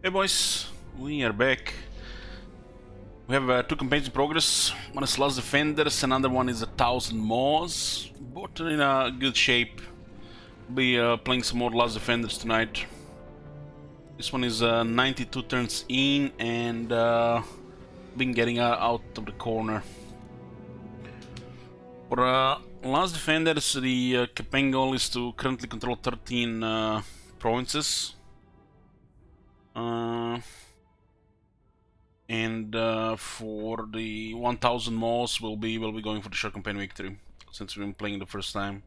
Hey boys, we are back. We have two campaigns in progress. One is Last Defenders, another one is 1,000 Moors. Both are in a good shape. We'll be playing some more Last Defenders tonight. This one is 92 turns in and been getting out of the corner. For Last Defenders, the campaign goal is to currently control 13 provinces. And for the 1,000 Moors, we'll be going for the short campaign victory, since we've been playing the first time.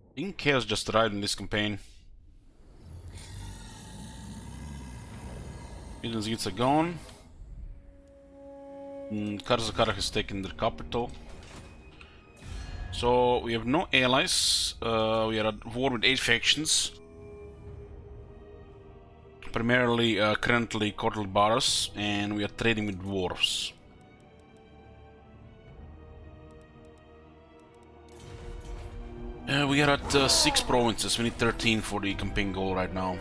I think Chaos just arrived in this campaign. Videns are gone. Karzakara has taken their capital. So we have no allies. We are at war with 8 factions. Primarily, currently Cortal Baras, and we are trading with dwarves. We are at 6 provinces. We need 13 for the campaign goal right now.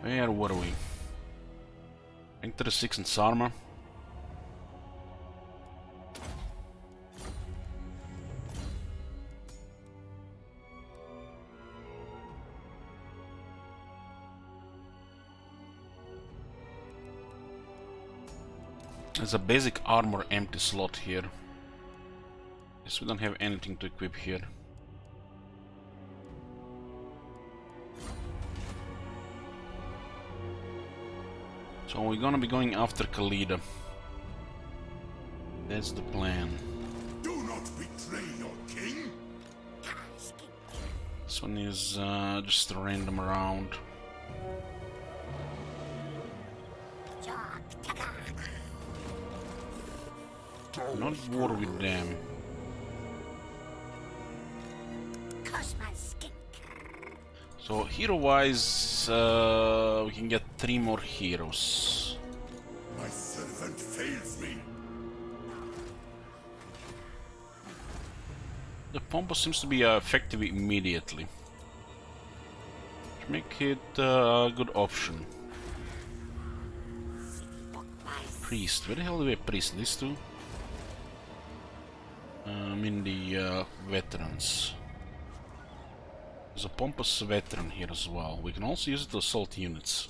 Where were we? Rank 36 in Sarma. There's a basic armor empty slot here. Yes, we don't have anything to equip here. So we're gonna be going after Khalida. That's the plan. Do not betray your king. This one is just a random around. Not war with them. So hero-wise, we can get 3 more heroes. My servant fails me. The Pompous seems to be effective immediately. To make it a good option. Priest, where the hell do we have priest? These two? I mean the veterans. There's a Pompous veteran here as well. We can also use it to assault units.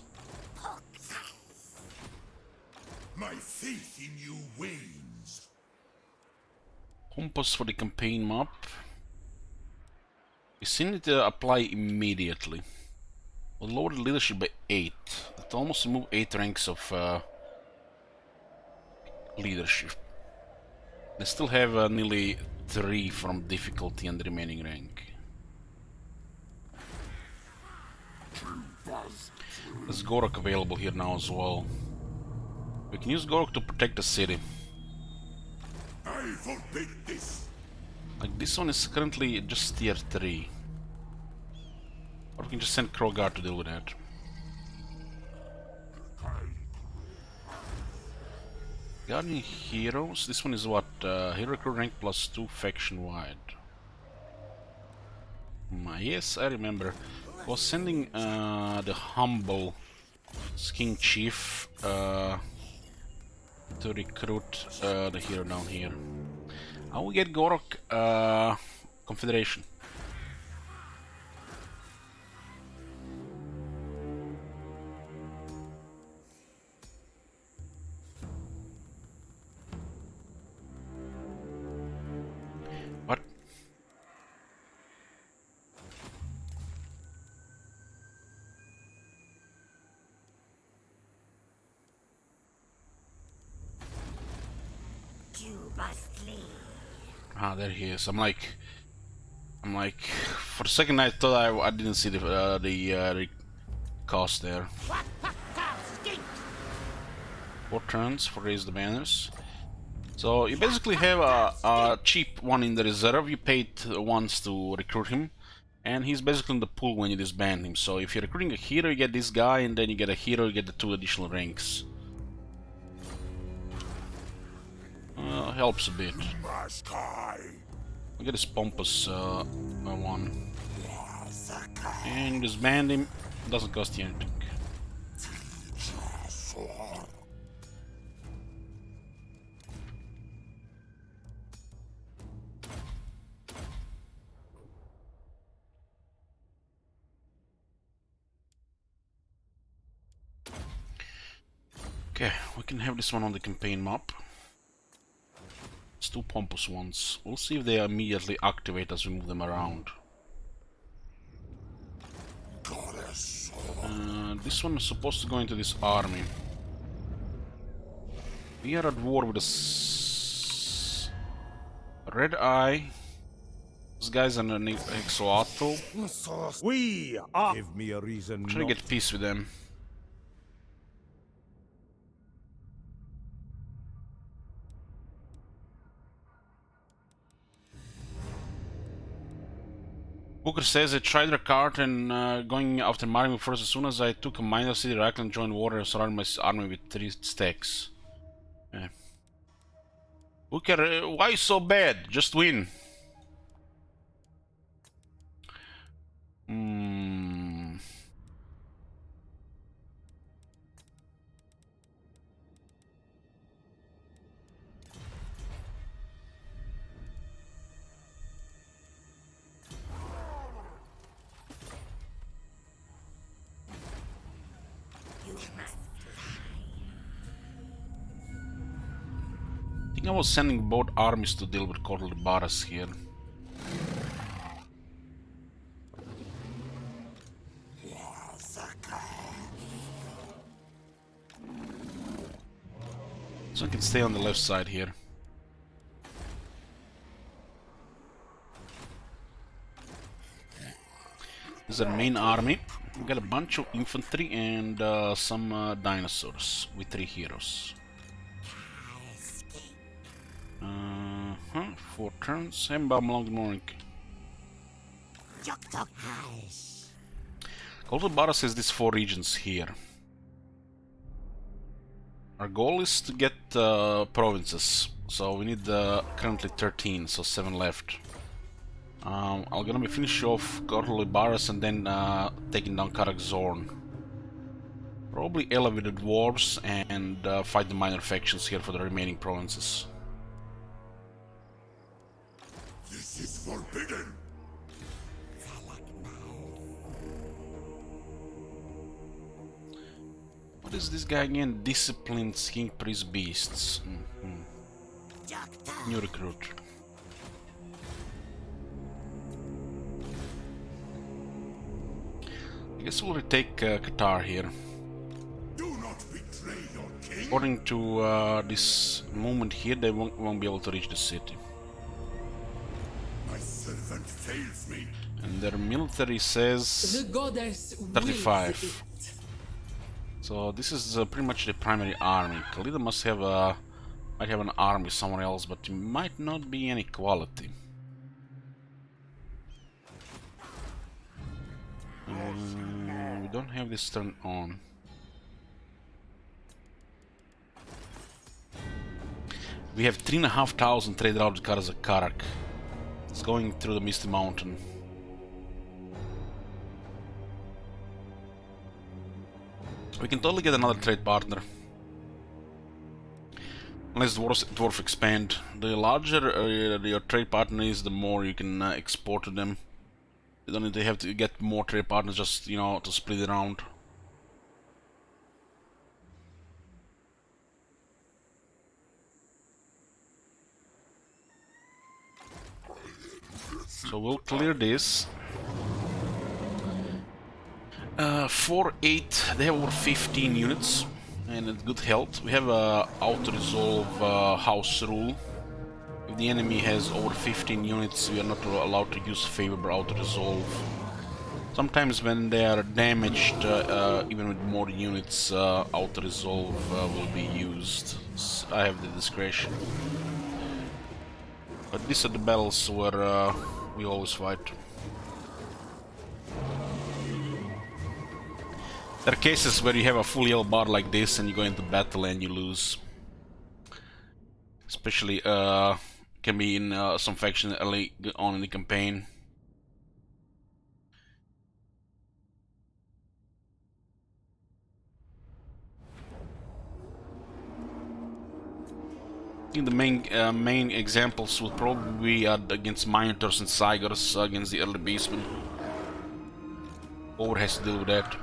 My faith in you wanes. Pompous for the campaign map. We still need to apply immediately. We'll lower the leadership by 8. That almost remove 8 ranks of leadership. They still have nearly 3 from difficulty and the remaining rank. There's Gorok available here now as well. We can use Gorok to protect the city. I forbid this. Like this one is currently just tier 3. Or we can just send Krogar to deal with that. Got any heroes? This one is what? Hero recruit rank +2 faction wide. Yes, I remember. I was sending the humble King Chief to recruit the hero down here. I will get Gorok Confederation. What? Ah, there he is. I'm like, for a second I thought I didn't see the cost there. 4 turns for raise the banners. So you basically have a cheap one in the reserve. You paid once to recruit him, and he's basically in the pool when you disband him. So if you're recruiting a hero, you get this guy, and then you get a hero, you get the 2 additional ranks. Helps a bit. We get this pompous one. And disband him, doesn't cost you anything. Okay, we can have this one on the campaign map. It's 2 pompous ones. We'll see if they immediately activate as we move them around. This one is supposed to go into this army. We are at war with a Red Eye. This guy's an Exoatl. We are. Give me a reason. Try to get peace with them. Booker says I tried their cart and going after Mario first. As soon as I took a minor city, Rackland joined water and surrounded my army with 3 stacks. Booker, why so bad? Just win. I think I was sending both armies to deal with Cortl Barras here. So I can stay on the left side here. This is our main army. We got a bunch of infantry and some dinosaurs with 3 heroes. 4 turns. Hey, Bob, good morning. Cortl Barras has these 4 regions here. Our goal is to get provinces, so we need currently 13, so 7 left. I'm gonna be finish off Cortl Barras and then taking down Karak Zorn. Probably elevated dwarves and fight the minor factions here for the remaining provinces. This is forbidden. What is this guy again? Disciplined King Priest Beasts. New recruit. I guess we'll retake Qatar here. Do not betray your king. According to this movement here, they won't be able to reach the city. My servant fails me. And their military says The goddess 35. wills it. So this is pretty much the primary army. Khalida must have might have an army somewhere else, but it might not be any quality. We don't have this turned on. We have 3,500 trade routes cars at Karak. It's going through the Misty Mountain. We can totally get another trade partner. Unless dwarf expand. The larger your trade partner is, the more you can export to them. You don't need to have to get more trade partners, just, you know, to split it around. So we'll clear this. 4-8, they have over 15 units and it's good health. We have a auto-resolve house rule. If the enemy has over 15 units, we are not allowed to use favorable auto-resolve. Sometimes when they are damaged, even with more units, auto-resolve will be used. I have the discretion. But these are the battles where we always fight. There are cases where you have a full yellow bar like this and you go into battle and you lose. Especially can be in some faction early on in the campaign. I think the main examples would probably be against Minotaurs and Cygors, against the early Beastmen. Over has to deal with that.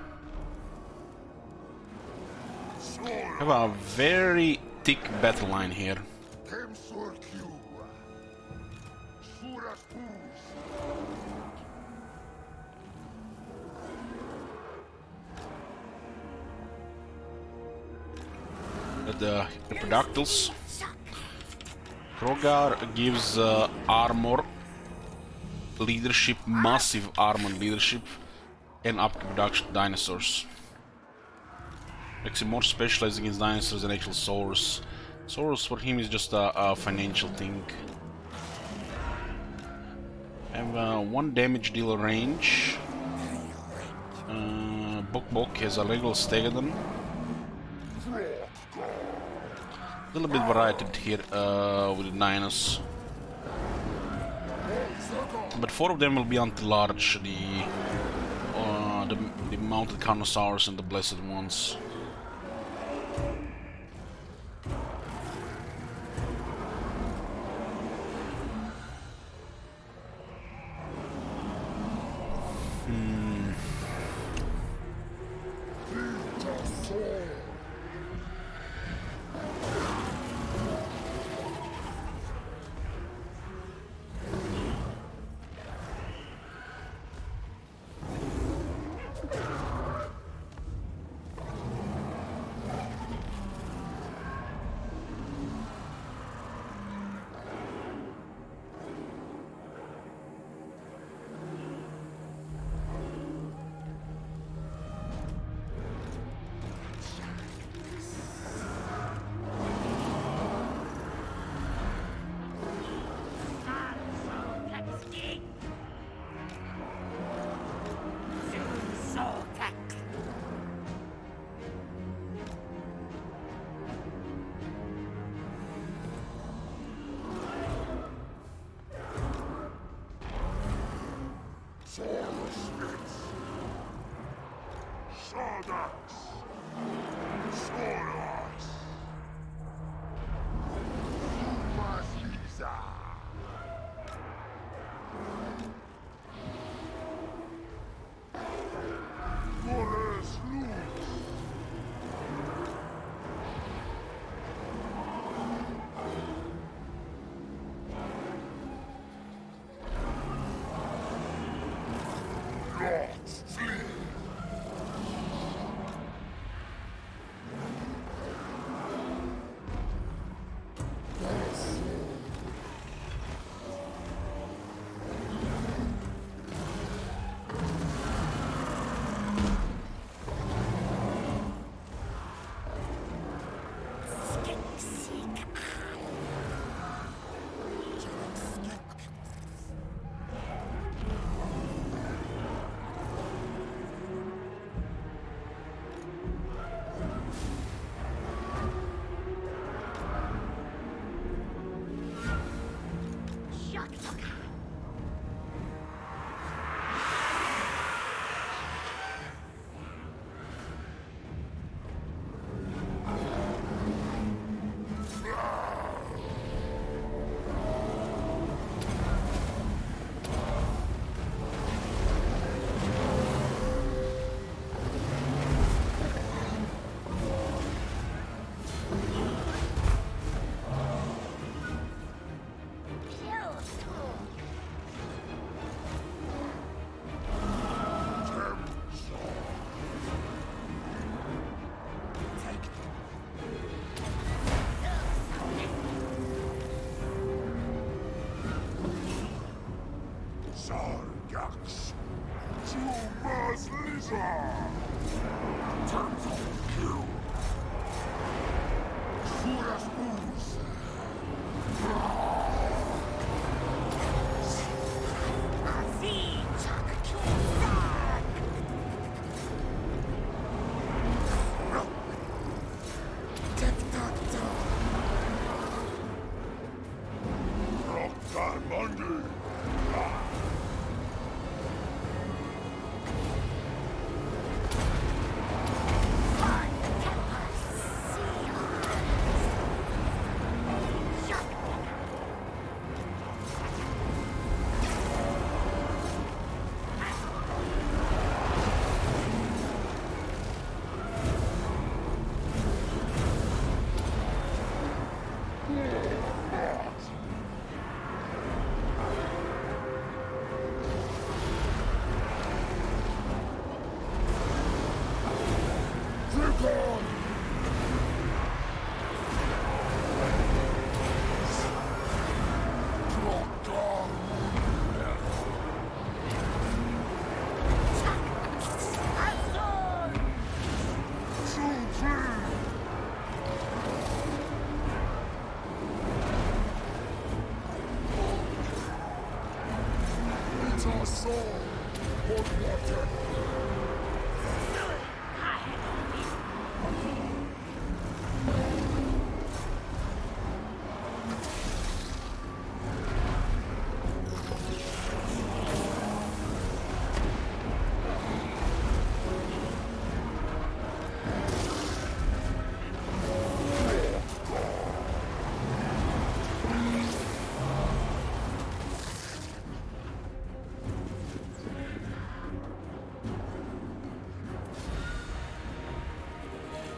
I have a very thick battle line here. The Hippodactyls. Krogar gives armor, leadership, massive armor leadership, and up production dinosaurs. Makes him more specialized against dinosaurs than actual Saurus. Saurus for him is just a financial thing. I have 1 damage dealer range. Bok has a regular Stegodon. A little bit variety here with the Ninus. But 4 of them will be anti-large, the mounted Carnosaurus and the Blessed Ones.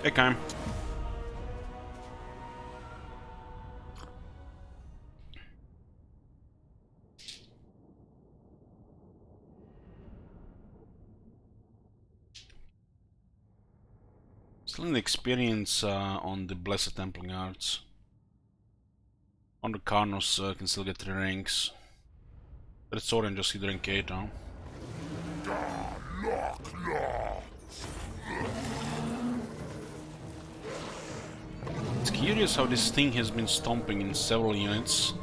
Hey, Kaim. Still in the experience on the Blessed Templing Arts. On the Karnos can still get 3 ranks. But it's Orion just hit rank 8 now. It's curious how this thing has been stomping in several units.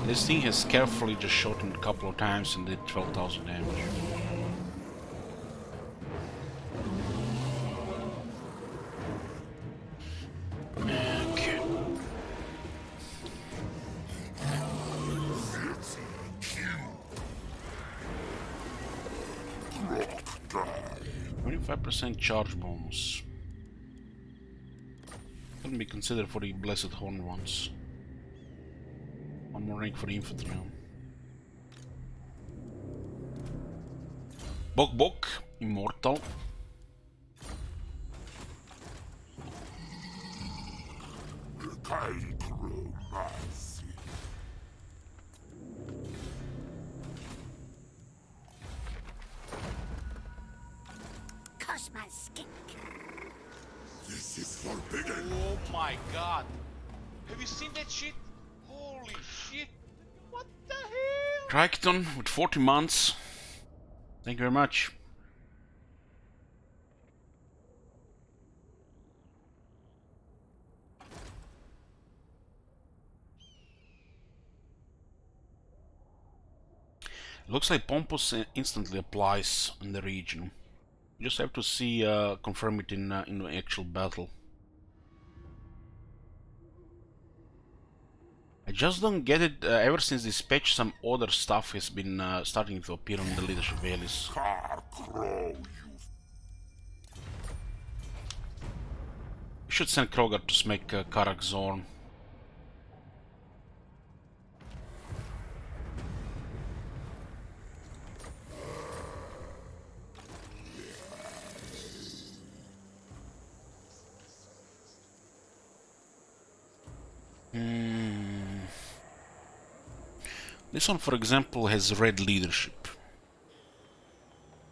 This thing has carefully just shot him a couple of times and did 12,000 damage. Okay. %25 charge bonus. Can be considered for the Blessed Horn ones. One more rank for the infantry now. Bok Bok, Immortal. This is forbidden. Oh my god. Have you seen that shit? Holy shit. What the hell? Triton with 40 months. Thank you very much. Looks like Pompous instantly applies in the region. You just have to see, confirm it in the actual battle. I just don't get it. Ever since this patch, some other stuff has been starting to appear on the leadership valleys. We should send Krogar to smack Karak Zorn. This one, for example, has red leadership.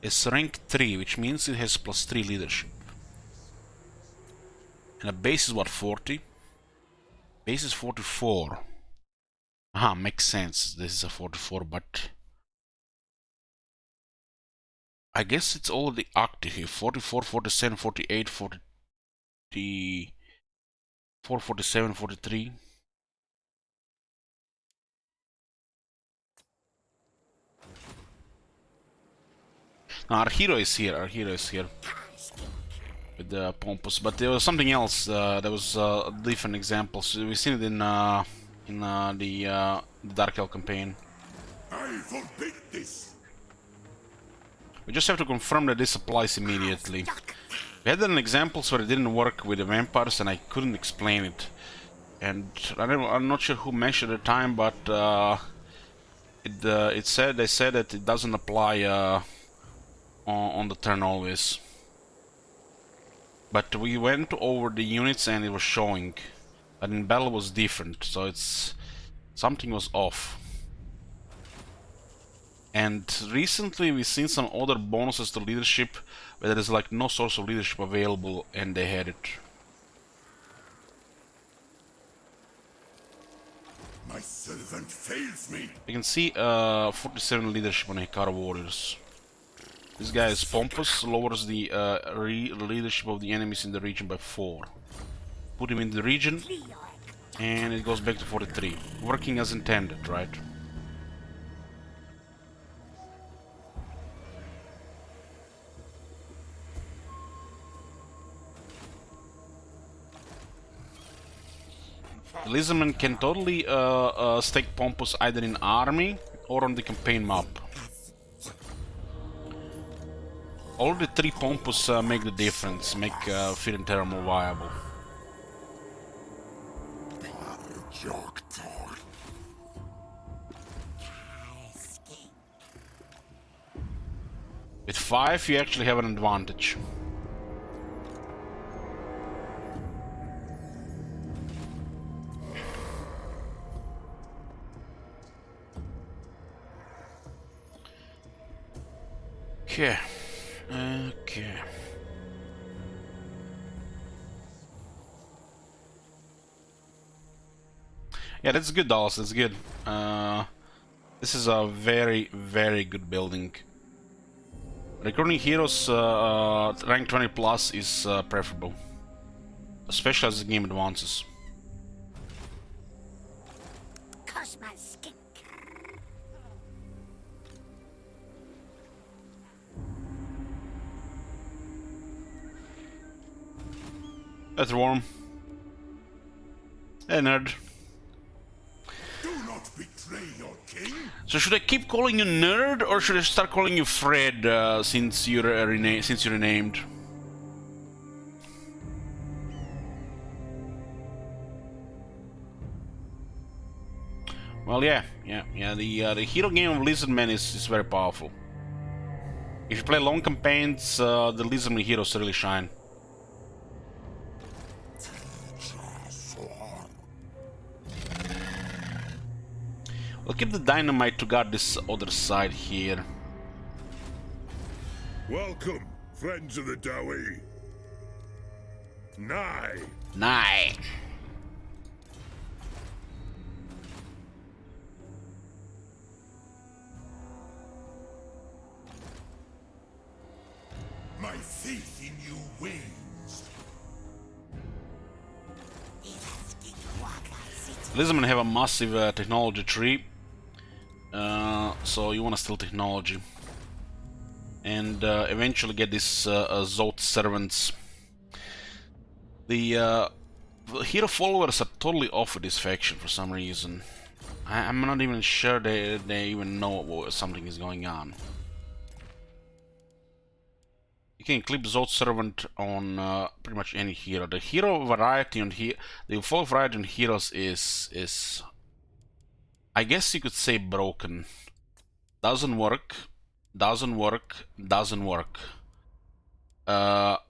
It's rank 3, which means it has +3 leadership. And a base is what, 40? Base is 44. Aha, makes sense. This is a 44, but I guess it's already active here. 44, 47, 48, 44, 47, 43. No, our hero is here. Our hero is here with the pompous. But there was something else. There was different examples. We've seen it in the Dark Elf campaign. I forbid this. We just have to confirm that this applies immediately. We had an examples where it didn't work with the vampires, and I couldn't explain it. And I'm not sure who mentioned at the time, but they said that it doesn't apply on the turn always. But we went over the units and it was showing. But in battle was different, so something was off. And recently we've seen some other bonuses to leadership where there is like no source of leadership available, and they had it. My servant fails me. You can see 47 leadership on Hekara warriors. This guy is pompous, lowers the leadership of the enemies in the region by 4. Put him in the region, and it goes back to 43. Working as intended, right? The Lizardman can totally stake pompous either in army or on the campaign map. All the 3 pompous make the difference, make Fear and Terror more viable. With 5 you actually have an advantage. Okay. Okay. Yeah, that's good, Dallas. That's good. This is a very, very good building. Recruiting heroes rank 20 plus is preferable, especially as the game advances. That's warm. Hey, nerd. Do not betray your king. So should I keep calling you nerd, or should I start calling you Fred since you're renamed? Well, yeah. The hero game of Lizardman is very powerful. If you play long campaigns, the Lizardman heroes really shine. We'll keep the dynamite to guard this other side here. Welcome, friends of the Dowie. Nigh. Nigh. My faith in you wanes. Lizardmen have a massive technology tree. So you want to steal technology and eventually get these Zoth servants. The hero followers are totally off with this faction for some reason. I'm not even sure they even know something is going on. You can clip Zoth servant on pretty much any hero. The hero variety on here, the full variety on heroes is I guess you could say broken. Doesn't work, doesn't work, doesn't work. Half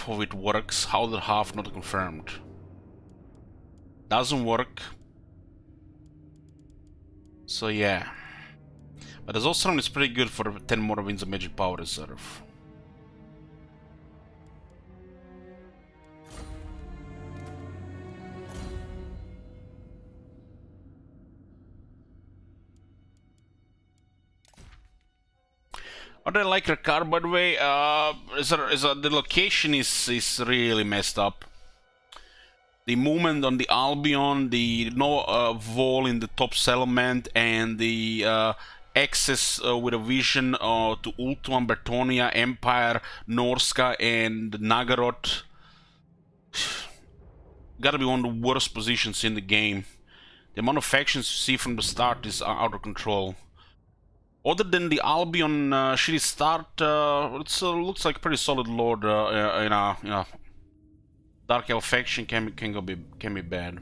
of it works, how the half not confirmed. Doesn't work. So yeah. But the Zoth is pretty good for 10 more Winds of Magic Power Reserve. What I like her car, by the way, the location is really messed up. The movement on the Albion, the no wall in the top settlement, and the access with a vision to Ultuan, Bertonia, Empire, Norska, and Nagaroth. Gotta be one of the worst positions in the game. The amount of factions you see from the start is out of control. Other than the Albion shitty start, it looks like a pretty solid lord in a Dark Elf faction can be bad.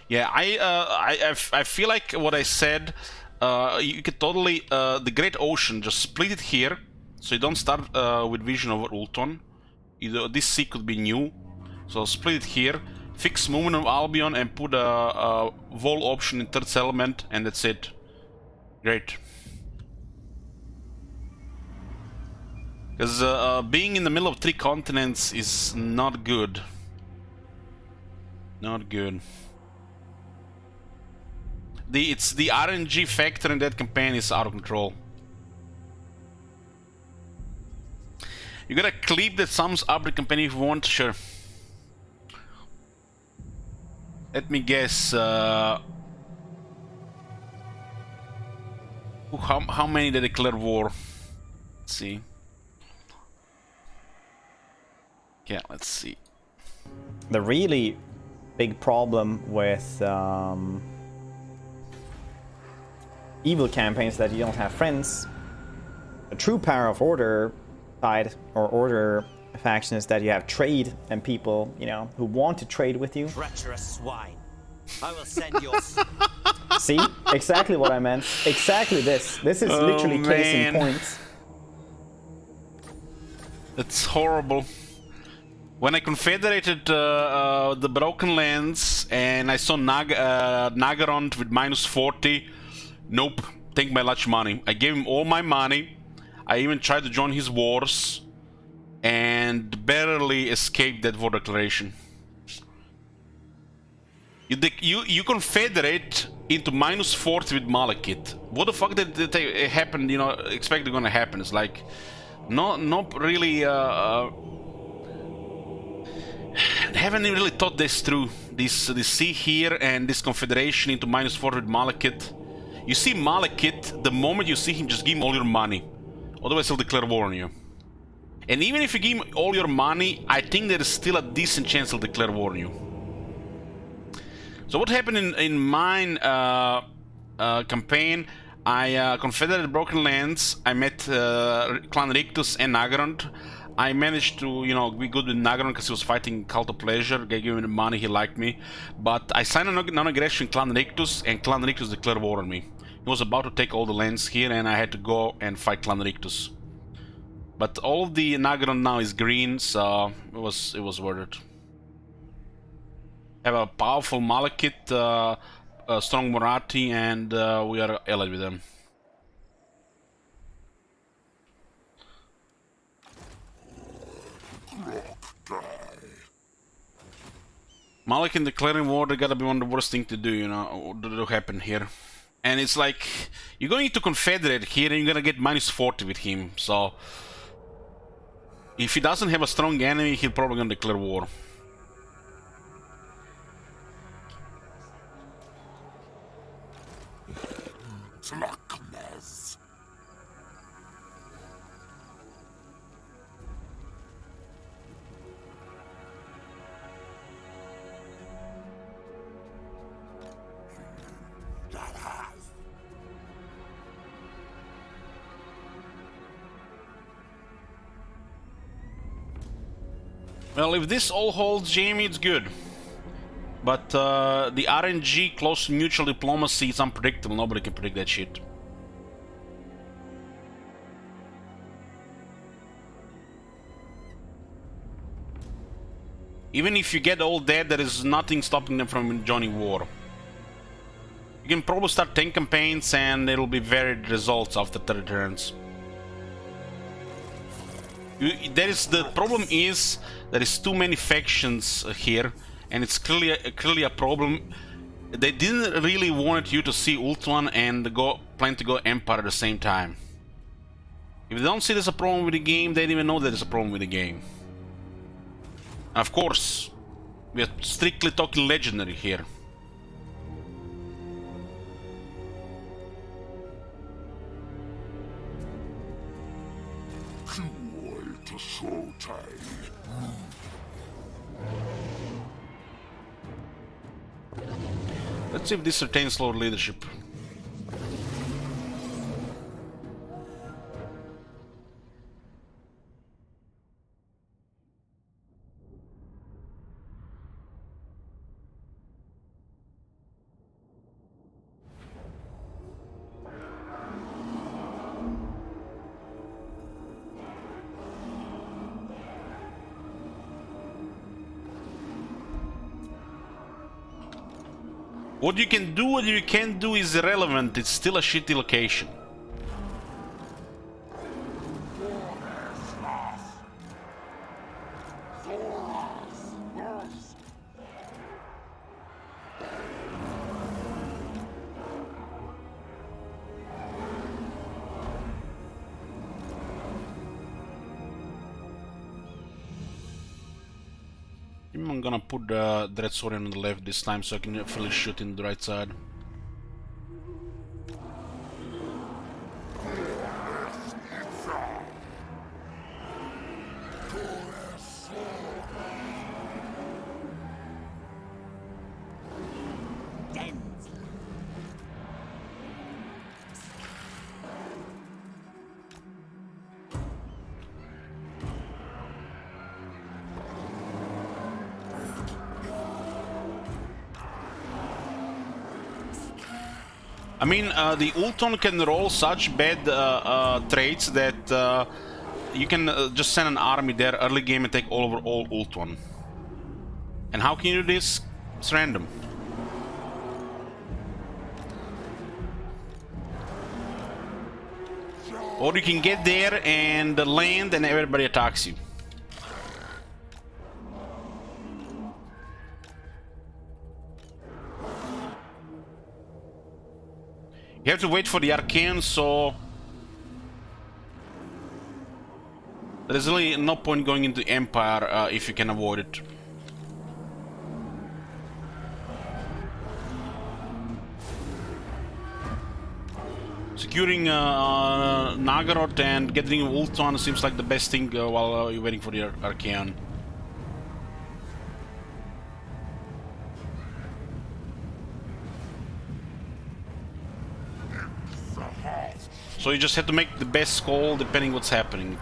Yeah, I feel like what I said. You could totally the Great Ocean, just split it here, so you don't start with vision over Ultron. This sea could be new, so split it here. Fix movement of Albion and put a wall option in third settlement, and that's it. Great. Because being in the middle of 3 continents is not good. Not good. It's the RNG factor in that campaign is out of control. You got a clip that sums up the campaign if you want, sure. Let me guess. How many did declare war? Let's see. Yeah, let's see. The really big problem with evil campaigns is that you don't have friends. The true power of Order side or Order faction is that you have trade and people, you know, who want to trade with you. Treacherous swine. I will send your... See? Exactly what I meant. Exactly this. This is literally case in point. It's horrible. When I confederated the Broken Lands and I saw Nagaroth with -40, nope, take my lunch money. I gave him all my money. I even tried to join his wars and barely escaped that war declaration. You confederate into -40 with Malekith. What the fuck did it happen? You know, expected gonna happen? It's like, not really. Haven't really thought this through. This sea here and this confederation into -40 with Malekith. You see Malekith, the moment you see him, just give him all your money. Otherwise he'll declare war on you. And even if you give him all your money, I think there is still a decent chance he'll declare war on you. So what happened in mine campaign, I confederated Broken Lands, I met Clan Rictus and Nagaroth. I managed to, you know, be good with Nagaroth because he was fighting Cult of Pleasure. I gave him the money, he liked me. But I signed a non-aggression Clan Rictus, and Clan Rictus declared war on me. He was about to take all the lands here, and I had to go and fight Clan Rictus. But all of the Nagaroth now is green, so it was worth it. Have a powerful Malekith, a strong Morathi, and we are allied with them. Malekith declaring war, they gotta be one of the worst things to do, you know, to happen here. And it's like, you're going to confederate here and you're gonna get -40 with him, so... If he doesn't have a strong enemy, he'll probably gonna declare war. Well, if this all holds, Jamie, it's good. But the RNG close to mutual diplomacy is unpredictable. Nobody can predict that shit. Even if you get all dead, there is nothing stopping them from joining war. You can probably start 10 campaigns and it'll be varied results after 30 turns. The problem is there is too many factions here, and it's clearly a problem. They didn't really want you to see Ultron and plan to go Empire at the same time. If they don't see there's a problem with the game, they don't even know there's a problem with the game. And of course, we are strictly talking Legendary here. Joy to showtime. Let's see if this retains Lord leadership. What you can do, what you can't do is irrelevant. It's still a shitty location. I'm gonna put the Dreadswordian on the left this time so I can fully shoot in the right side. I mean, the Ultron can roll such bad traits that you can just send an army there early game and take over all Ultron. And how can you do this? It's random. Or you can get there and land and everybody attacks you. You have to wait for the Arcane, so there's really no point going into Empire if you can avoid it. Securing Nagaroth and getting Ultron seems like the best thing while you're waiting for the Arcane. So you just have to make the best call depending what's happening.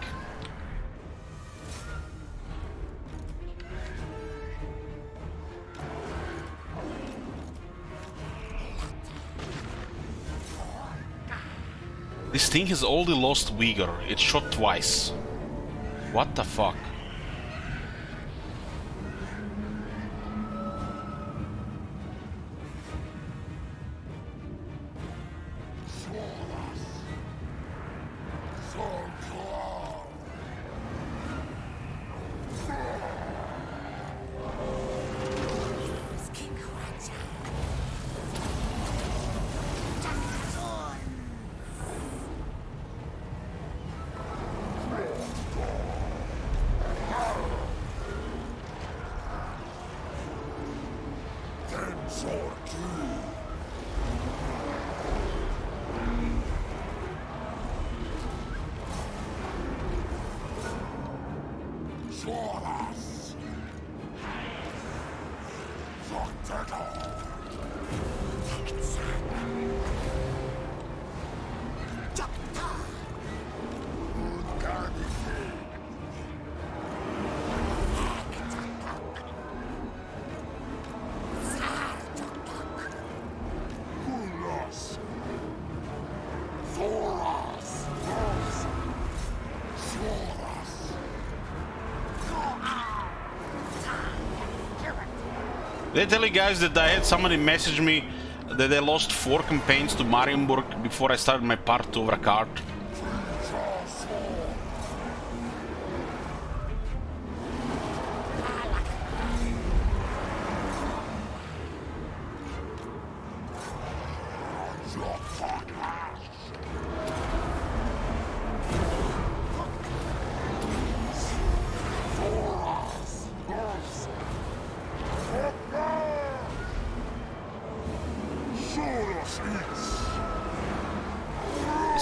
This thing has already lost Vigor. It shot twice. What the fuck? Did I tell you guys that I had somebody message me that they lost 4 campaigns to Marienburg before I started my part 2 of Rakard?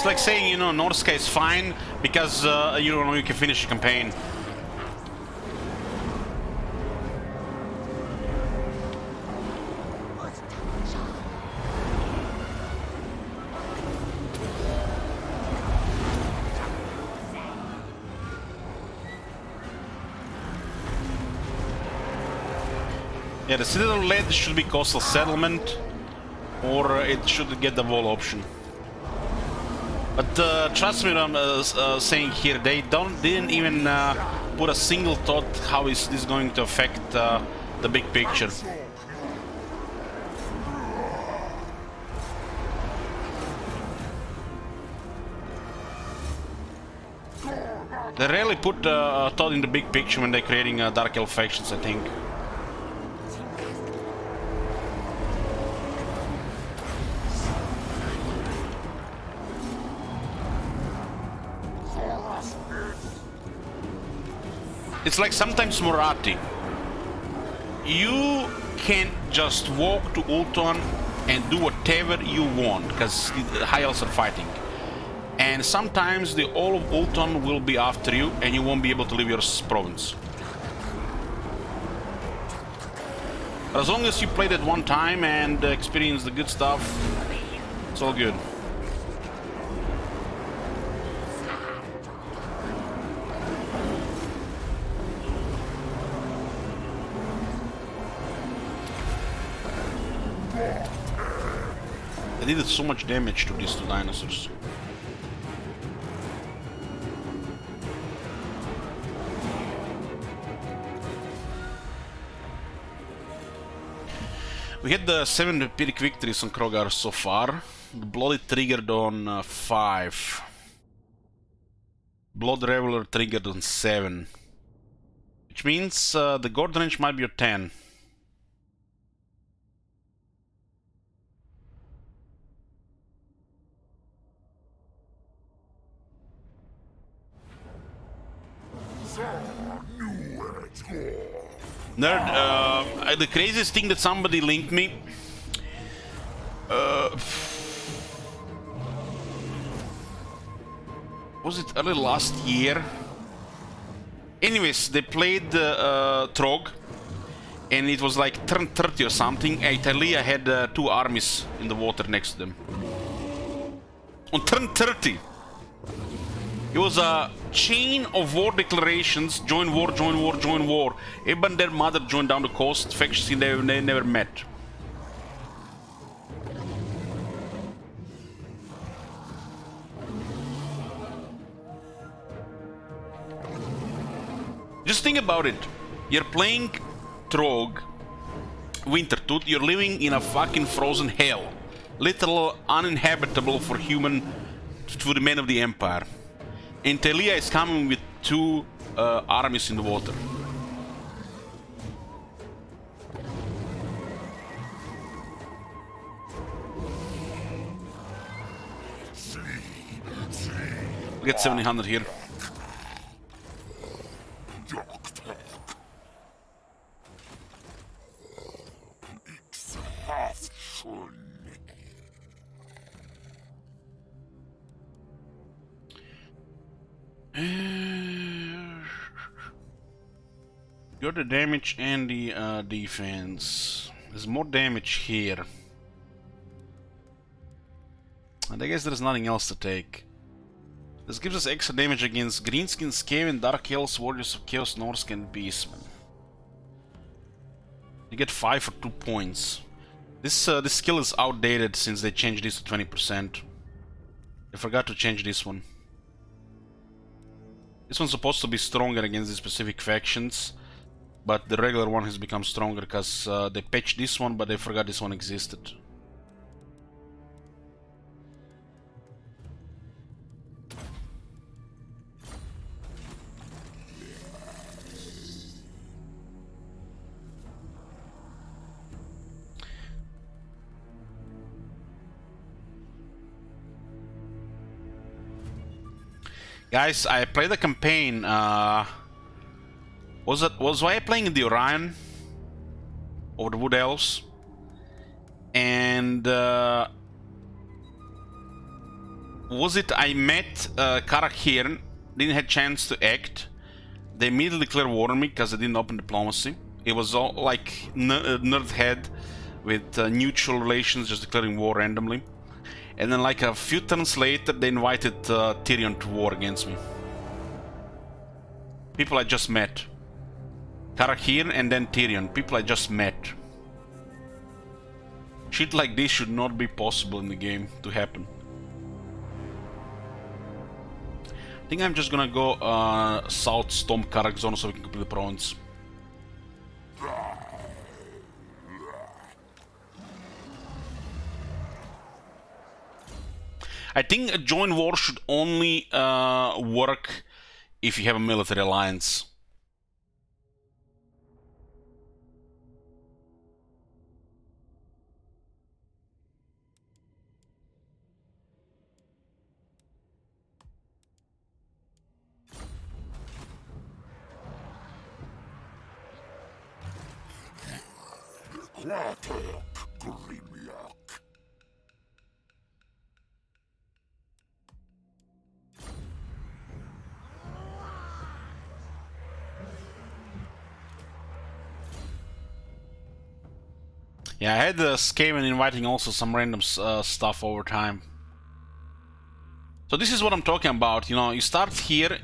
It's like saying, you know, Norska is fine because you don't know you can finish a campaign. Yeah, the Citadel lead should be coastal settlement, or it should get the wall option. But trust me what I'm saying here, they didn't even put a single thought how is this going to affect the big picture. They rarely put thought in the big picture when they're creating Dark Elf factions, I think. It's like sometimes Moratti. You can't just walk to Ultron and do whatever you want, because the High Elves are fighting. And sometimes the all of Ultron will be after you, and you won't be able to leave your province. But as long as you played it one time and experience the good stuff, it's all good. I did so much damage to these two dinosaurs. We had the 7 epic victories on Krogar so far. The Bloody triggered on 5. Blood Reveler triggered on 7. Which means the Gordon Range might be a 10. Nerd, the craziest thing that somebody linked me. Was it early last year? Anyways, they played Trog, and it was like turn 30 or something. Italia had 2 armies in the water next to them. On turn 30! It was a chain of war declarations, join war, join war, join war. Everyone and their mother joined down the coast, factions they never met. Just think about it. You're playing Trog, Wintertooth, you're living in a fucking frozen hell. Literal uninhabitable for the men of the Empire. And Telia is coming with 2 armies in the water. We get 1700 here. Got the damage and the defense. There's more damage here. And I guess there's nothing else to take. This gives us extra damage against Greenskin, Skaven, Dark Elves, Warriors of Chaos, Norse, and Beastmen. You get 5 for 2 points. This skill is outdated since they changed this to 20%. I forgot to change this one. This one's supposed to be stronger against the specific factions, but the regular one has become stronger because they patched this one, but they forgot this one existed. Guys, I played the campaign. Was I playing in the Orion or the Wood Elves? And Was it I met Karak here, didn't have chance to act. They immediately declared war on me because I didn't open diplomacy. It was all like nerd head with neutral relations, just declaring war randomly. And then like a few turns later, they invited Tyrion to war against me. People I just met. Karak here and then Tyrion. People I just met. Shit like this should not be possible in the game to happen. I think I'm just gonna go south Storm Karak zone so we can complete the province. I think a joint war should only work if you have a military alliance. Quartek, Grimlock. Yeah, I had Skaven inviting also some random stuff over time. So this is what I'm talking about. You know, you start here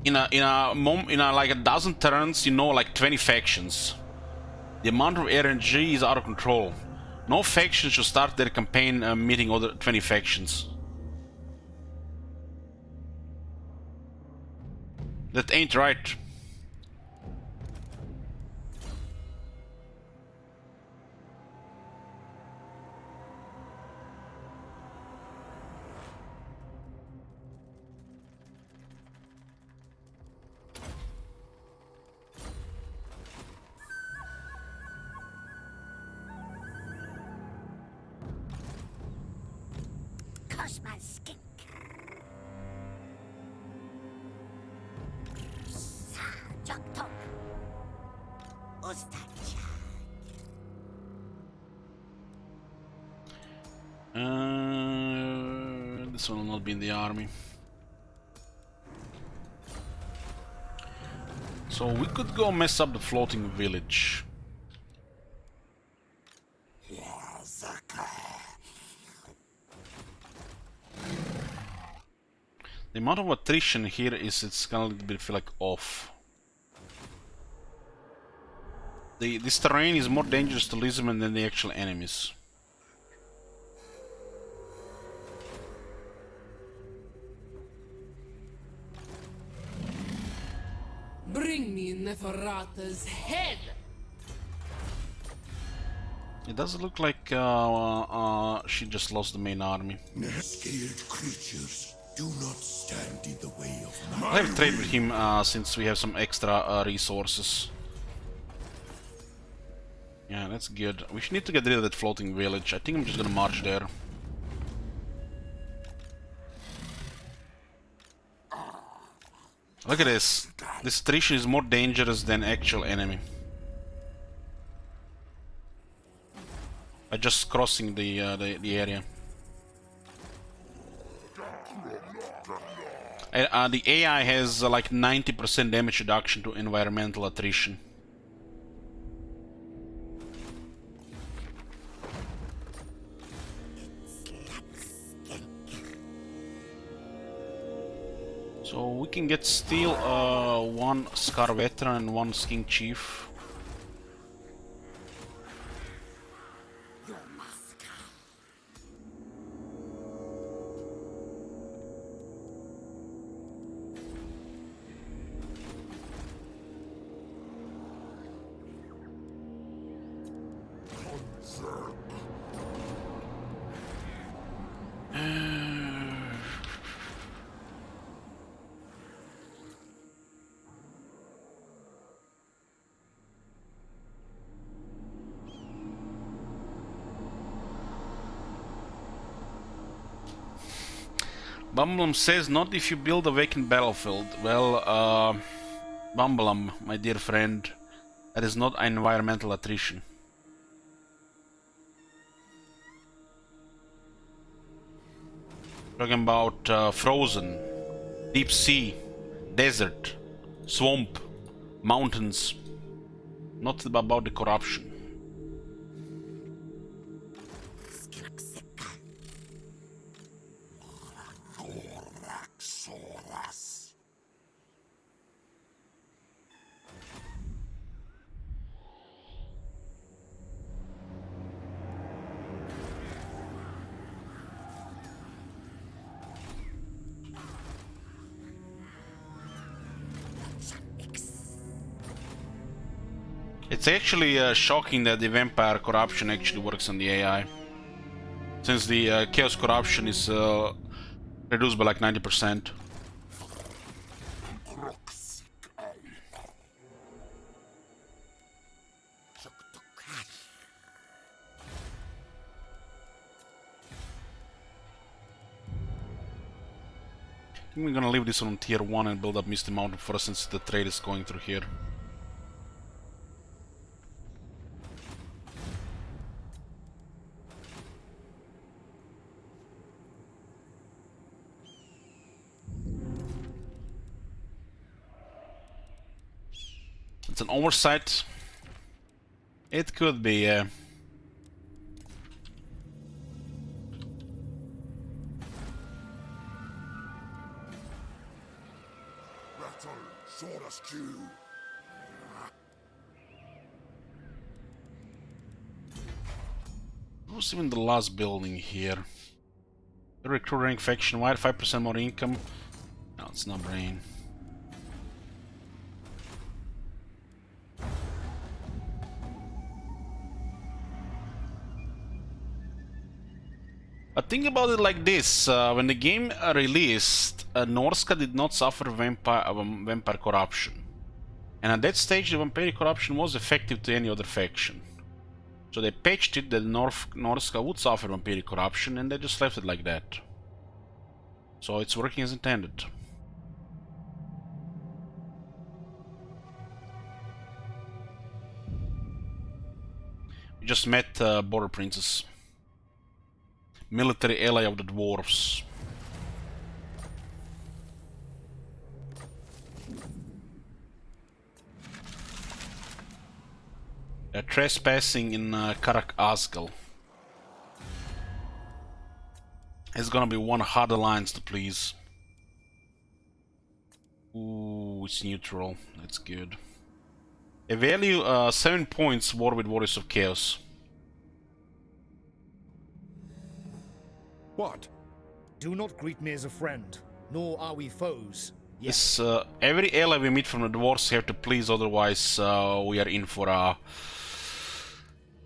in like a dozen turns. You know, like 20 factions. The amount of RNG is out of control. No faction should start their campaign meeting other 20 factions. That ain't right. Cosma skink. Sa joktok. Ostacha. This one will not be in the army. So we could go mess up the floating village. The amount of attrition here is, it's gonna be feel like off. This terrain is more dangerous to Lisbon than the actual enemies. Bring me Neferata's head! It does look like she just lost the main army. Scared creatures do not stand in the way of my I'll have trade with him since we have some extra resources. Yeah, that's good. We should need to get rid of that floating village. I think I'm just gonna march there. Look at this. This attrition is more dangerous than actual enemy. By just crossing the area. The AI has like 90% damage reduction to environmental attrition. So we can get still one Scar Veteran and one Skink Chief. Bumblum says, not if you build a vacant battlefield. Well, Bumblum, my dear friend, that is not environmental attrition. Talking about frozen, deep sea, desert, swamp, mountains. Not about the corruption. It's actually shocking that the vampire corruption actually works on the AI. Since the chaos corruption is reduced by like 90%. I think we're gonna leave this on tier 1 and build up Misty Mountain first since the trade is going through here. It's an oversight. It could be, yeah. Rattle, Saurus Q. Who's even the last building here? The recruit rank faction wide, 5% more income. No, it's not brain. But think about it like this, when the game released, Norska did not suffer vampire corruption. And at that stage the vampiric corruption was effective to any other faction. So they patched it that Norska would suffer vampiric corruption and they just left it like that. So it's working as intended. We just met Border Princess. Military ally of the dwarves. They're trespassing in Karak Asgal. It's gonna be one hard alliance to please. Ooh, it's neutral. That's good. They value 7 points war with Warriors of Chaos. What? Do not greet me as a friend, nor are we foes. Yes, every ally we meet from the dwarves have to please, otherwise we are in for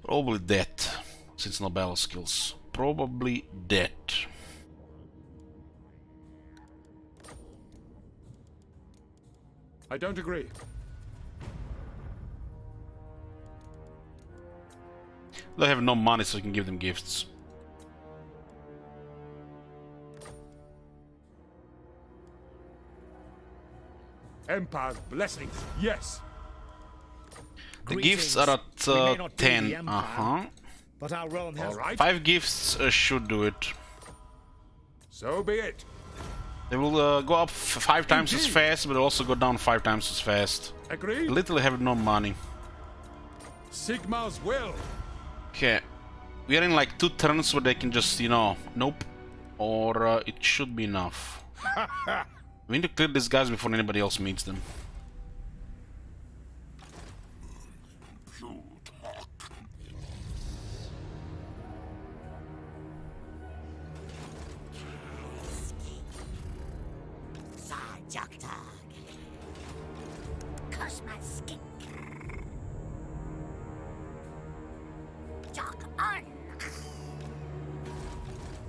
probably death, since no battle skills. Probably death. I don't agree. They have no money, so we can give them gifts. Empire's blessings, yes. The gifts are at 10. But our realm has... All right. 5 gifts should do it. So be it. They will go up 5 times as fast, but also go down 5 times as fast. Agree? They literally have no money. Sigmar's will. Okay. We are in like 2 turns where they can just, you know, nope. Or it should be enough. We need to clear these guys before anybody else meets them.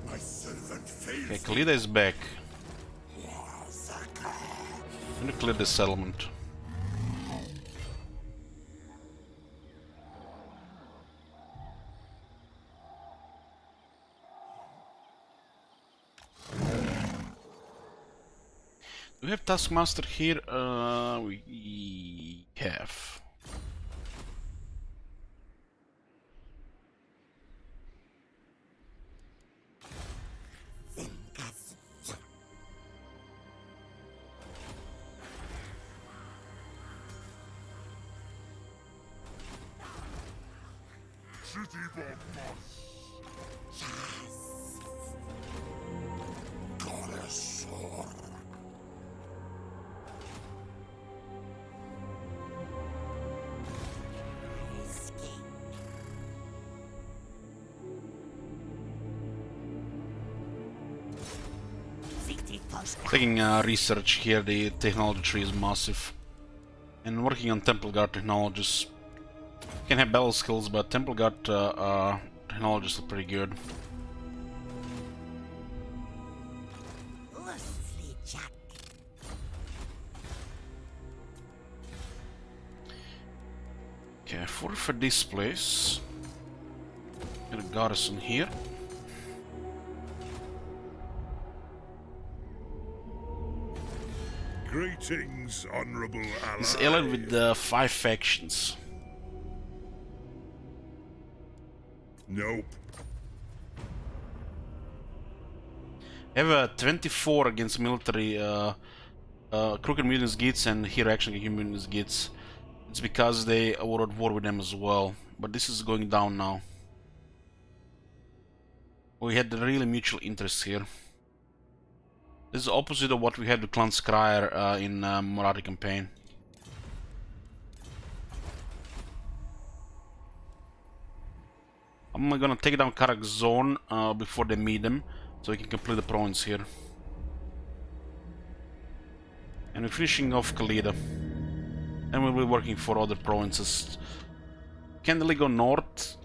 My servant fails. Okay, Khalida is back. I'm gonna clear this settlement. Do we have Taskmaster here? We have. City bombers. Goddess sword. Taking research here, the technology tree is massive. And working on Temple Guard technologies. You can have battle skills, but Temple Guard technologies are pretty good. Okay, for this place. Get a garrison here. Greetings, honorable ally. It's allied with 5 factions. Nope. I have a 24 against military Crooked Mutants Gits and Hero Action Mutants Gits. It's because they were at war with them as well. But this is going down now. We had really mutual interests here. This is the opposite of what we had with Clan Skryre in Marathi campaign. I'm gonna take down Karak Zone before they meet them, so we can complete the province here. And we're finishing off Khalida. And we'll be working for other provinces. Can't really go north.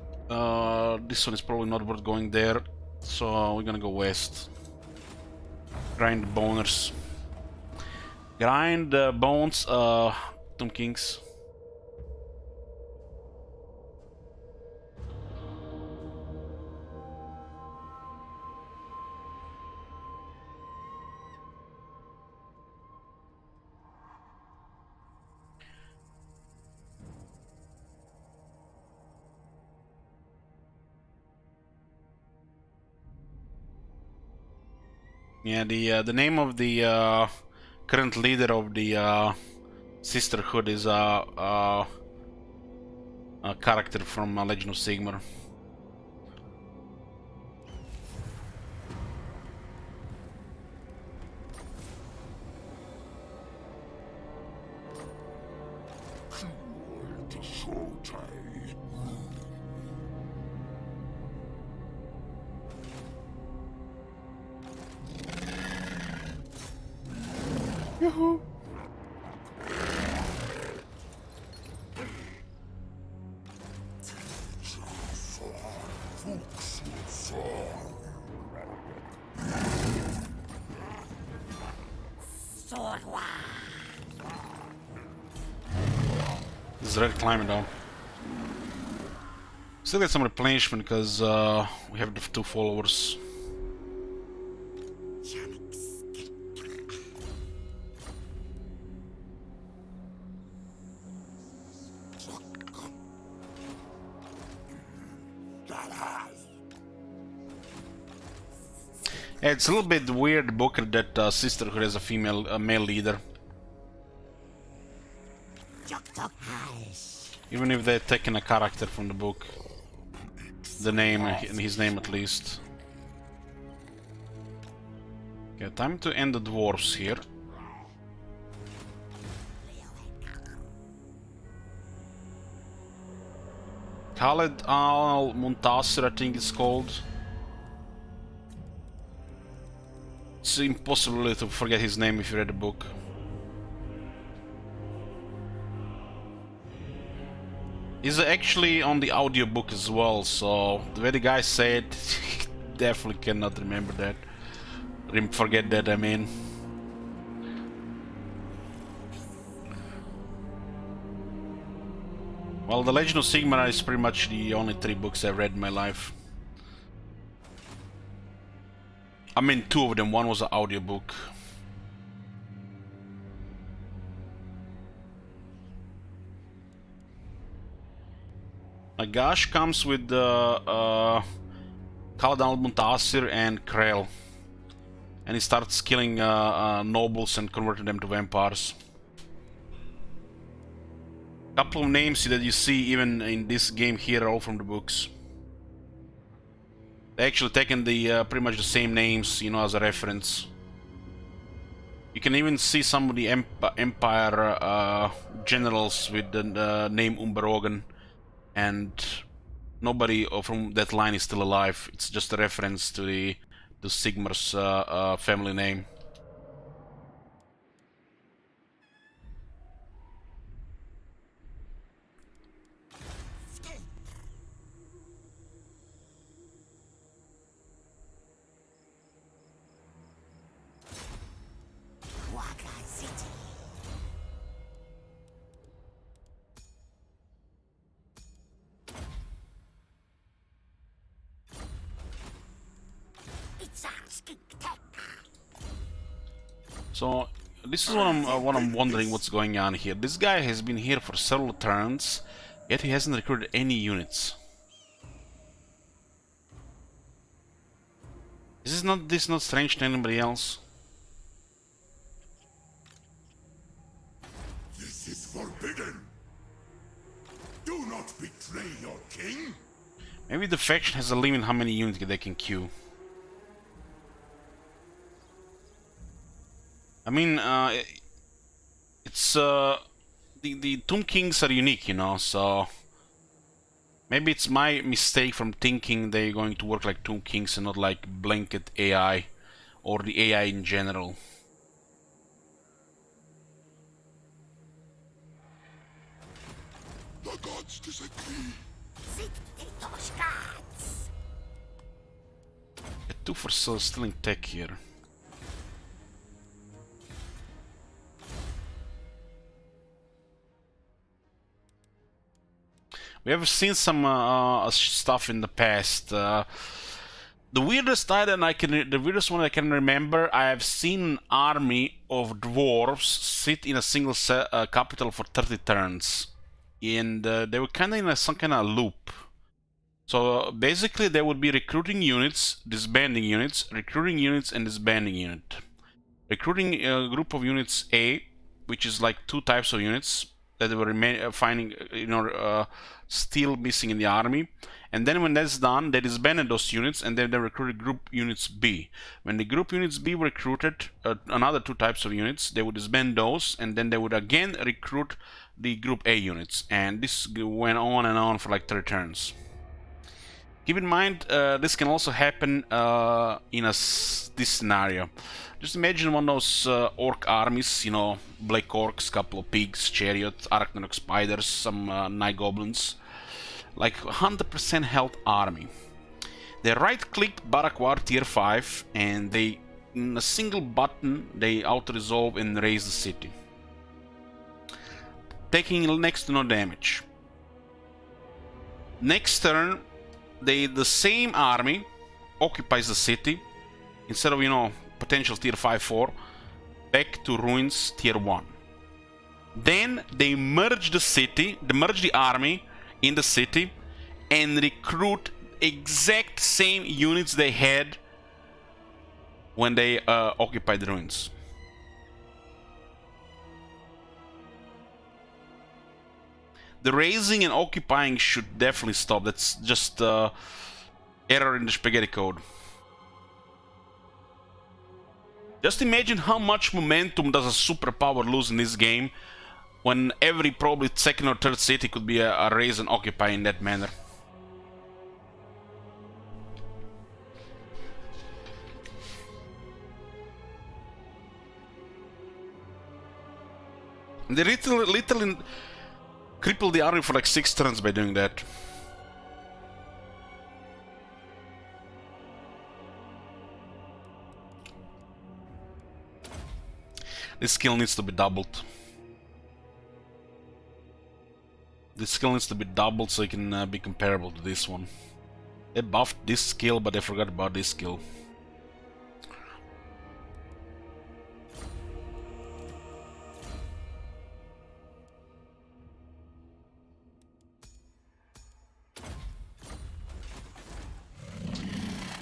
This one is probably not worth going there, so we're gonna go west. Grind boners. Grind bones, Tomb Kings. Yeah, the name of the current leader of the Sisterhood is a character from Legend of Sigmar. Yoo-hoo! This is Red climbing down. Still get some replenishment because we have the 2 followers. Yeah, it's a little bit weird, Booker, that Sisterhood has a male leader. Even if they're taking a character from the book. The name, and his name at least. Okay, time to end the dwarves here. Khaled al-Muntasir, I think it's called. It's impossible to forget his name if you read the book. He's actually on the audiobook as well, so the way the guy said, definitely cannot remember that. Forget that, I mean. Well, The Legend of Sigmar is pretty much the only 3 books I've read in my life. I mean, 2 of them. One was an audiobook. Nagash comes with Khaled al-Muntasir and Krell. And he starts killing nobles and converting them to vampires. Couple of names that you see even in this game here are all from the books. They actually taken the pretty much the same names, you know, as a reference. You can even see some of the Empire generals with the name Umberogen, and nobody from that line is still alive. It's just a reference to the Sigmar's family name. Waka City. It's our skink tech. So this is what I'm wondering what's going on here. This guy has been here for several turns, yet he hasn't recruited any units. Is this not strange to anybody else? This is forbidden. Do not betray your king. Maybe the faction has a limit how many units they can queue. I mean, it's the Tomb Kings are unique, you know, so maybe it's my mistake from thinking they're going to work like Tomb Kings and not like blanket AI or the AI in general. The gods disagree. Sit those gods. A 2 for stealing tech here. We have seen some stuff in the past. The weirdest one I can remember, I have seen an army of dwarves sit in a single capital for 30 turns, and they were kind of in some kind of loop. So basically, they would be recruiting units, disbanding units, recruiting units, and disbanding unit. Recruiting a group of units A, which is like 2 types of units that they were finding, you know, still missing in the army, and then when that's done, they disbanded those units, and then they recruited group units B. When the group units B were recruited, another 2 types of units, they would disband those, and then they would again recruit the group A units, and this went on and on for like 30 turns. Keep in mind, this can also happen in this scenario. Just imagine one of those orc armies, you know, black orcs, couple of pigs, chariot, arachnarok spiders, some night goblins, like 100% health army. They right-click Barakwar tier 5, and they, in a single button, they auto-resolve and raise the city, taking next to no damage. Next turn, the same army occupies the city, instead of, you know, potential tier 5-4, back to ruins tier 1. Then they merge the city, they merge the army in the city, and recruit exact same units they had when they occupied the ruins. The raising and occupying should definitely stop. That's just error in the spaghetti code. Just imagine how much momentum does a superpower lose in this game when every probably second or third city could be a raise and occupy in that manner. They literally crippled the army for like 6 turns by doing that. This skill needs to be doubled. This skill needs to be doubled so it can be comparable to this one. They buffed this skill, but they forgot about this skill.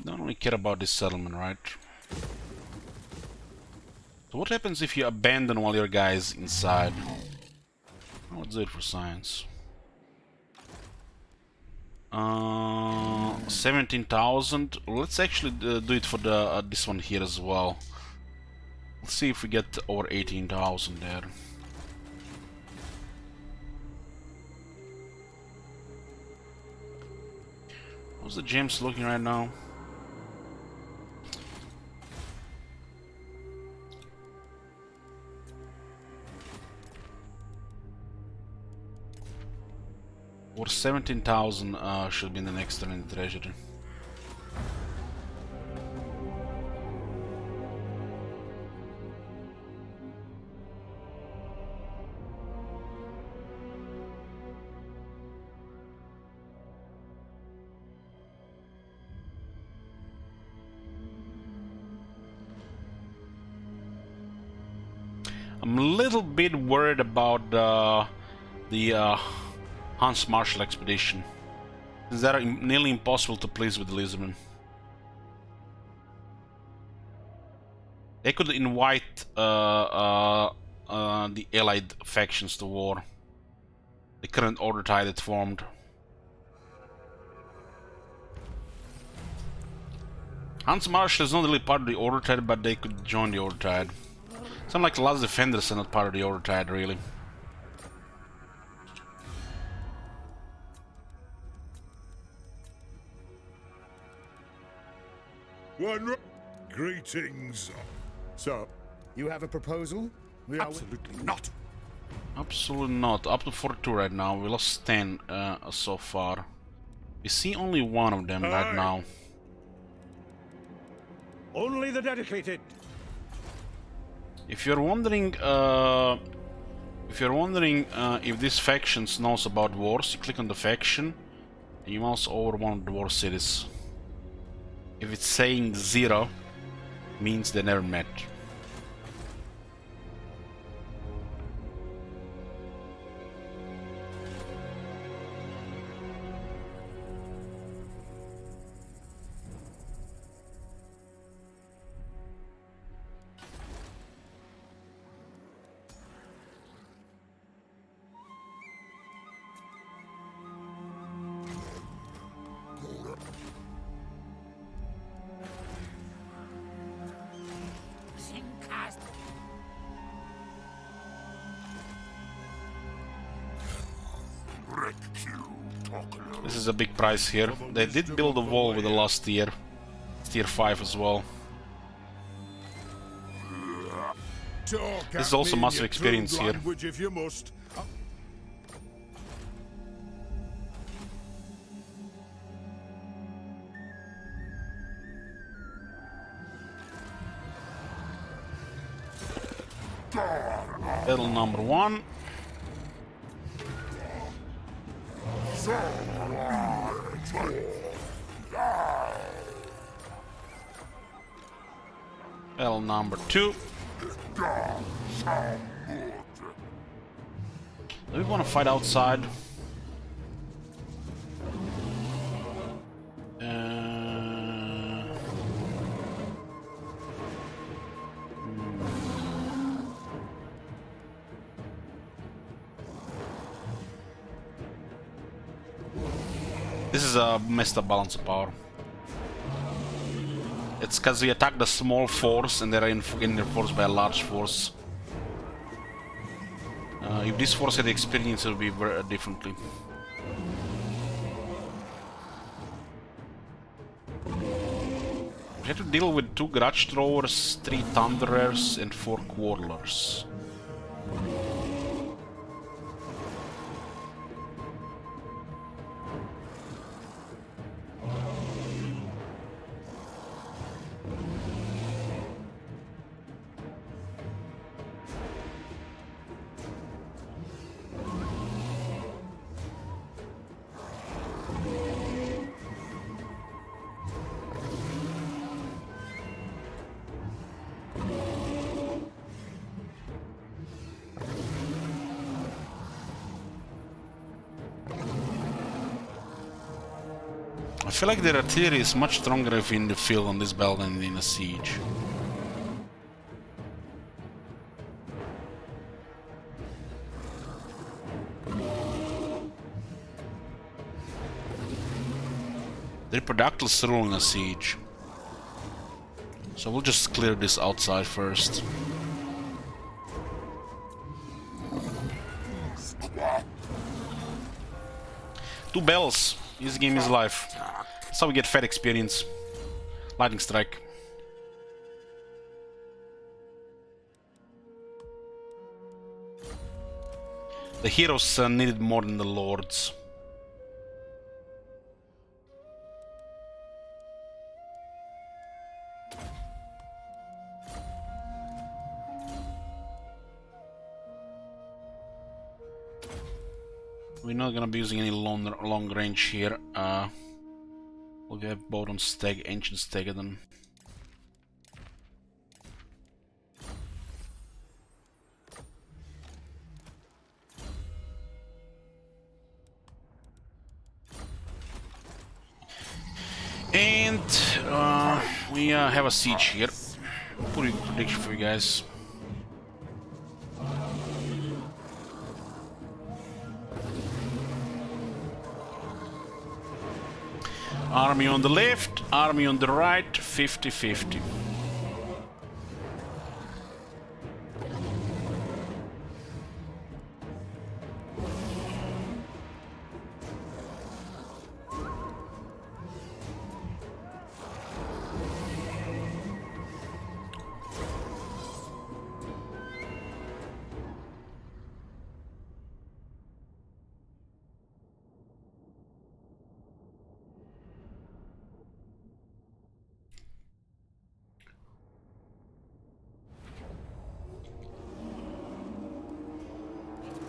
Don't really care about this settlement, right? So what happens if you abandon while your guy is inside? Let's do it for science. 17,000. Let's actually do it for the this one here as well. Let's see if we get over 18,000 there. How's the gems looking right now? Or 17,000 should be in the next turn in the treasury. I'm a little bit worried about the Hans Marshall expedition, since they are nearly impossible to please with Lisbon. They could invite the allied factions to war. The current order tide that formed. Hans Marshall is not really part of the order tide, but they could join the order tide. Some like the last defenders are not part of the order tide, really. Greetings. So, you have a proposal? We are Absolutely not. Absolutely not. Up to 42 right now. We lost 10 so far. We see only one of them right now. only the dedicated. If you're wondering, if this faction knows about wars, you click on the faction, and you mouse over one of the war cities. If it's saying 0, means they never met. This is a big price here. They did build a wall with the last tier. Tier 5 as well. This is also massive experience here. If you must. Battle number 1. Battle number 2. Do we want to fight outside? This is a messed up balance of power. It's because we attack the small force and they're reinforced by a large force. If this force had experience, it would be very differently. We have to deal with 2 Grudge Throwers, 3 Thunderers, and 4 Quarrelers. I feel like their artillery is much stronger if in the field on this battle than in a siege. The Reproductile is ruling a siege. So we'll just clear this outside first. Two bells. This game is life. That's how we get fat experience. Lightning strike. The heroes needed more than the lords. We're not gonna be using any long range here. We'll have both on Steg, Ancient Stegadon. And we have a siege here. Put a prediction for you guys. Army on the left, army on the right, 50-50.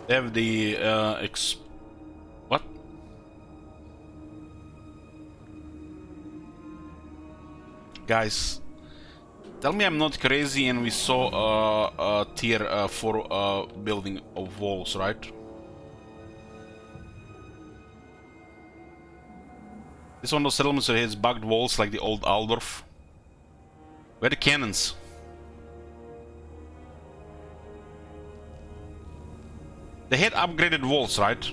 They have the what? Guys, tell me I'm not crazy and we saw a tier 4 building of walls, right? This one of those settlements that has bugged walls like the old Aldorf. Where are the cannons? They had upgraded walls, right?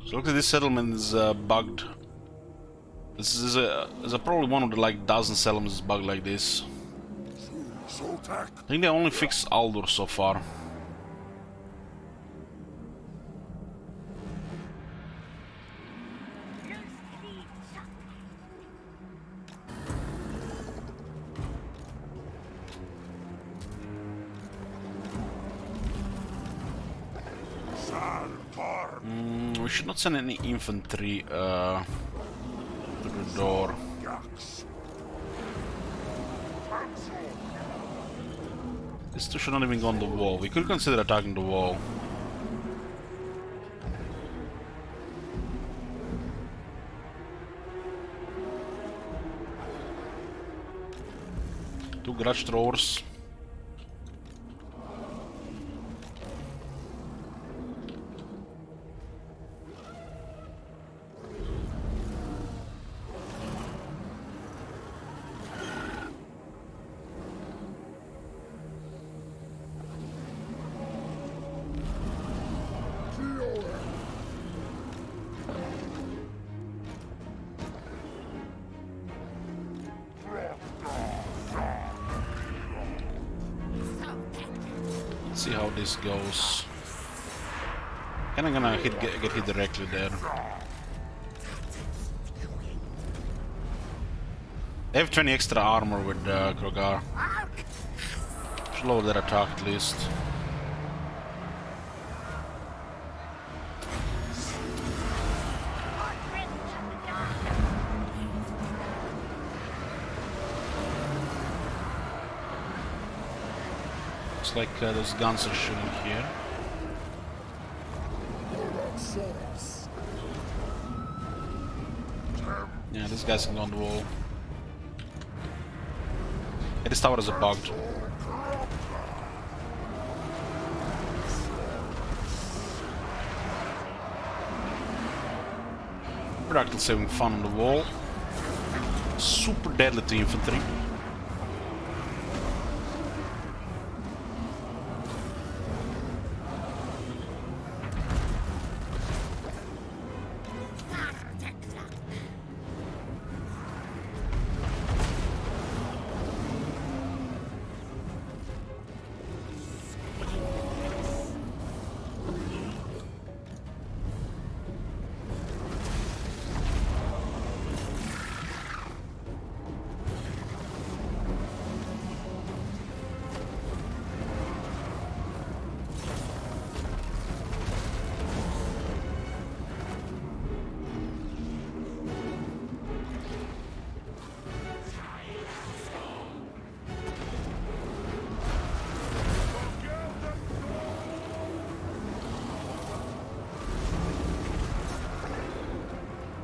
So look at this settlement is bugged. This is probably one of the like dozen settlements bugged like this. I think they only fixed Aldor so far. We should not send any infantry to the door. This two should not even go on the wall. We could consider attacking the wall. Two grudge throwers. See how this goes. Kinda gonna get hit directly there. They have 20 extra armor with Krogar. Should lower their attack at least. Looks like those guns are shooting here. Yeah, these guys can go on the wall. Yeah, this tower is bugged. Product's having fun on the wall. Super deadly to infantry.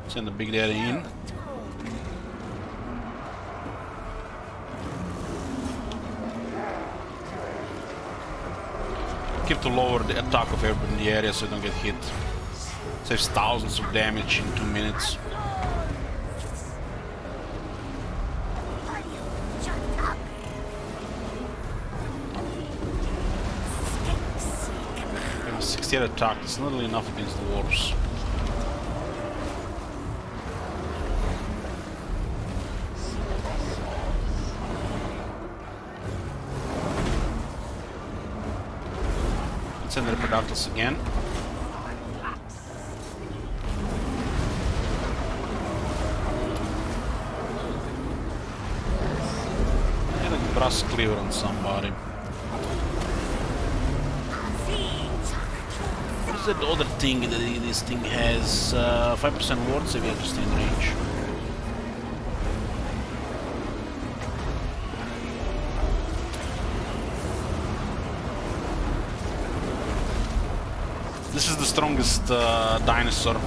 Send the Big Daddy in. Keep to lower the attack of everybody in the area so you don't get hit. Saves thousands of damage in 2 minutes. We have a 68 attack, it's not really enough against the dwarves. Send the Pterodactyls again. And a brass cleaver on somebody. What is that other thing that this thing has? 5% ward save, yeah, just in range. This is the strongest dinosaur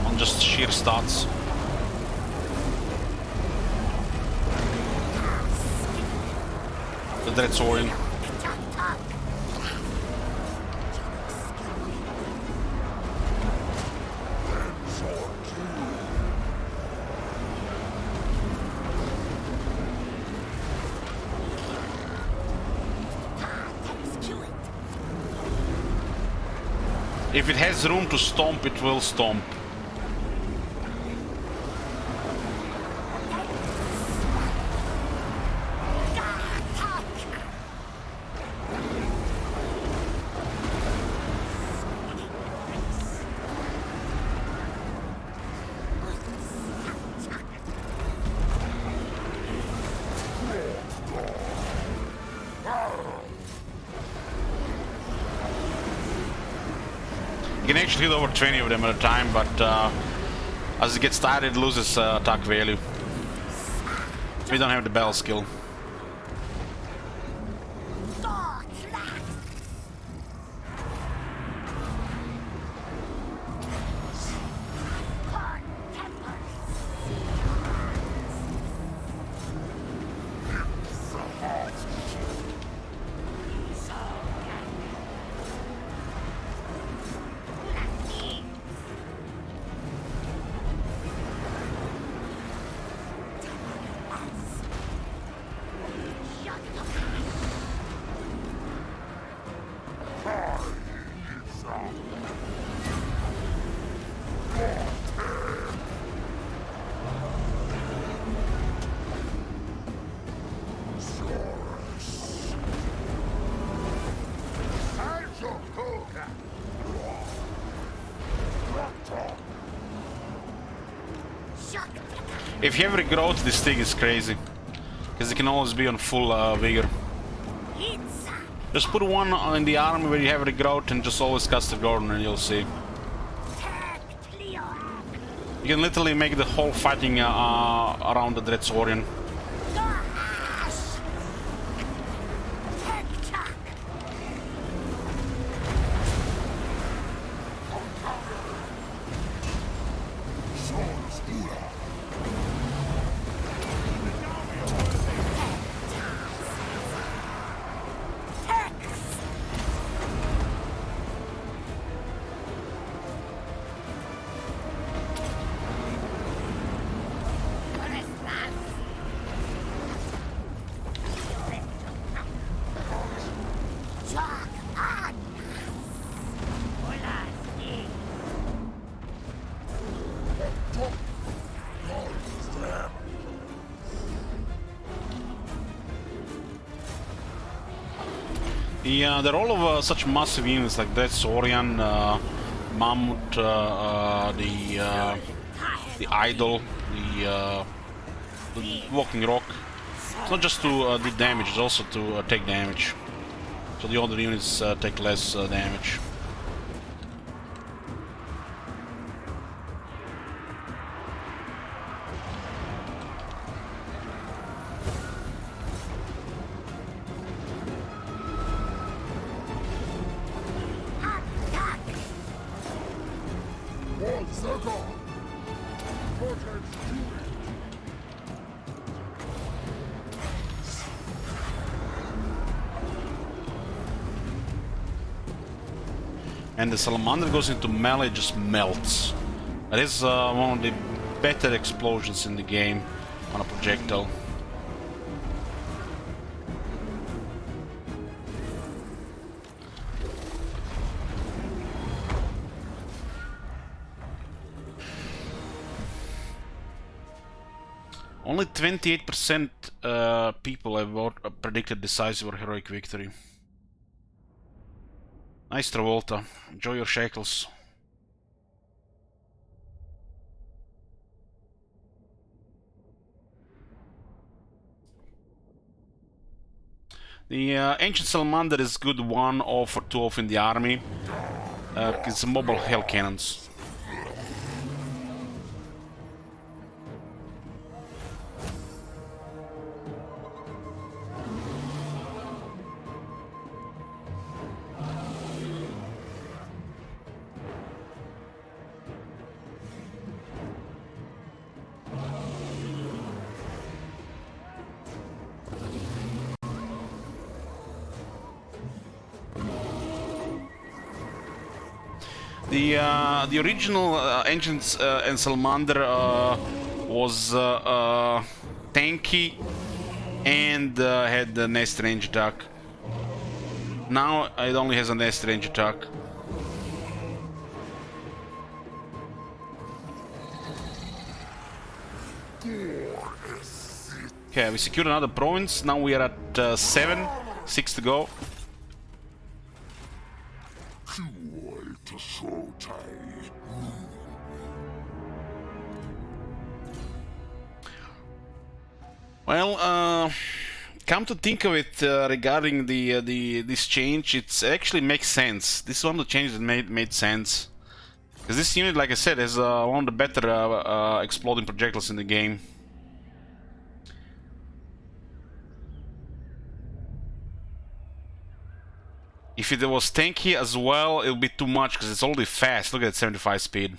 on just sheer stats. The Dreadsaurian. If it has room to stomp, it will stomp. You can actually hit over 20 of them at a time, but as it gets tired, it loses attack value. We don't have the bell skill. If you have regrowth, this thing is crazy. Because it can always be on full vigor. Just put one in the army where you have regrowth and just always cast the Gordon and you'll see. You can literally make the whole fighting around the Dreadsaurian. Yeah, the role of such massive units like Dreadsaurian, Mammoth, the Idol, the Walking Rock. It's not just to do damage, it's also to take damage. So the other units take less damage. And the salamander goes into melee, just melts. That is one of the better explosions in the game on a projectile. Only 28% people have predicted decisive or heroic victory. Nice, Travolta. Enjoy your shackles. The Ancient Salamander is good 1 off or 2 off in the army. It's mobile hell cannons. The original Ancients and Salamander was tanky and had the nest range attack. Now it only has a nest range attack. Okay, we secured another province. Now we are at 7, 6 to go. Well, come to think of it, regarding this change, it actually makes sense. This is one of the changes that made sense, because this unit, like I said, is one of the better exploding projectiles in the game. If it was tanky as well, it would be too much, because it's already fast. Look at that 75 speed.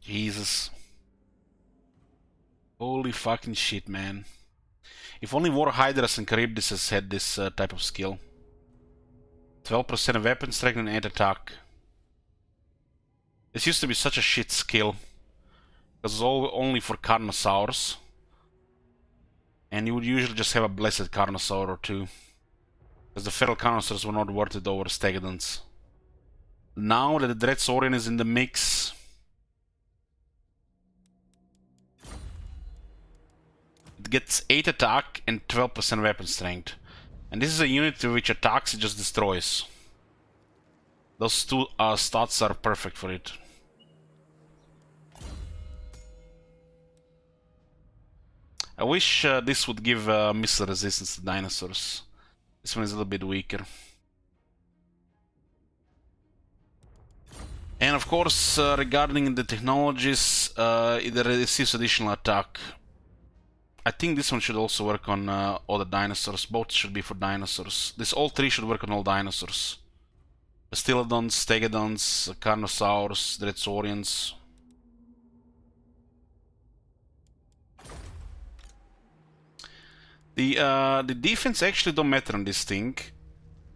Jesus. Holy fucking shit, man. If only War Hydras and Charybdis had this type of skill. 12% of weapon strength and 8 attack. This used to be such a shit skill. Because it's all only for Carnosaurs. And you would usually just have a Blessed Carnosaur or two. Because the Feral Carnosaurs were not worth it over Stegodons. Now that the Dreadsaurian is in the mix... it gets 8 attack and 12% weapon strength. And this is a unit which attacks, it just destroys. Those two stats are perfect for it. I wish this would give missile resistance to dinosaurs. This one is a little bit weaker. And of course, regarding the technologies, it receives additional attack. I think this one should also work on other dinosaurs. Both should be for dinosaurs. All three should work on all dinosaurs. Bastiladons, Stegodons, Carnosaurs, Dreadsaurians. The defense actually don't matter on this thing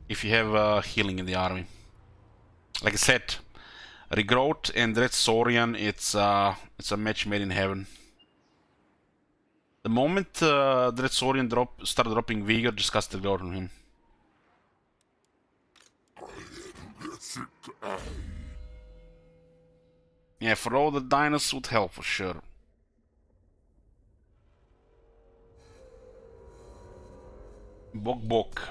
if you have healing in the army. Like I said, Regrowth and Dreadsaurian, it's a match made in heaven. The moment Dreadsaurian start dropping Vigor, just cast the Regrowth on him. Yeah, for all the dinos would help for sure. Bok Bok.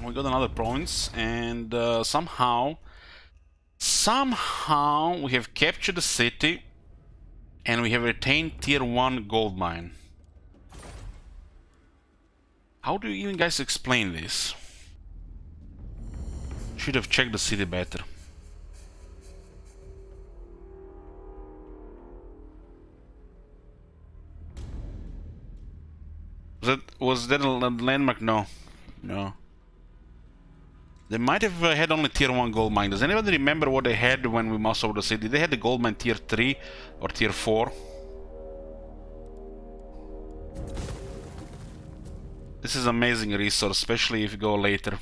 We got another province, and somehow we have captured the city, and we have retained tier 1 gold mine. How do you even guys explain this? Should have checked the city better. Was that a landmark? No. No. They might have had only tier 1 gold mine. Does anybody remember what they had when we moused over the city? They had the gold mine tier 3 or tier 4. This is amazing resource, especially if you go later.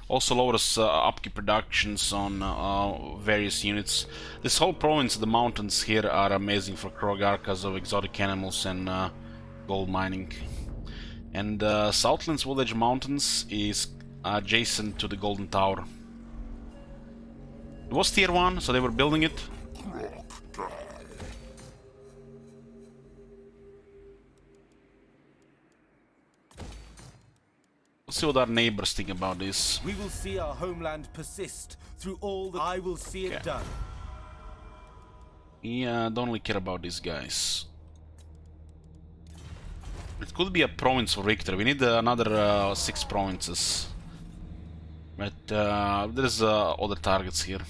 Also lowers upkeep productions on various units. This whole province, the mountains here, are amazing for Krogarkas of exotic animals and gold mining. And Southlands Village Mountains is adjacent to the Golden Tower. It was tier 1, so they were building it. Let's see what our neighbors think about this. We will see our homeland persist through all the... I will see it done. Yeah, don't really care about these guys. It could be a province for Richter. We need another 6 provinces. But there's other targets here.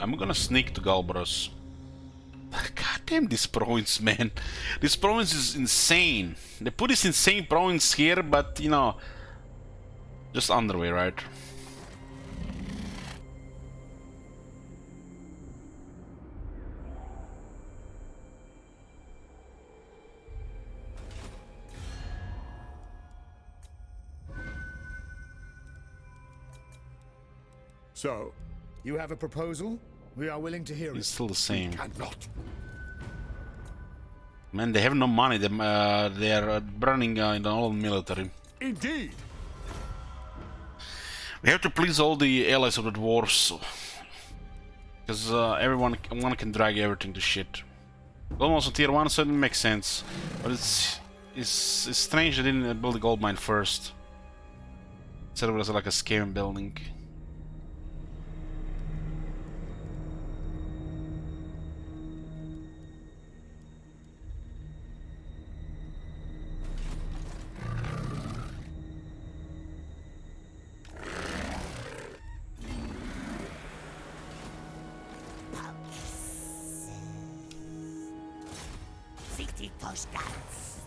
I'm gonna sneak to Galbaros. God damn this province, man. This province is insane. They put this insane province here, but you know, just underway, right? So, You have a proposal? We are willing to hear It's it. still the same. cannot. Man, they have no money. They are burning in the whole military. Indeed. We have to please all the allies of the dwarves, because one can drag everything to shit. Almost on tier 1, so it makes sense. But it's strange they didn't build the gold mine first. Instead it was like a scam building.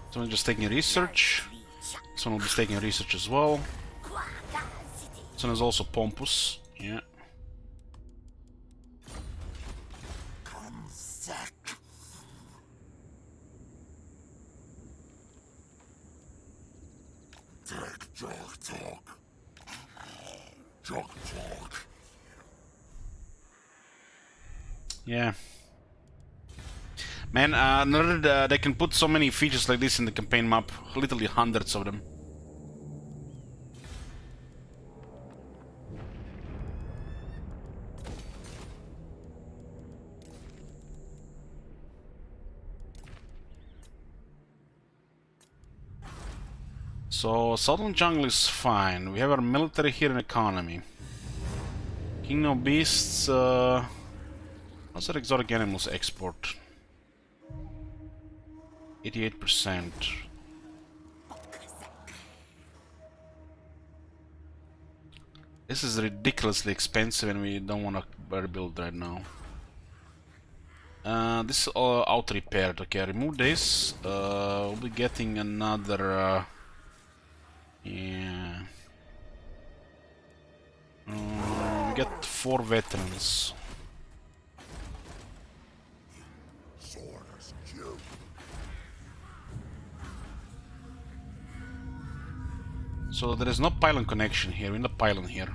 This one just taking research. This one will be taking research as well. This one is also Pompous. Yeah. Yeah. Man, they can put so many features like this in the campaign map, literally hundreds of them. So, Southern Jungle is fine. We have our military here and economy. Kingdom of Beasts, what's that exotic animals export? 88%. This is ridiculously expensive and we don't want to rebuild right now. This is all auto repaired. Okay, remove this. We'll be getting another... yeah. We get 4 veterans. So there is no pylon connection here. We're in the pylon here.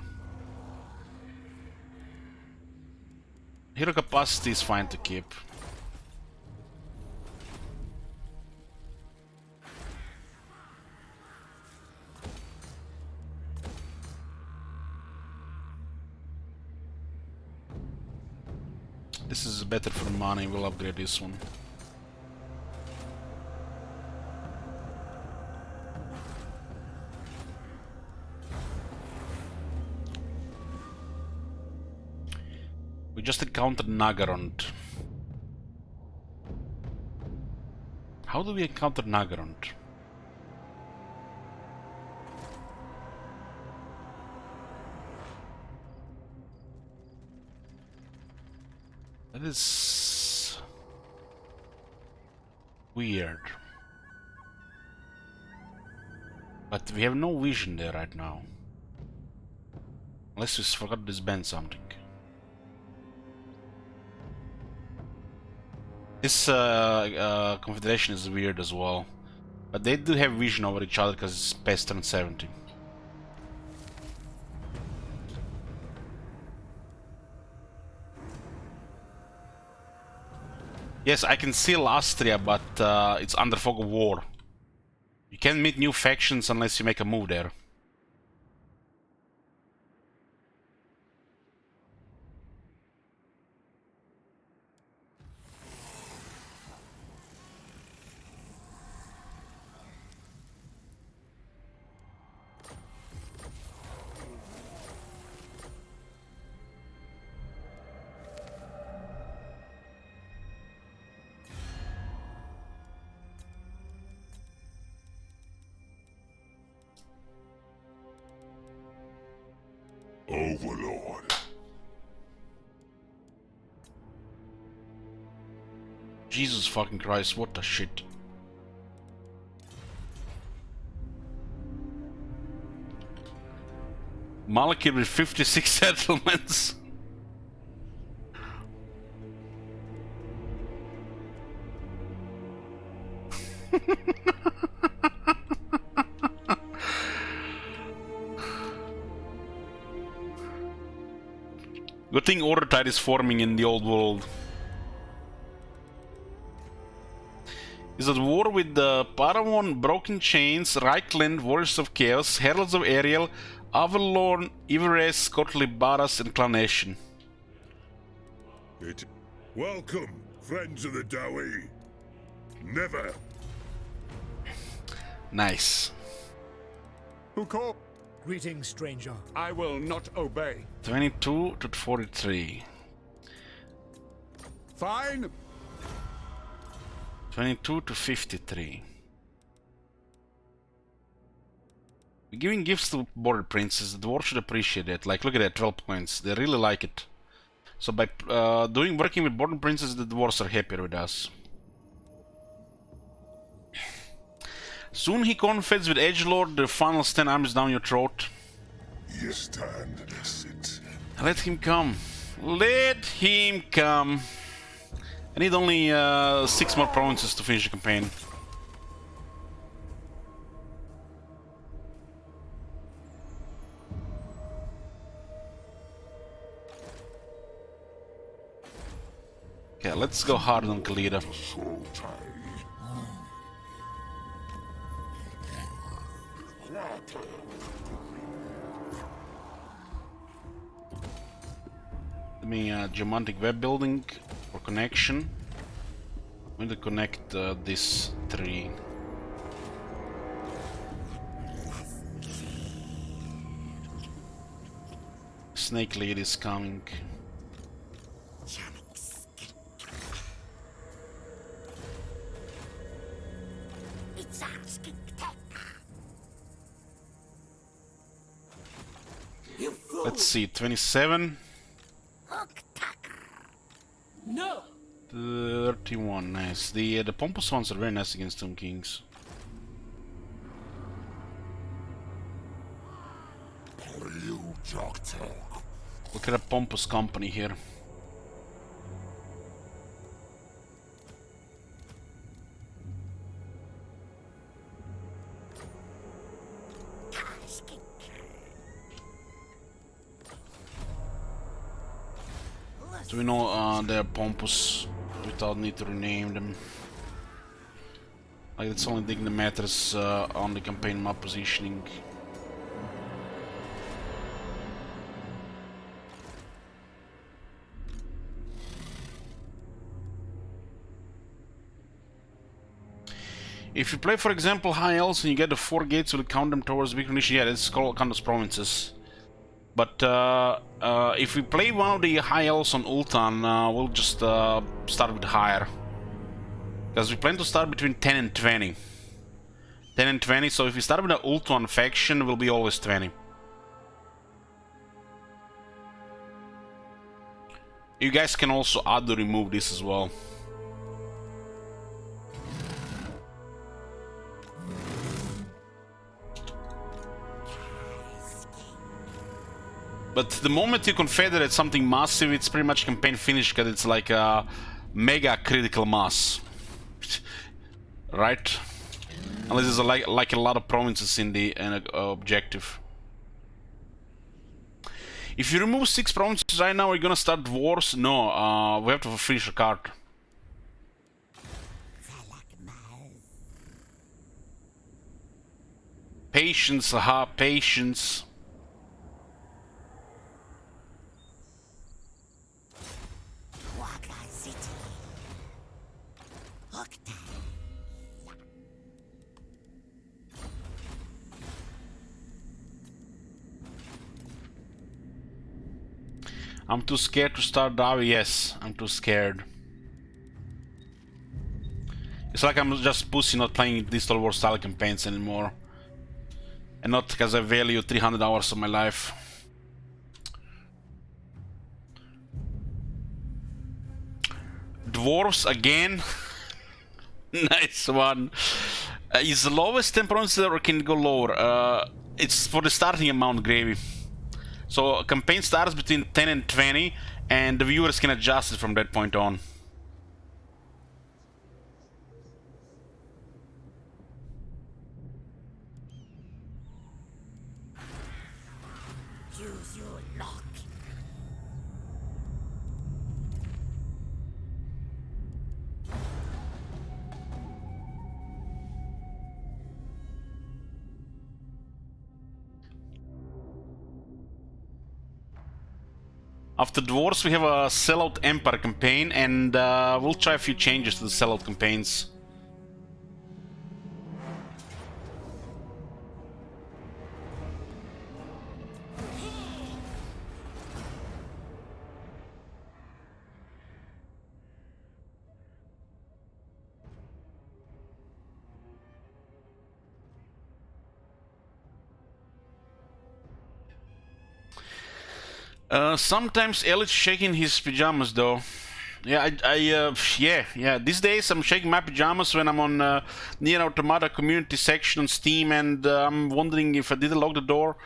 Hero capacity is fine to keep. This is better for money, we'll upgrade this one. We just encountered Nagarond. How do we encounter Nagarond? That is weird. But we have no vision there right now. Unless we forgot to disband something. This confederation is weird as well. But they do have vision over each other because it's past turn 70. Yes, I can seal Astria, but it's under fog of war. You can't meet new factions unless you make a move there. Overlord. Jesus fucking Christ, what the shit. Malakir with 56 settlements. Good thing Order Tide is forming in the old world. Is at war with the Paramon, Broken Chains, Reichland, Warriors of Chaos, Heralds of Ariel, Avalorn, Iveres, Gottlieb Baras, and Clanation. Welcome, friends of the Dawi. Never. Nice. Who called? Greetings, stranger. I will not obey. 22 to 43. Fine. 22 to 53. We're giving gifts to border princes. The dwarves should appreciate it. Like, look at that, 12 points. They really like it. So by working with border princes, the dwarves are happier with us. Soon he confeds with Edgelord, the final 10 armies down your throat. You stand and sit. Let him come. Let him come. I need only 6 more provinces to finish the campaign. Okay, let's go hard on Khalida. Let me geomantic web building for connection. I'm going to connect this tree. Snake Lady is coming. Let's see, 27. No. 31, nice. The pompous ones are very nice against Tomb Kings. Look at a pompous company here. So we know they're pompous without need to rename them. Like, it's only thing that matters on the campaign map positioning. If you play, for example, High Elves and you get the 4 gates, will count them towards big recognition? Yeah, that's called count as provinces. But if we play one of the High Elves on Ultan, we'll just start with higher. Because we plan to start between 10 and 20. 10 and 20, so if we start with the Ultan faction, it will be always 20. You guys can also add or remove this as well. But the moment you confederate something massive, it's pretty much campaign finished because it's like a mega critical mass. Right? Unless there's like a lot of provinces in the objective. If you remove 6 provinces right now, we're gonna start wars? No, we have to finish a card. Patience, aha, patience. I'm too scared to start Davi. Yes, I'm too scared. It's like I'm just pussy not playing Distal War style campaigns anymore. And not because I value 300 hours of my life. Dwarves again. Nice one. Is the lowest 10 provinces or can it go lower? It's for the starting amount, Gravy. So a campaign starts between 10 and 20 and the viewers can adjust it from that point on. Use your luck. After Dwarves we have a Sellout Empire campaign and we'll try a few changes to the Sellout campaigns. Sometimes Elliot's shaking his pajamas though. Yeah, yeah. These days I'm shaking my pajamas when I'm on Nier Automata community section on Steam and I'm wondering if I didn't lock the door.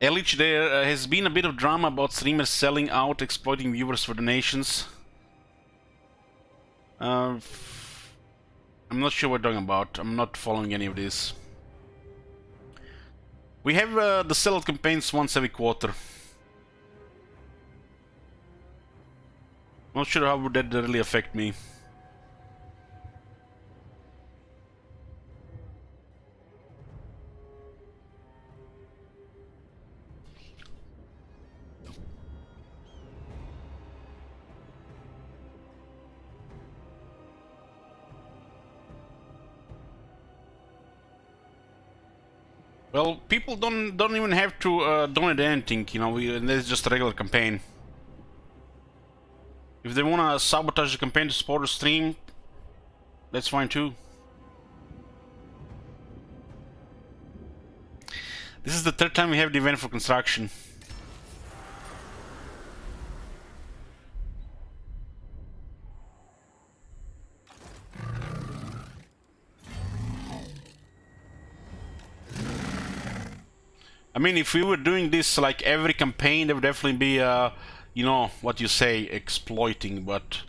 Elich, there has been a bit of drama about streamers selling out, exploiting viewers for donations. I'm not sure what we're talking about. I'm not following any of this. We have the sellout campaigns once every quarter. Not sure how would that really affect me. Well, people don't even have to donate anything, you know. It's just a regular campaign. If they wanna sabotage the campaign to support the stream, that's fine too. This is the 3rd time we have the event for construction. I mean, if we were doing this like every campaign, there would definitely be, you know, what you say, exploiting, but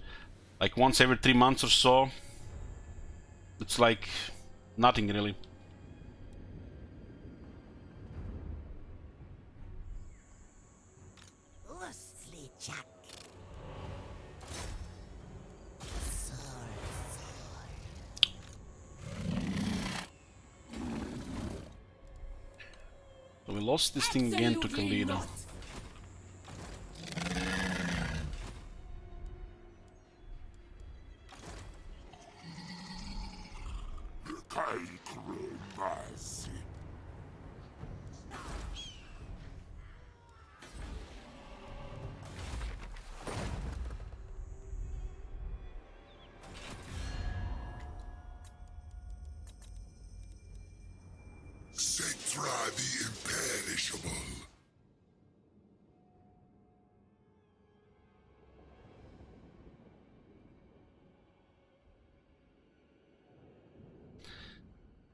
like once every 3 months or so, it's like nothing really. Lustly Chuck. So we lost this thing again to Absolutely Khalida. not. Cetra the imperishable.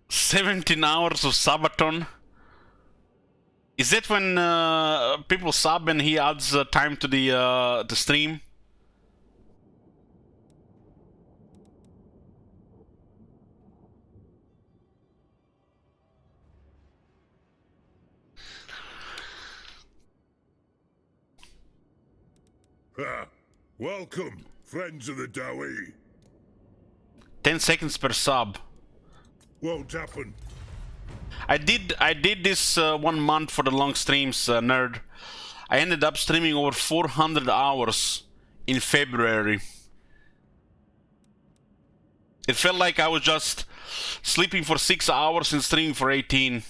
"17 hours of Sabaton." Is that when people sub and he adds time to the stream? Ha! Welcome, friends of the Dawi. 10 seconds per sub. Won't happen. I did this 1 month for the long streams, nerd. I ended up streaming over 400 hours in February. It felt like I was just sleeping for 6 hours and streaming for 18.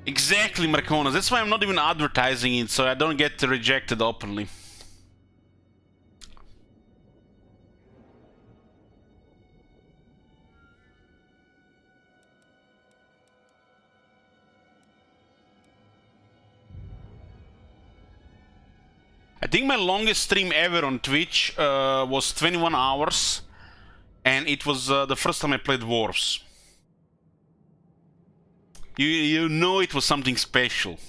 Exactly, Marconas. That's why I'm not even advertising it, so I don't get rejected openly. I think my longest stream ever on Twitch was 21 hours, and it was the first time I played Dwarves. You know it was something special.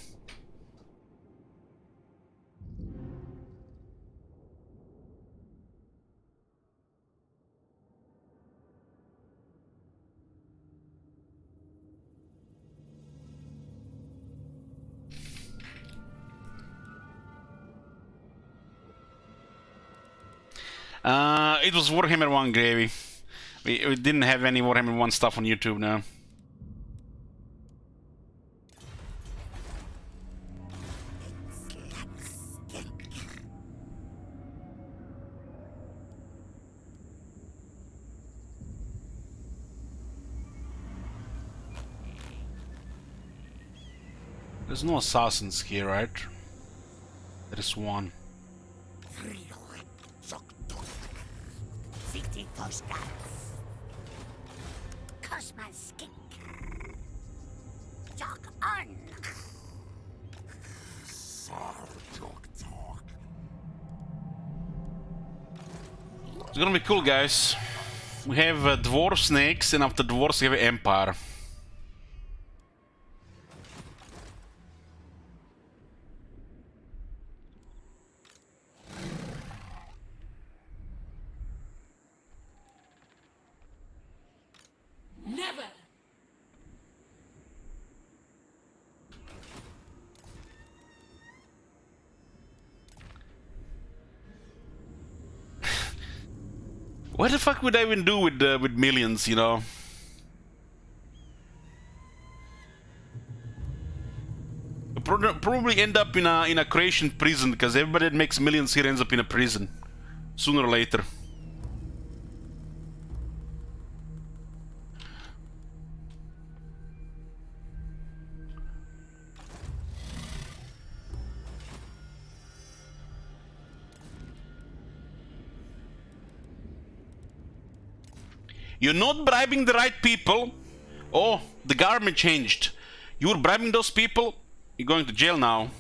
It was Warhammer 1 gravy. We didn't have any Warhammer 1 stuff on YouTube now. There's no assassins here, right? There is one. City Toshkats. Cosma Skink. Jock on. It's gonna be cool, guys. We have dwarf snakes, and after dwarves we have empire. Never. What the fuck would I even do with millions, you know? Probably end up in a creation prison, because everybody that makes millions here ends up in a prison sooner or later. You're not bribing the right people. Oh, the government changed. You're bribing those people. You're going to jail now.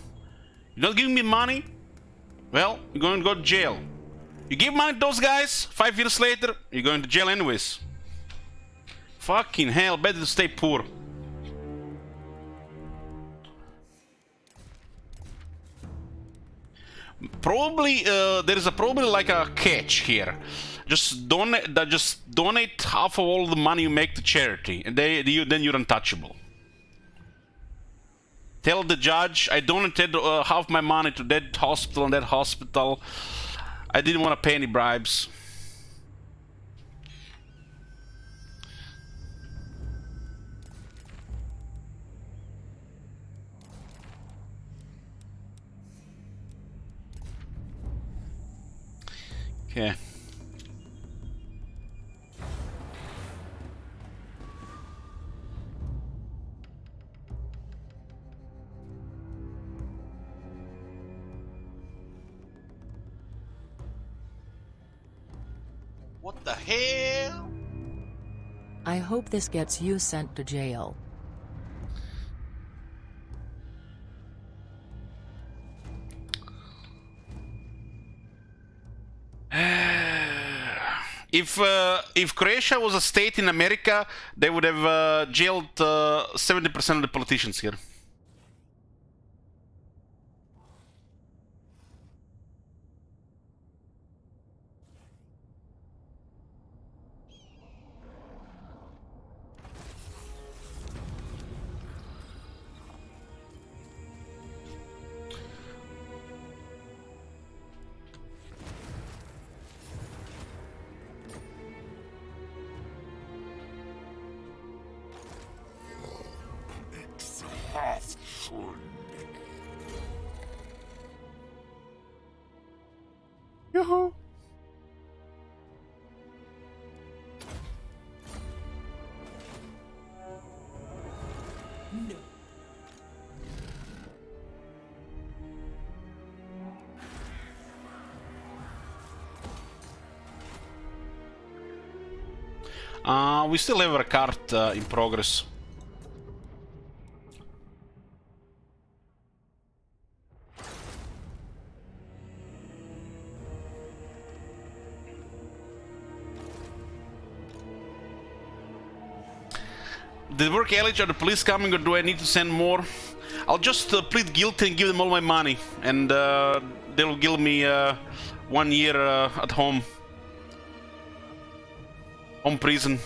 You're not giving me money. Well, you're going to go to jail. You give money to those guys, 5 years later, you're going to jail anyways. Fucking hell, better to stay poor. Probably, there is probably like a catch here. Just donate half of all the money you make to charity, and then you're untouchable. Tell the judge, I donated half my money to that hospital and that hospital. I didn't want to pay any bribes. Okay. What the hell? I hope this gets you sent to jail. If Croatia was a state in America, they would have jailed 70% of the politicians here. Yoo-hoo. No. We still have a cart in progress. Did work Elich? Are the police coming, or do I need to send more? I'll just plead guilty and give them all my money, and they'll give me 1 year at home. Home prison.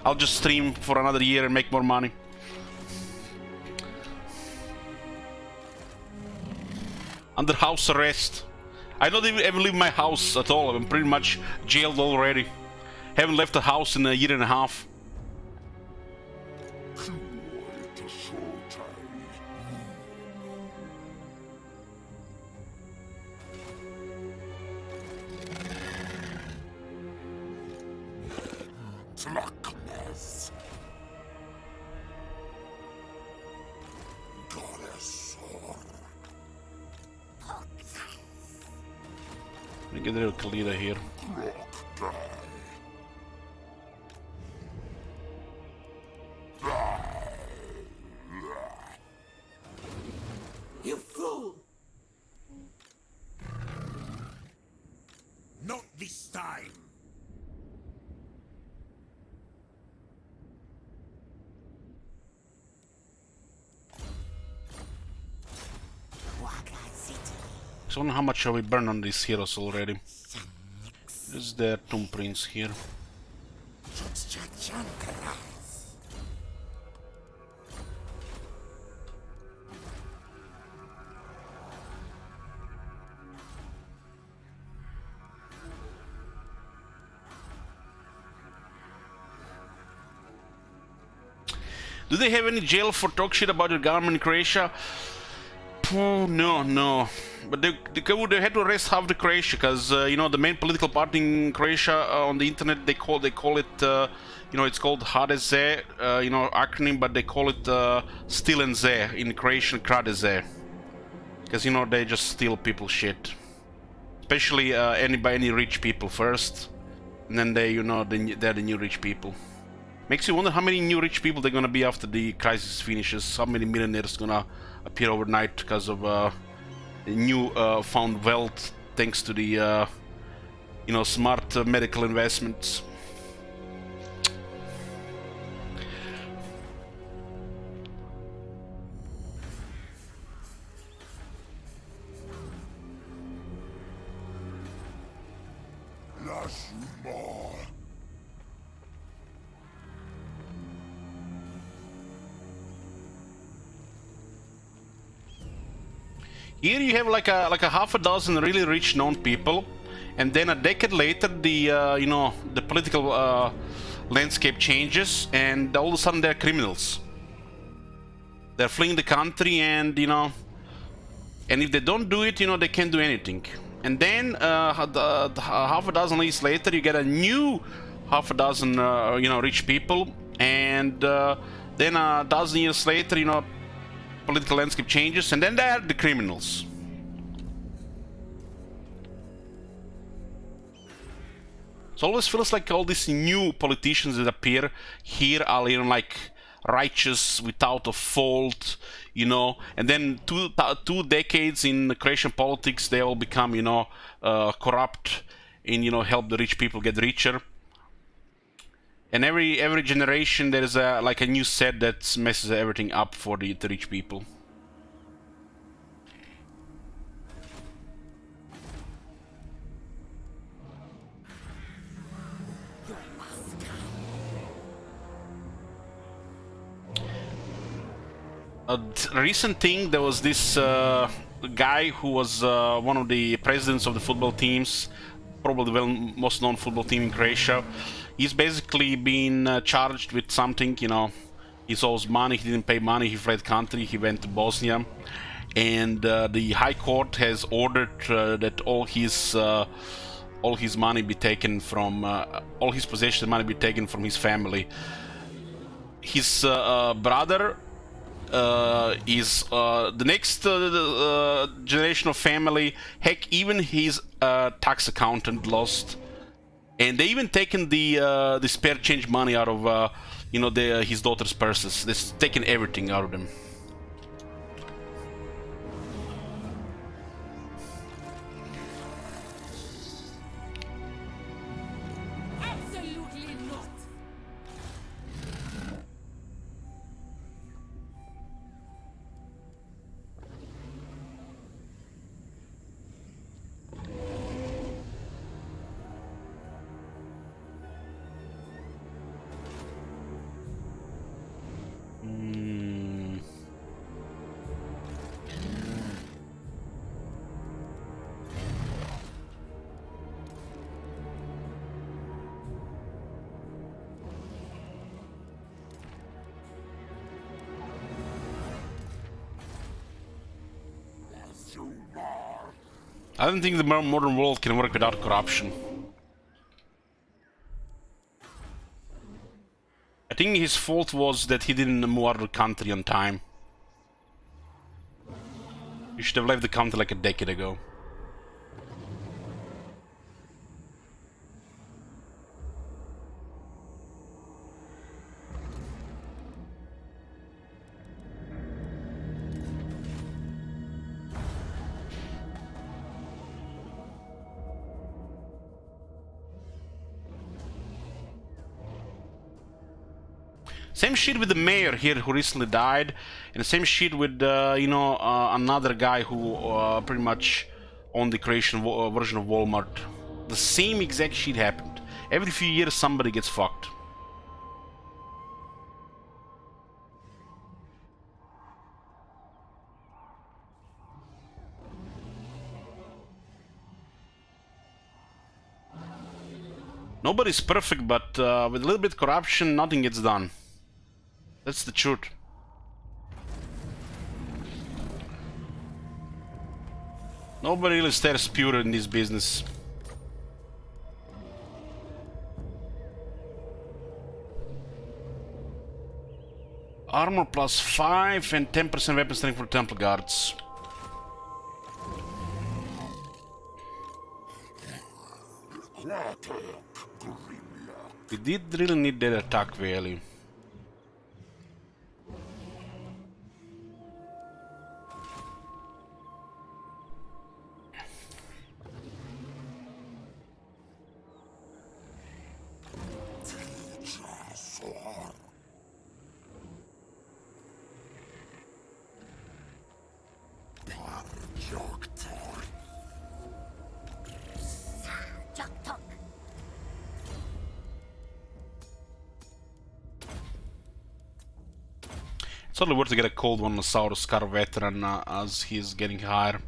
I'll just stream for another year and make more money. Under house arrest. I don't even leave my house at all. I'm pretty much jailed already. Haven't left the house in a year and a half. Darkness. Goddess. Let me get rid of Khalida here. You fool! Not this time. I don't know how much shall we burn on these heroes already. Is there Tomb Prince here? Do they have any jail for talk shit about your government in Croatia? Oh, no. But they had to arrest half the Croatia, because you know, the main political party in Croatia on the internet, they call it you know, it's called HDZ, you know, acronym, but they call it Stilen Z in Croatian, Kradeze, because you know, they just steal people's shit, especially any rich people first, and then they, you know, they're the new rich people. Makes you wonder how many new rich people they're gonna be after the crisis finishes. How many millionaires gonna appear overnight because of new found wealth thanks to the you know, smart medical investments. Here you have like a half a dozen really rich known people, and then a decade later the you know, the political landscape changes, and all of a sudden they're criminals. They're fleeing the country, and you know, and if they don't do it, you know, they can't do anything. And then half a dozen years later, you get a new half a dozen you know, rich people, and then a dozen years later, you know, political landscape changes, and then they're the criminals. So it always feels like all these new politicians that appear here are, you know, like righteous without a fault, you know, and then two decades in Croatian politics, they all become, you know, corrupt and, you know, help the rich people get richer. And every generation there is like a new set that messes everything up for the rich people. A recent thing, there was this guy who was one of the presidents of the football teams, probably the most known football team in Croatia. He's basically been charged with something, you know, he owes money, he didn't pay money, he fled country, he went to Bosnia, and the High Court has ordered that all his money be taken from, all his possessions, money be taken from his family. His brother is the next generation of family. Heck, even his tax accountant lost. And they even taken the spare change money out of, you know, his daughter's purses. They've taken everything out of them. Absolutely not. I don't think the modern world can work without corruption. I think his fault was that he didn't move out of the country on time. He should have left the country like a decade ago. Same shit with the mayor here who recently died, and the same shit with, you know, another guy who pretty much owned the Croatian version of Walmart. The same exact shit happened. Every few years somebody gets fucked. Nobody's perfect, but with a little bit of corruption, nothing gets done. That's the truth. Nobody really stares pure in this business. Armor plus 5 and 10% weapon strength for Temple Guards. We did really need that attack value. Certainly worth to get a cold one on Saurus Scar Veteran as he's getting higher.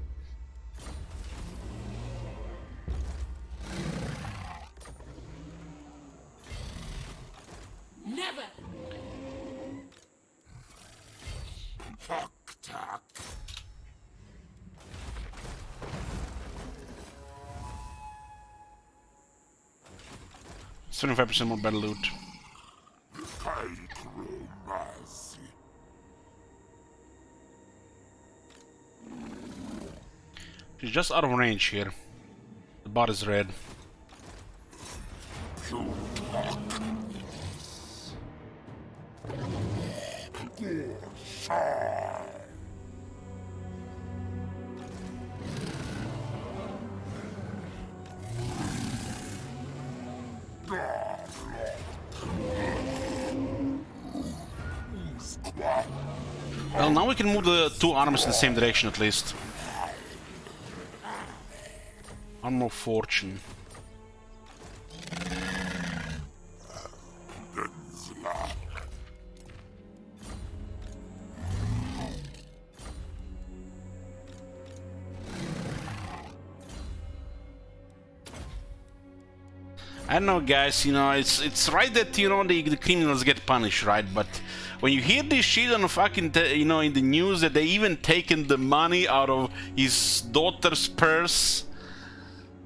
Never! Fuck-tack. 75% more battle loot. She's just out of range here. The bot is red. Well, now we can move the two armies in the same direction at least. Armor of Fortune. I don't know, guys, you know, it's right that, you know, the criminals get punished, right? But when you hear this shit on fucking, you know, in the news that they even taken the money out of his daughter's purse,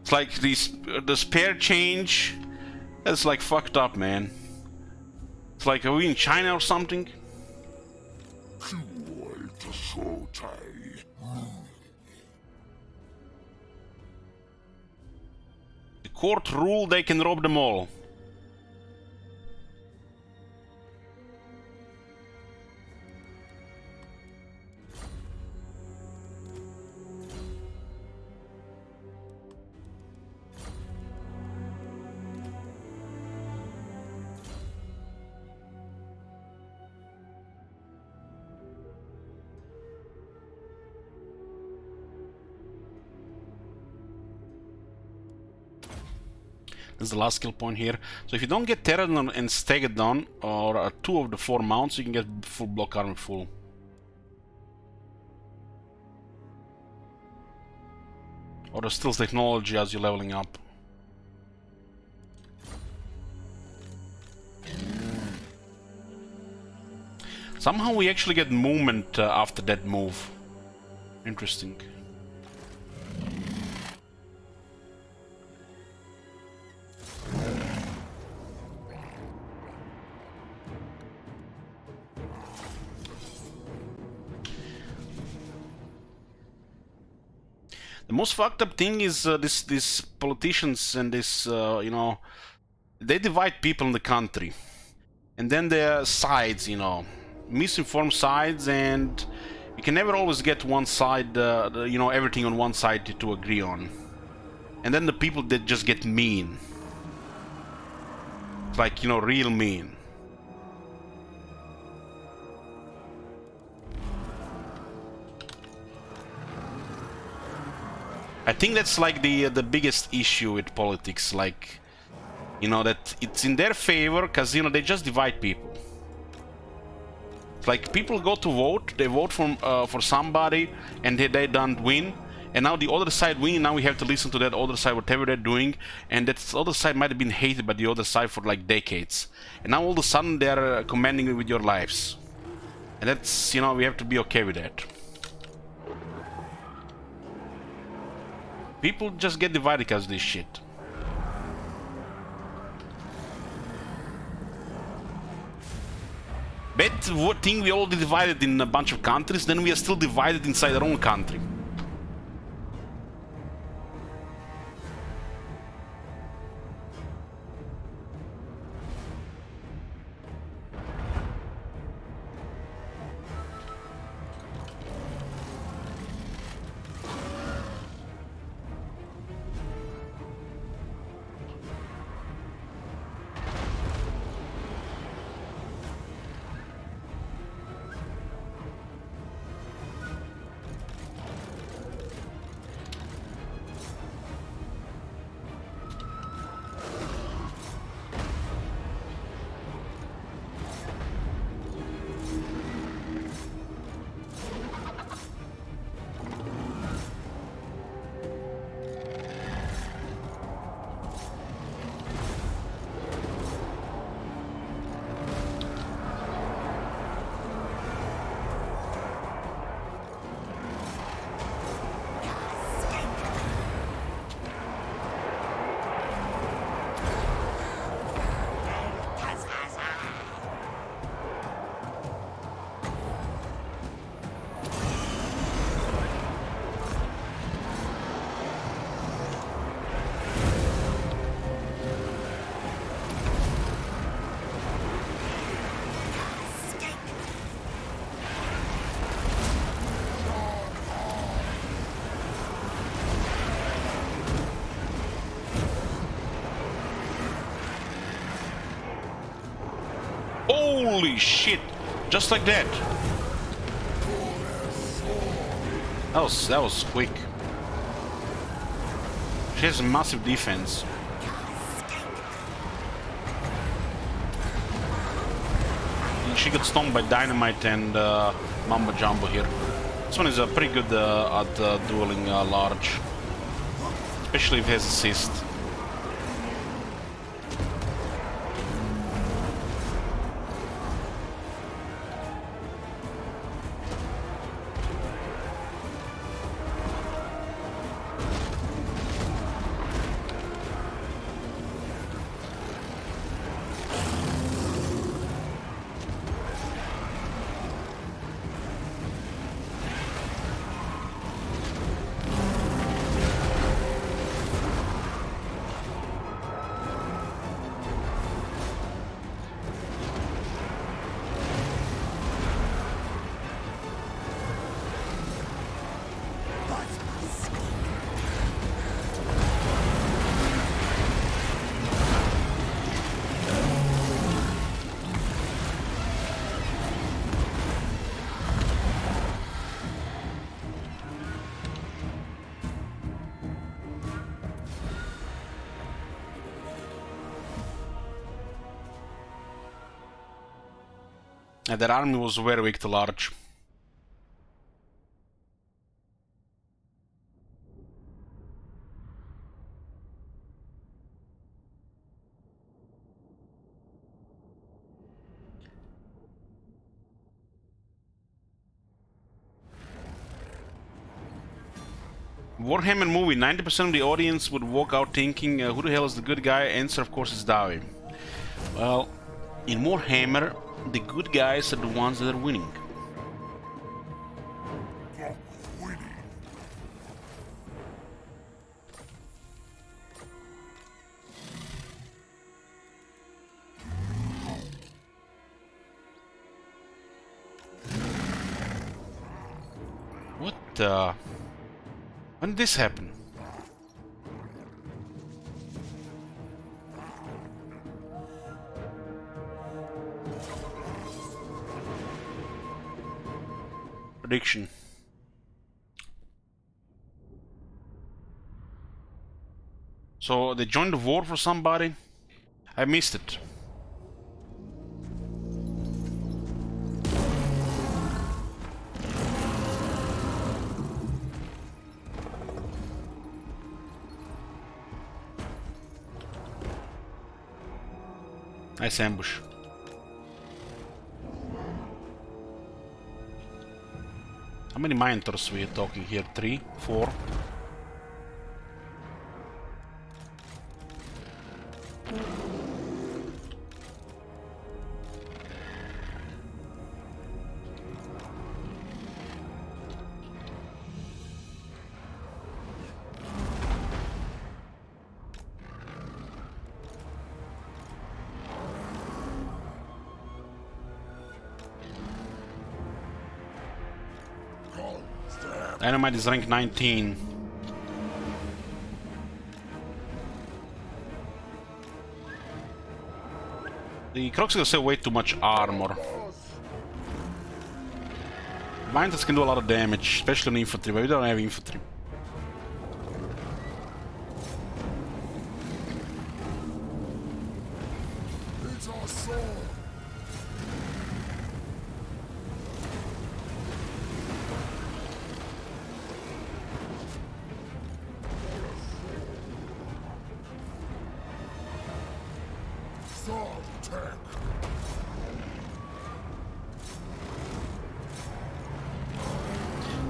it's like the spare change, that's like fucked up, man. It's like, are we in China or something? The court ruled they can rob them all. This is the last skill point here. So if you don't get Pterodon and Stegodon, or 2 of the 4 mounts, you can get full block armor full. Or the Stealth Technology as you're leveling up. Somehow we actually get movement after that move. Interesting. The most fucked up thing is these politicians and this, you know, they divide people in the country. And then there are sides, you know, misinformed sides, and you can never always get one side, you know, everything on one side to agree on. And then the people that just get mean. It's like, you know, real mean. I think that's like the biggest issue with politics, like, you know, that it's in their favor because, you know, they just divide people. It's like people go to vote, they vote for somebody, and they don't win, and now the other side win. Now we have to listen to that other side, whatever they're doing, and that other side might have been hated by the other side for like decades, and now all of a sudden they're commanding you with your lives, and that's, you know, we have to be okay with that. People just get divided because of this shit. Bad thing, we already divided in a bunch of countries, then we are still divided inside our own country. Holy shit! Just like that. That was quick. She has a massive defense. And she got stunned by Dynamite and Mamba Jumbo here. This one is pretty good at dueling large. Especially if he has assist. And that army was very weak to large. Warhammer movie, 90% of the audience would walk out thinking, who the hell is the good guy? Answer, of course, is Davi. Well, in Warhammer, the good guys are the ones that are winning. What the... When did this happen? Prediction. So they joined the war for somebody? I missed it. Nice ambush. How many Minotaurs we are talking here? 3? 4? Dynamite is rank 19. The Kroxigors have way too much armor. Minotaurs can do a lot of damage, especially on infantry, but we don't have infantry. It's our sword.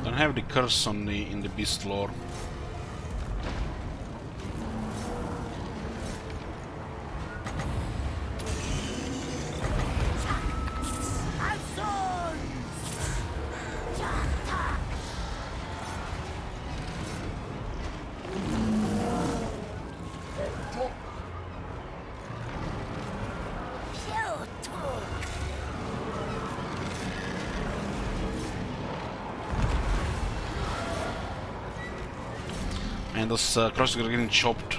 Don't have the curse on the in the beast lore. And those Kroxigors are getting chopped.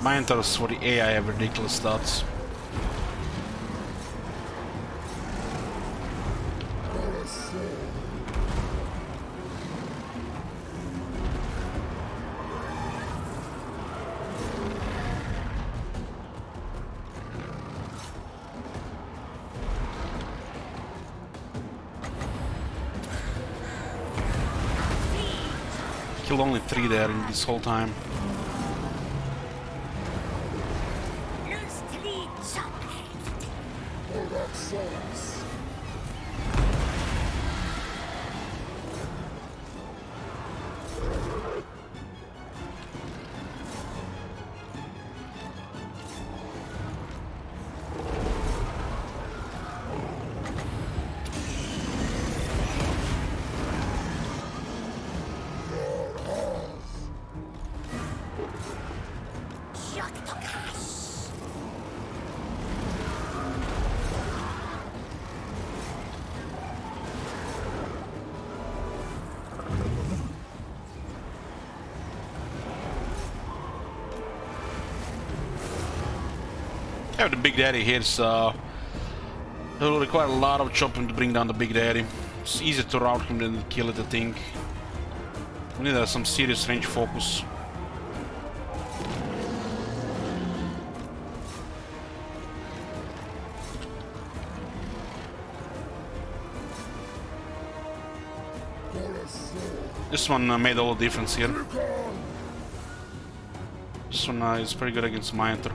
Minotaurs for the AI have ridiculous stats. Killed only 3 there in this whole time. Yeah, the Big Daddy here is it will require a lot of chopping to bring down the Big Daddy. It's easier to rout him than to kill it, I think. We need some serious range focus. This one made all the difference here. This one is pretty good against Minotaur.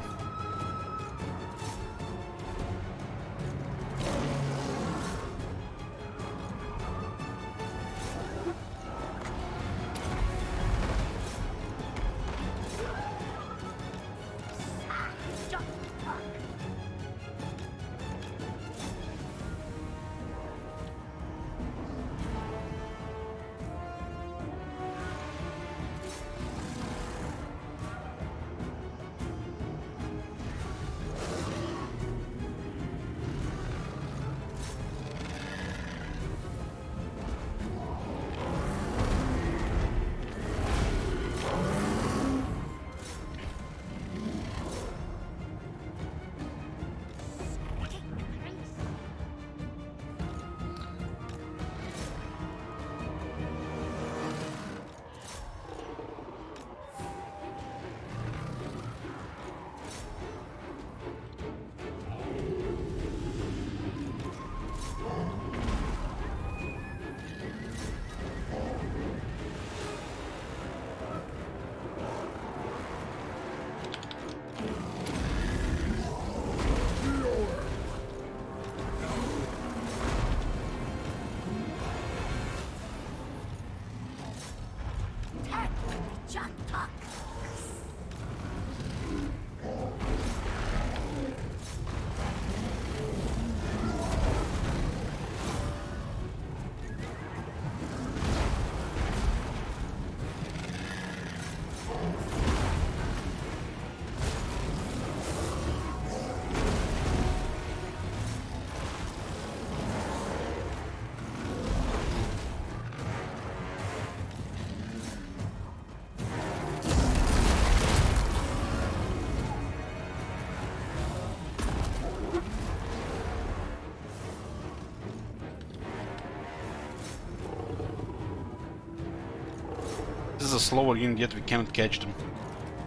This is a slower unit, yet we cannot catch them.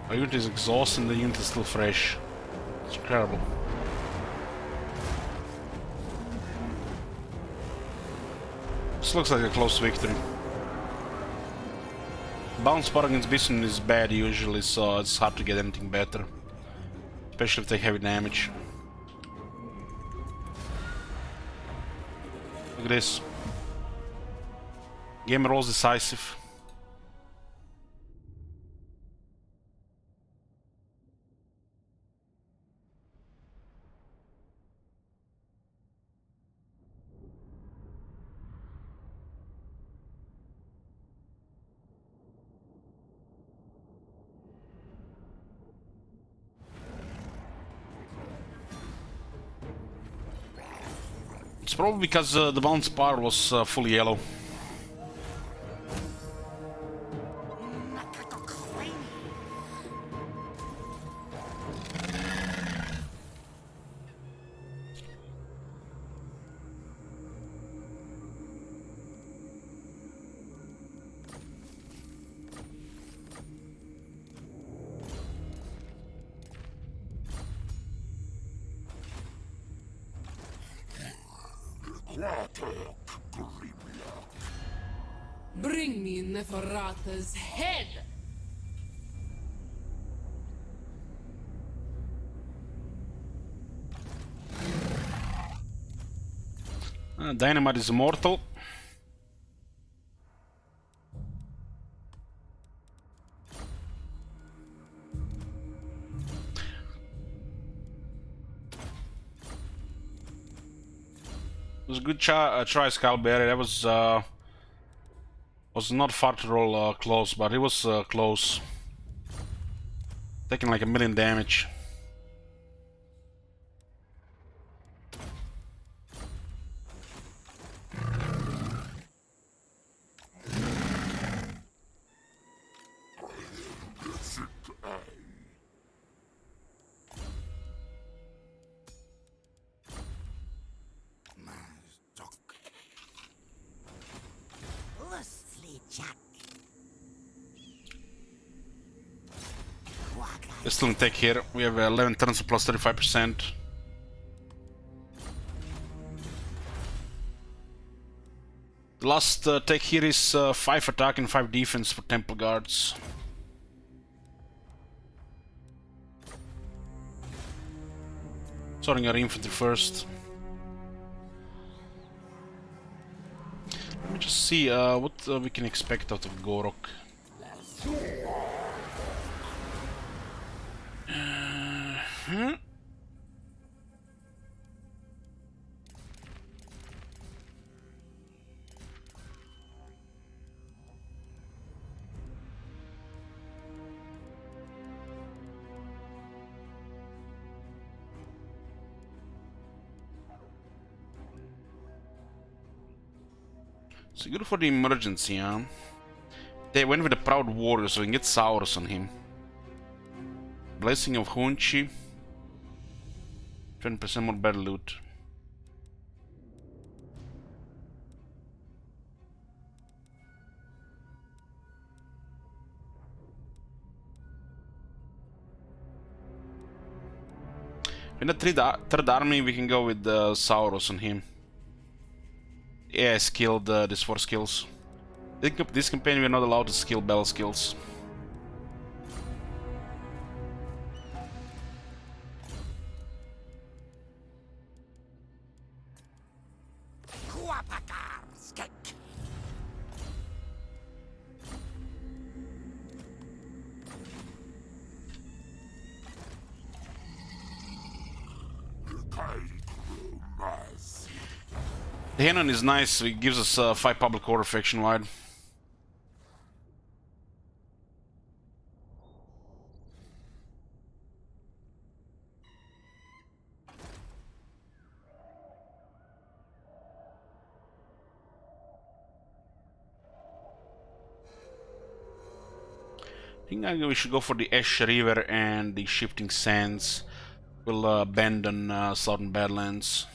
Our unit is exhausted and the unit is still fresh. It's incredible. This looks like a close victory. Balance part against Bison is bad usually, so it's hard to get anything better. Especially if they heavy damage. Look at this. Game rolls decisive. It's probably because the balance bar was fully yellow. Bring me Neferata's head! Dynamite is immortal. It was a good try, Scalberry. That was not far to roll close, but it was close. Taking like 1,000,000 damage. We're still in tech here. We have 11 turns plus 35%. The last tech here is 5 attack and 5 defense for Temple Guards. Sorting our infantry first. Let me just see what we can expect out of Gorok. So good for the emergency, huh? They went with the Proud Warrior, so we can get Saurus on him. Blessing of Hunchi. 20% more battle loot. In the third army, we can go with Saurus on him. Yeah, I skilled these 4 skills. This campaign we are not allowed to skill battle skills. The Hanon is nice, it gives us 5 public order faction wide. I think we should go for the Ash River and the Shifting Sands. We'll abandon Southern Badlands.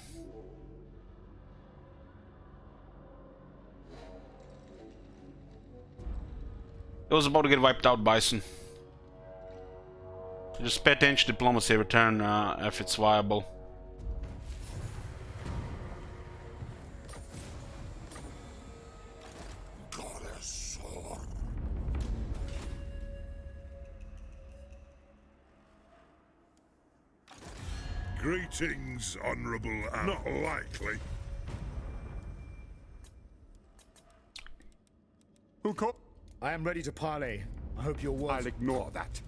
It was about to get wiped out, Bison. Just pay attention to diplomacy return if it's viable. Greetings, honorable and not likely. Who called? I am ready to parley. I hope your words... I'll ignore that.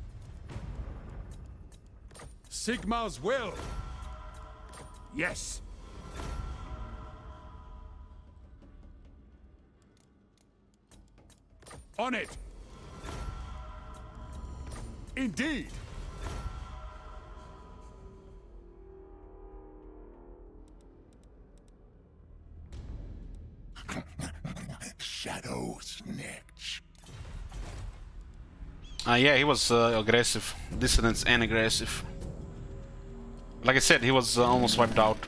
Sigmar's will. Yes. On it. Indeed. Shadow Snitch. Yeah, he was aggressive. Dissidents and aggressive. Like I said, he was almost wiped out.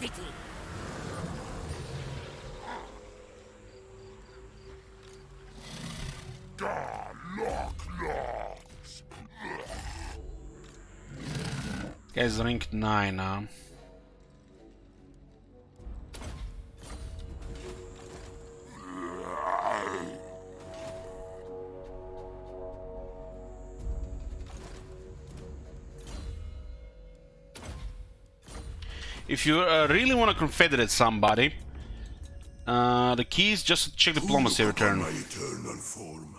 city. Guys, rank 9, huh? If you really want to confederate somebody, the key is just to check diplomacy every turn. My eternal form.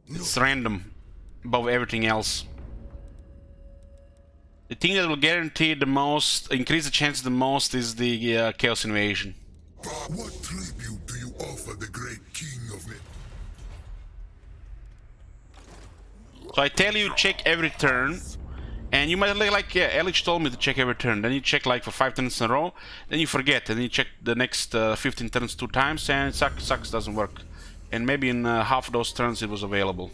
It's random above everything else. The thing that will guarantee the most, increase the chances the most, is the Chaos Invasion. What tribute do you offer the great king of me? So I tell you, check every turn, and you might like Elich told me to check every turn. Then you check like for 5 turns in a row, then you forget, and then you check the next 15 turns 2 times, and it sucks, doesn't work. And maybe in half of those turns it was available.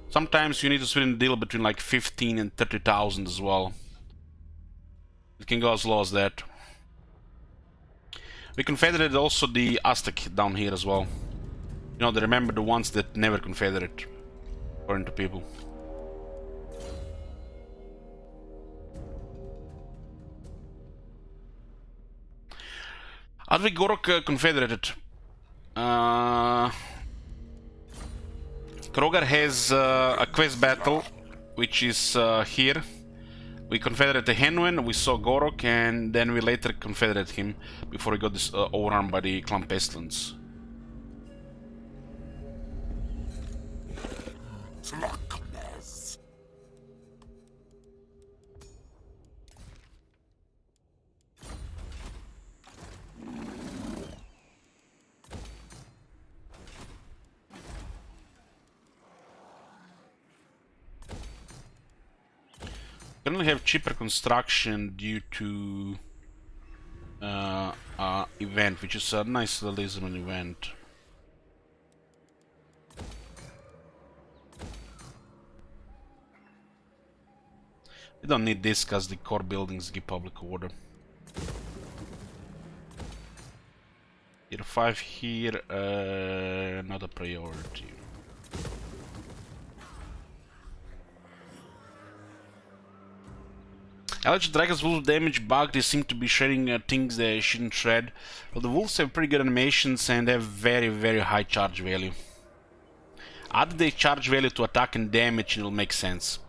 Sometimes you need to split the deal between like 15 and 30,000 as well. It can go as low as that. We confederated also the Aztec down here as well. You know, they remember the ones that never confederate, according to people. Advig Gorok confederated. Krogar has a quest battle, which is here. We confederated the Henwen, we saw Gorok, and then we later confederated him before he got this overrun by the Clan Pestilence. Currently have cheaper construction due to event, which is a nice little Lisbon event. We don't need this because the core buildings give public order. Tier 5 here, not a priority. Eldritch Dragon's wolf damage bug, they seem to be shredding things they shouldn't shred. Well, the wolves have pretty good animations and have very high charge value. Add the charge value to attack and damage and it'll make sense.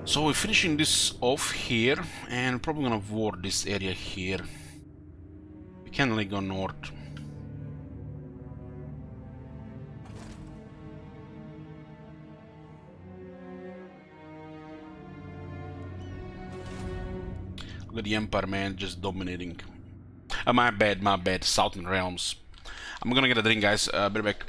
So we're finishing this off here, and probably gonna ward this area here. We can't really go north. Look at the Empire, man, just dominating. My bad, Southern Realms. I'm gonna get a drink, guys. Be back.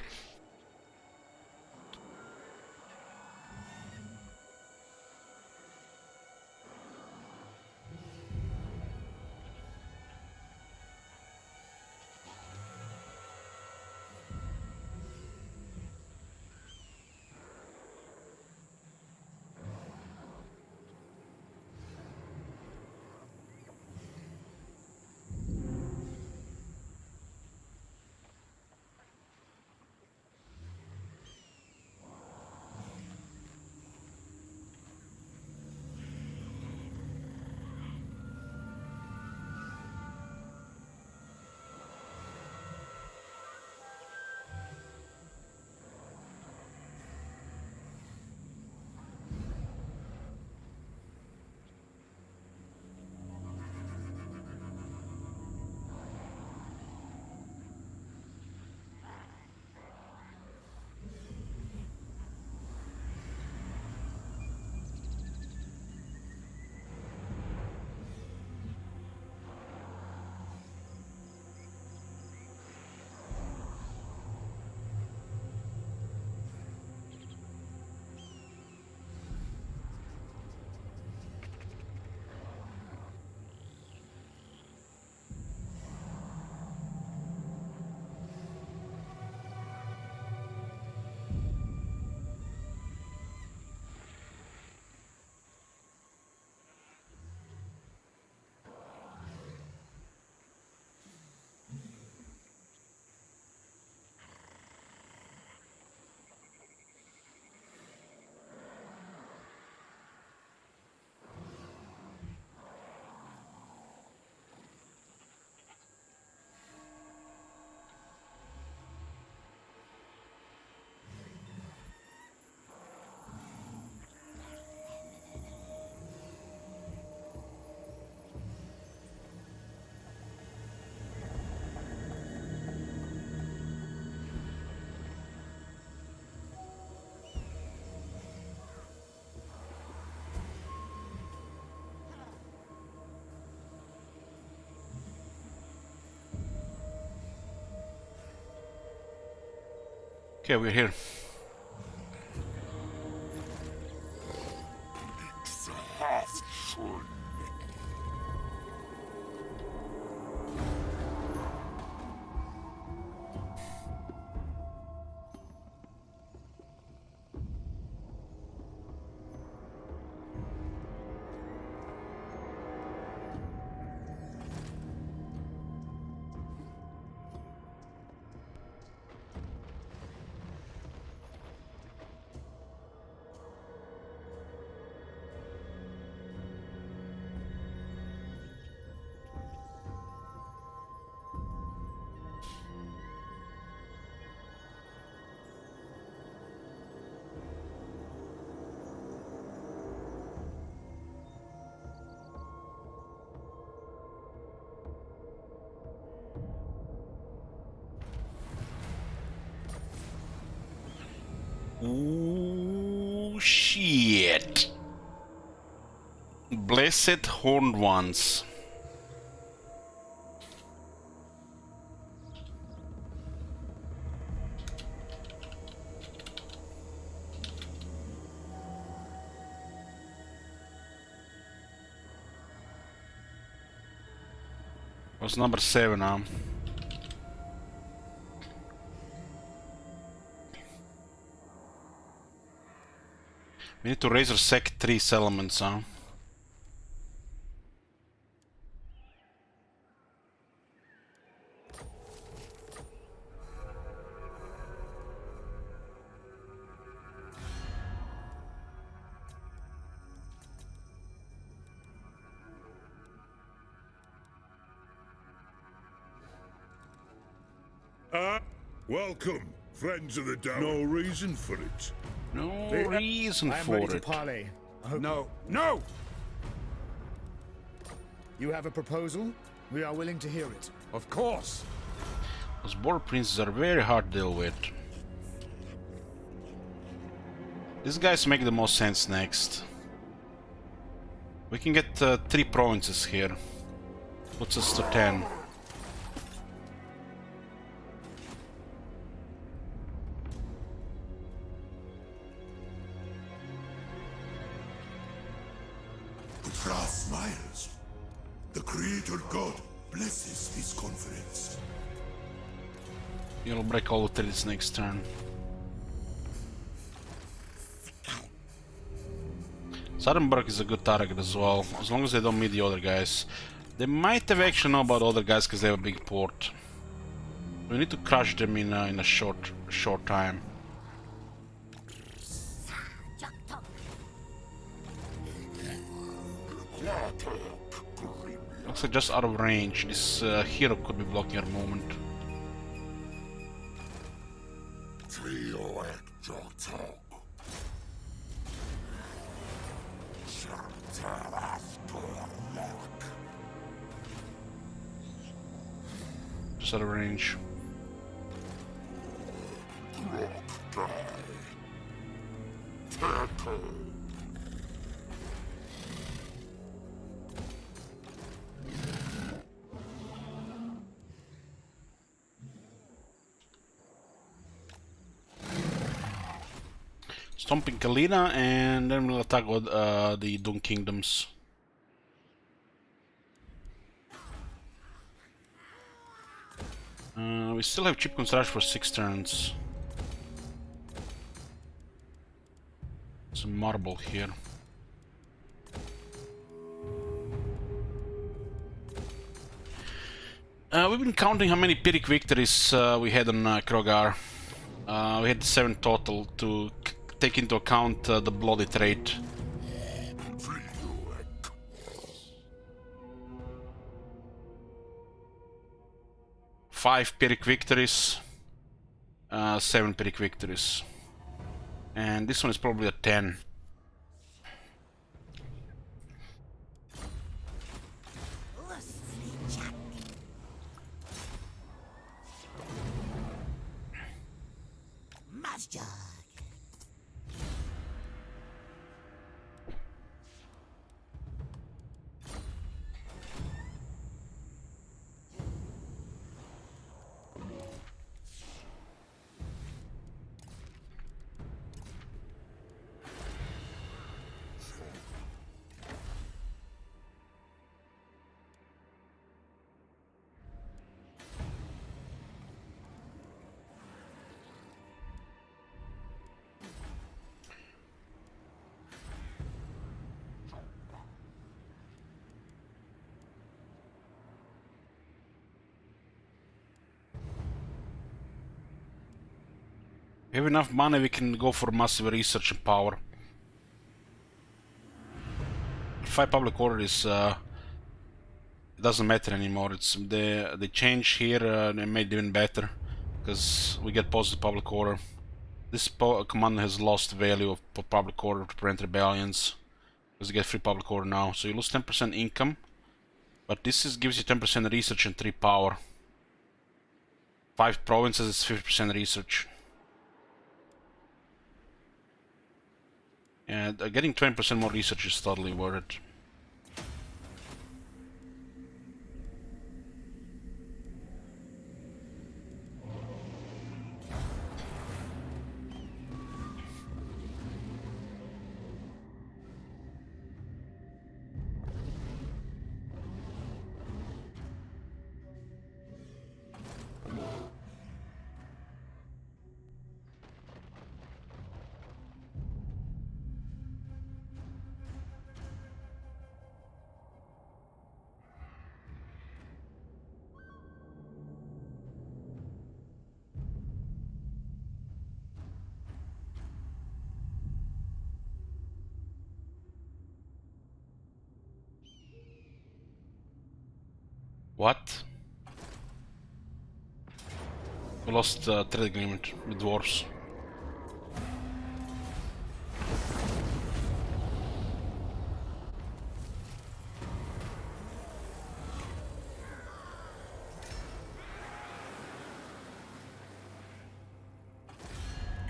Okay, we're here. Ooh, shit. Blessed Horned Ones. What's number 7, huh? We need to razor sec 3 settlements, huh? Welcome, friends of the Down. No reason for it. No reason I am for ready to it. parley. I hope No, no! you have a proposal. We are willing to hear it. Of course. Those border princes are very hard to deal with. These guys make the most sense next. We can get 3 provinces here. Puts us to 10. The Fra smiles. The Creator God blesses this conference. You'll break all the treaties next turn. Southernburg is a good target as well, as long as they don't meet the other guys. They might have actually know about other guys because they have a big port. We need to crush them in a short time. Looks like just out of range. This hero could be blocking our movement. Just out of range. Stomping Kalina, and then we'll attack with, the Dun Kingdoms. We still have cheap construction for 6 turns. Some marble here. We've been counting how many Pyrrhic victories we had on Krogar. We had 7 total to take into account the bloody trade. Five Pyrrhic victories, 7 Pyrrhic victories, and this one is probably a 10. we have enough money, we can go for massive research and power. 5 public order is it doesn't matter anymore. It's the change here. They made it even better because we get positive public order. This command has lost value of public order to prevent rebellions because you get free public order now. So you lose 10% income, but this gives you 10% research and 3 power. 5 provinces, it's 50% research. And getting 20% more research is totally worth it. What? We lost trade agreement with dwarves.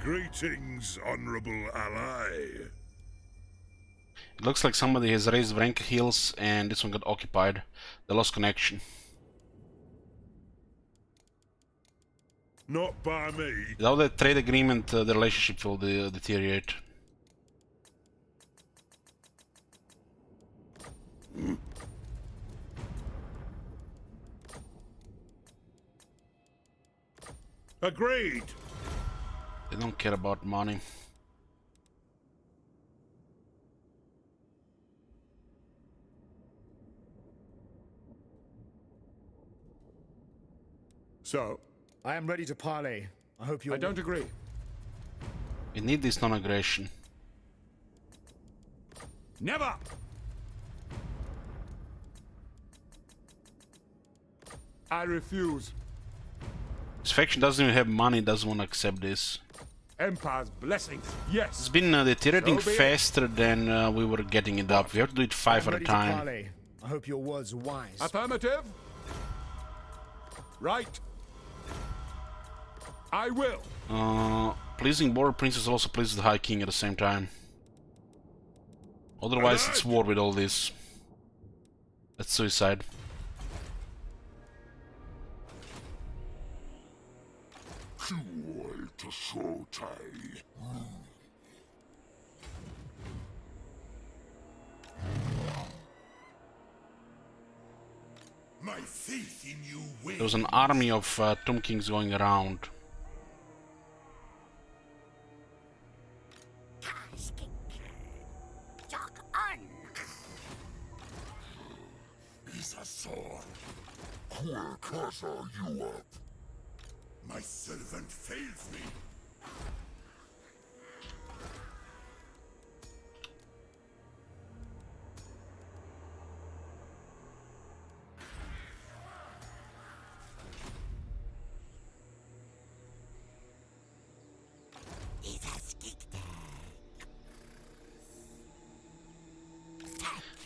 Greetings, honorable ally. It looks like somebody has raised rank hills and this one got occupied. They lost connection. Not by me. Without that trade agreement, the relationship will deteriorate. Agreed. They don't care about money. So, I am ready to parley. I hope you. I don't agree. We need this non-aggression. Never! I refuse. This faction doesn't even have money, doesn't want to accept this. Empire's blessings, It's yes. been deteriorating So be it. faster than we were getting it up. We have to do it 5 at a ready to time. parley. I hope your words are wise. Affirmative. Right. I will. Pleasing border princess also pleases the High King at the same time. Otherwise it's war with all this. That's suicide. My faith in you will. There was an army of Tomb Kings going around. You up. My servant fails me.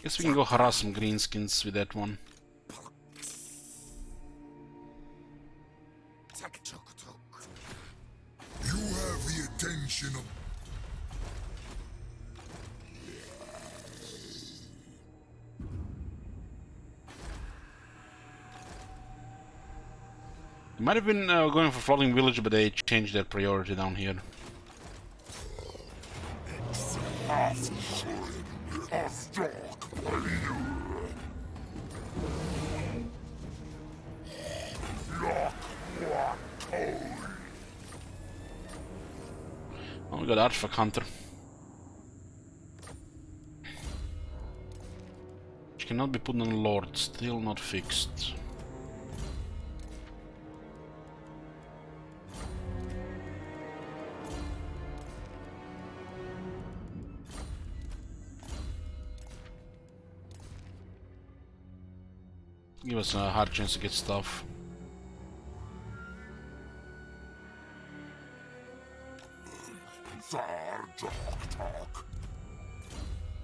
Guess we can go harass some greenskins with that one. You have the attention of. They might have been going for floating village, but they changed their priority down here. Oh, we got Artifact Hunter. Which cannot be put on Lord, still not fixed. Give us a hard chance to get stuff.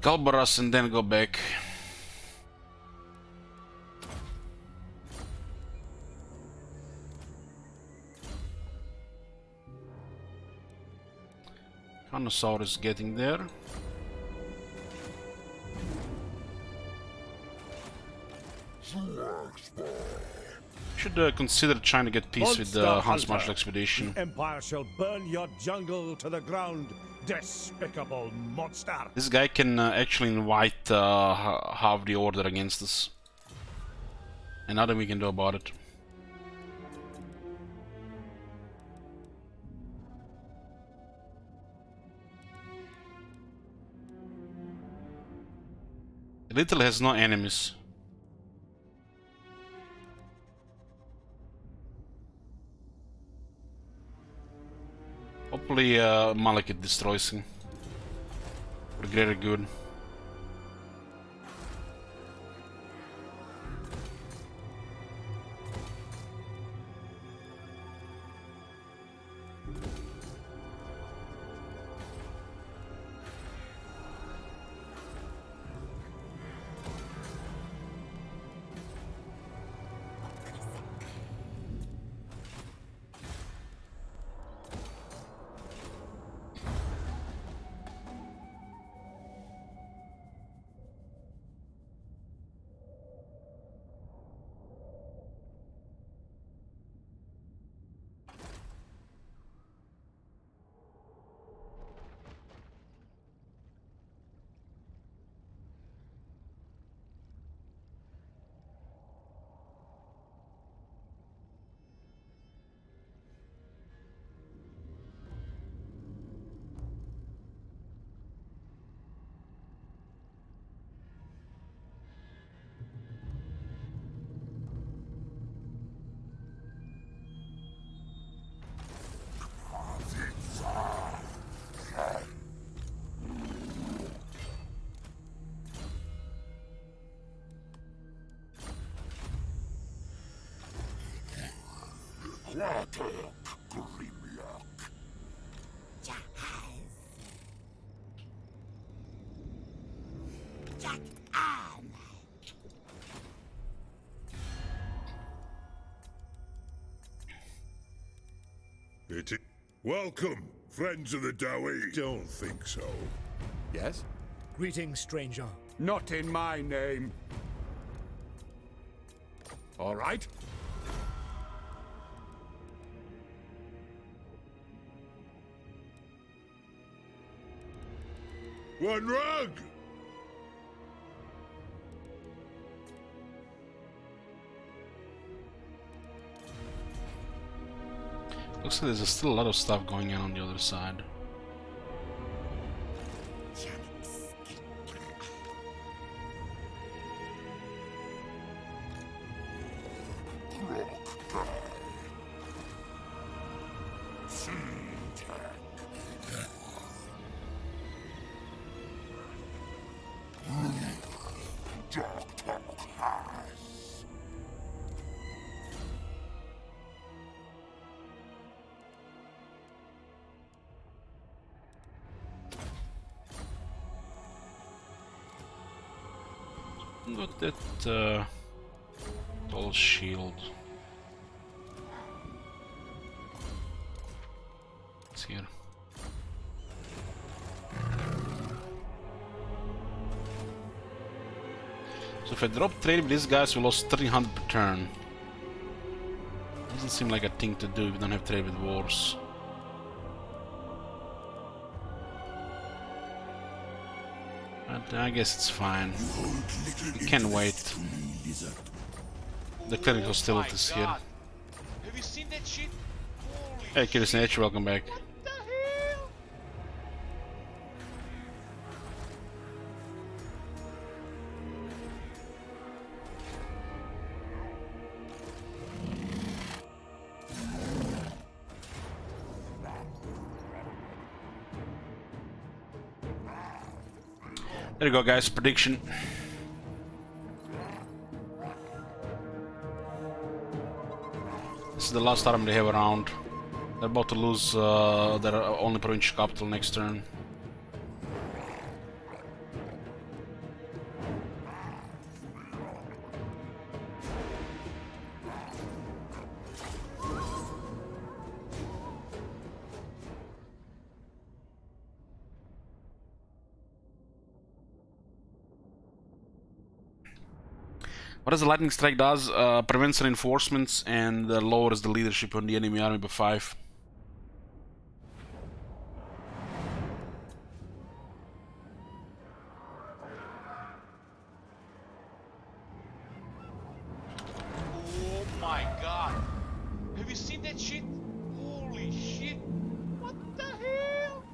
Galbaras and then go back. Carnosaur is getting there. Should consider trying to get peace with the Hans Marshall expedition. The Empire shall burn your jungle to the ground, despicable monster! This guy can actually invite half the order against us. And nothing we can do about it. Little has no enemies. Hopefully Malekith destroys him. For greater good. Welcome, friends of the Dowie. Don't think so. Yes? Greetings, stranger. Not in my name. All right. One rug! Looks like there's still a lot of stuff going on the other side. Got that tall shield. It's here. So if I drop trade with these guys, we lost 300 per turn. Doesn't seem like a thing to do if we don't have trade with wars. But I guess it's fine. We can wait. Declaring hostilities here. Have you seen that shit? Holy Hey, Curious Nature, welcome back. What the hell? There you go, guys. Prediction. is the last army they have around. They're about to lose their only provincial capital next turn. What does the lightning strike does? Prevents reinforcements and lowers the leadership on the enemy army by 5. Oh my god! Have you seen that shit? Holy shit! What the hell?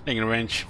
Taking range.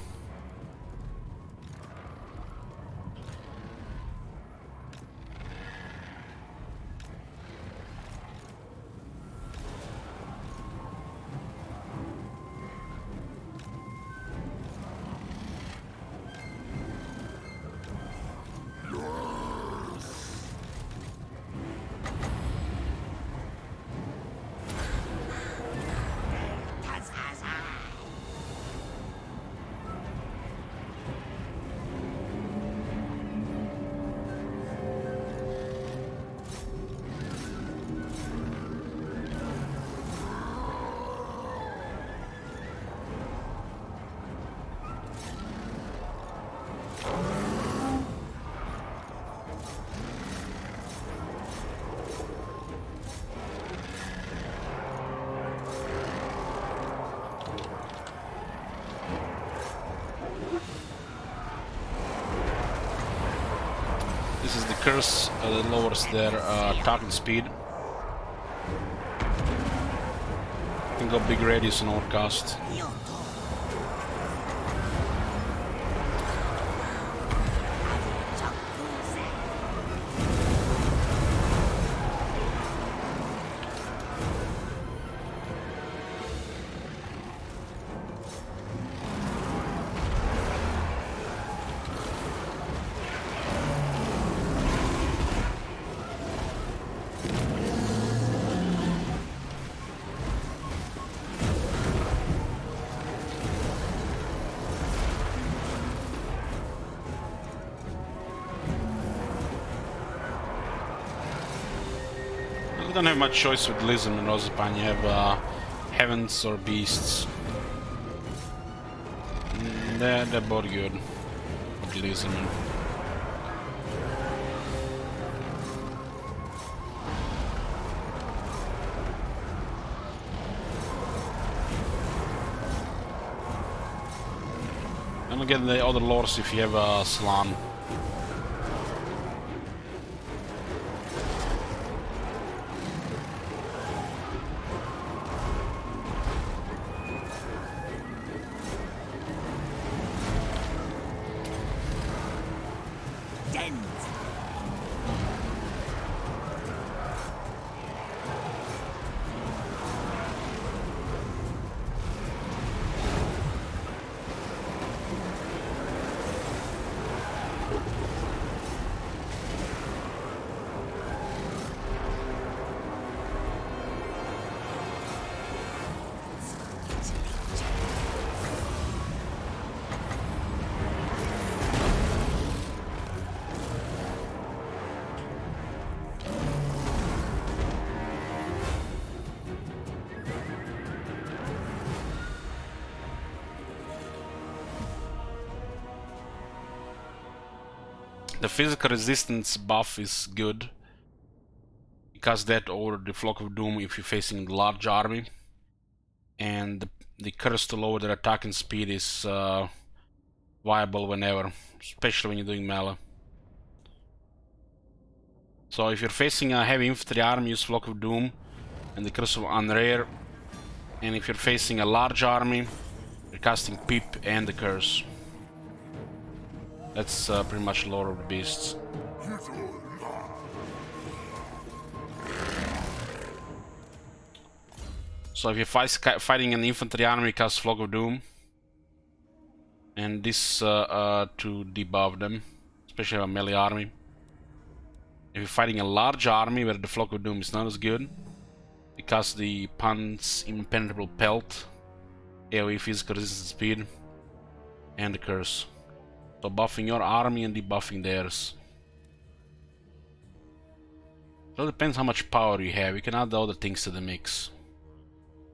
This is the curse that lowers their target speed. Can go big radius and overcast. You don't have much choice with Lism and Rosepan. You have Heavens or Beasts. They're both good. With Lism. And again, the other lords if you have Slan. The physical resistance buff is good. You cast that over the Flock of Doom if you're facing a large army. And the curse to lower their attacking speed is viable whenever, especially when you're doing melee. So if you're facing a heavy infantry army, use Flock of Doom and the Curse of Unrare. And if you're facing a large army, you're casting Pip and the Curse. That's pretty much Lord of the Beasts. So if you're fighting an infantry army, cast Flock of Doom. And this to debuff them, especially a melee army. If you're fighting a large army where the Flock of Doom is not as good, because the Pun's Impenetrable Pelt, AoE physical resistance speed, and the Curse. So buffing your army and debuffing theirs. So it depends how much power you have. You can add the other things to the mix.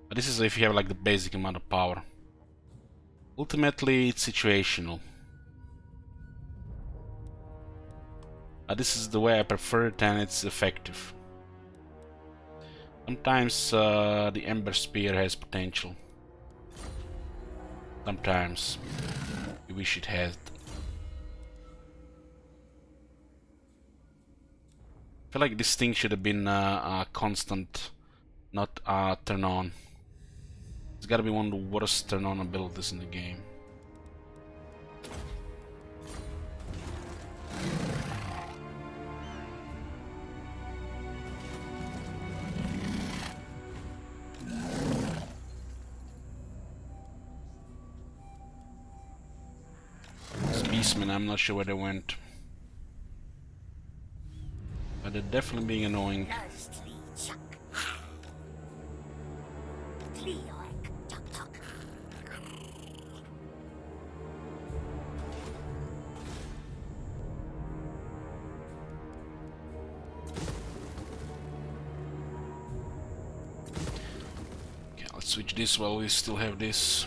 But this is if you have like the basic amount of power. Ultimately, it's situational. This is the way I prefer it, and it's effective. Sometimes the Ember Spear has potential. Sometimes you wish it had. I feel like this thing should have been a constant, not a turn on. It's gotta be one of the worst turn on abilities in the game. Beastmen, I'm not sure where they went. But they're definitely being annoying. Okay, let's switch this while we still have this.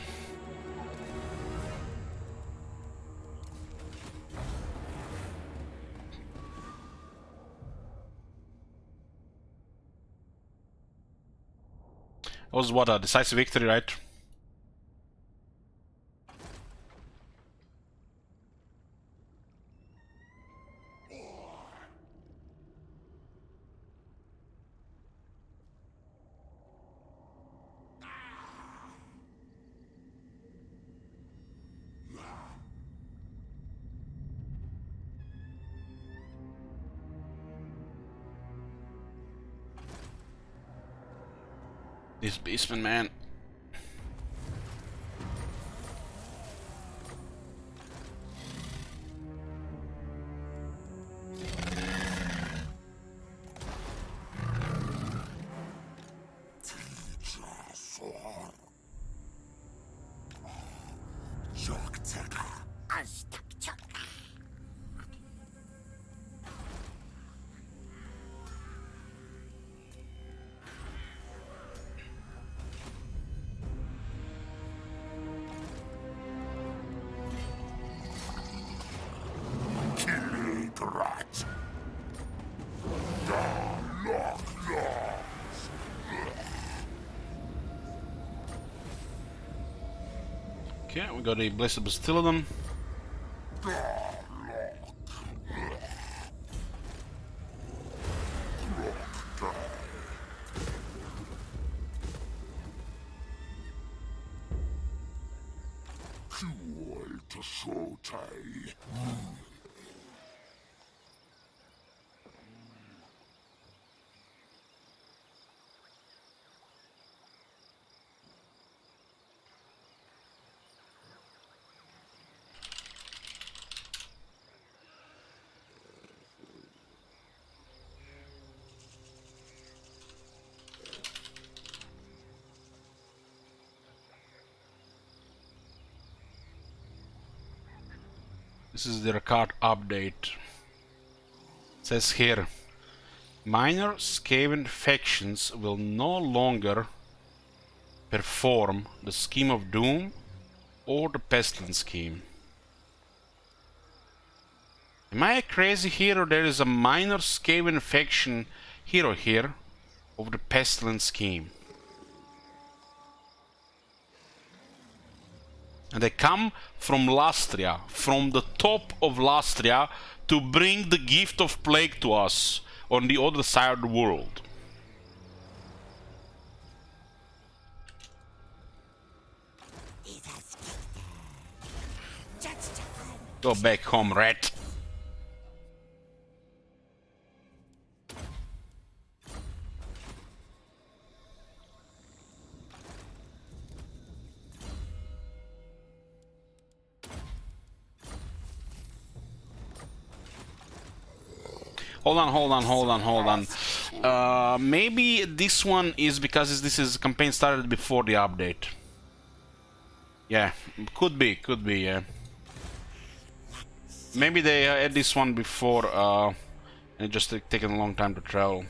Was what, a decisive victory, right? This Beastman, man. Okay, we got a Blessed Bastiladon. This is their card update. It says here, minor Skaven factions will no longer perform the Scheme of Doom or the Pestilence Scheme. Am I crazy here, or there is a minor Skaven faction hero here of the Pestilence Scheme? And they come from Lastria, from the top of Lastria, to bring the gift of plague to us on the other side of the world. Go back home, rat. Hold on. Maybe this one is because this is campaign started before the update. Yeah, could be, yeah. Maybe they had this one before, and it just taken a long time to travel.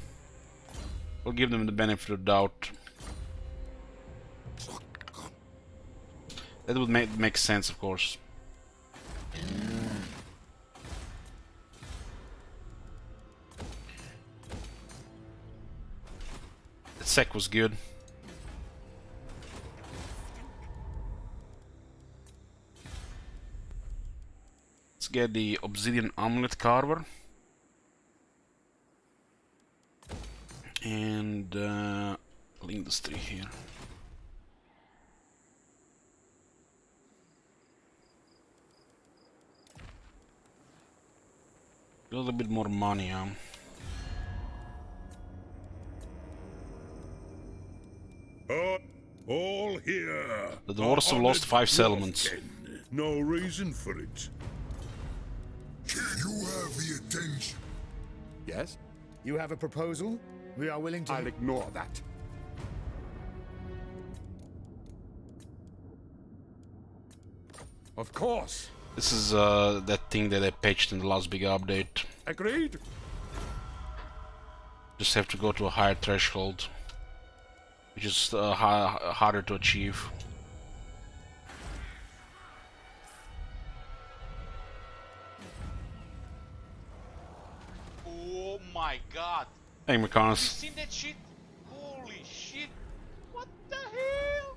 We'll give them the benefit of the doubt. That would make sense, of course. That sec was good. Let's get the obsidian amulet carver. And link this tree here. A little bit more money, All here. The dwarves have lost 5 settlements. No reason for it. You have the attention. Yes? You have a proposal? We are willing to... I'll ignore that. Of course. This is that thing that I patched in the last big update. Agreed. Just have to go to a higher threshold, which is harder to achieve. Oh my god. Hey, Have you McConnell. seen that shit? Holy shit. What the hell?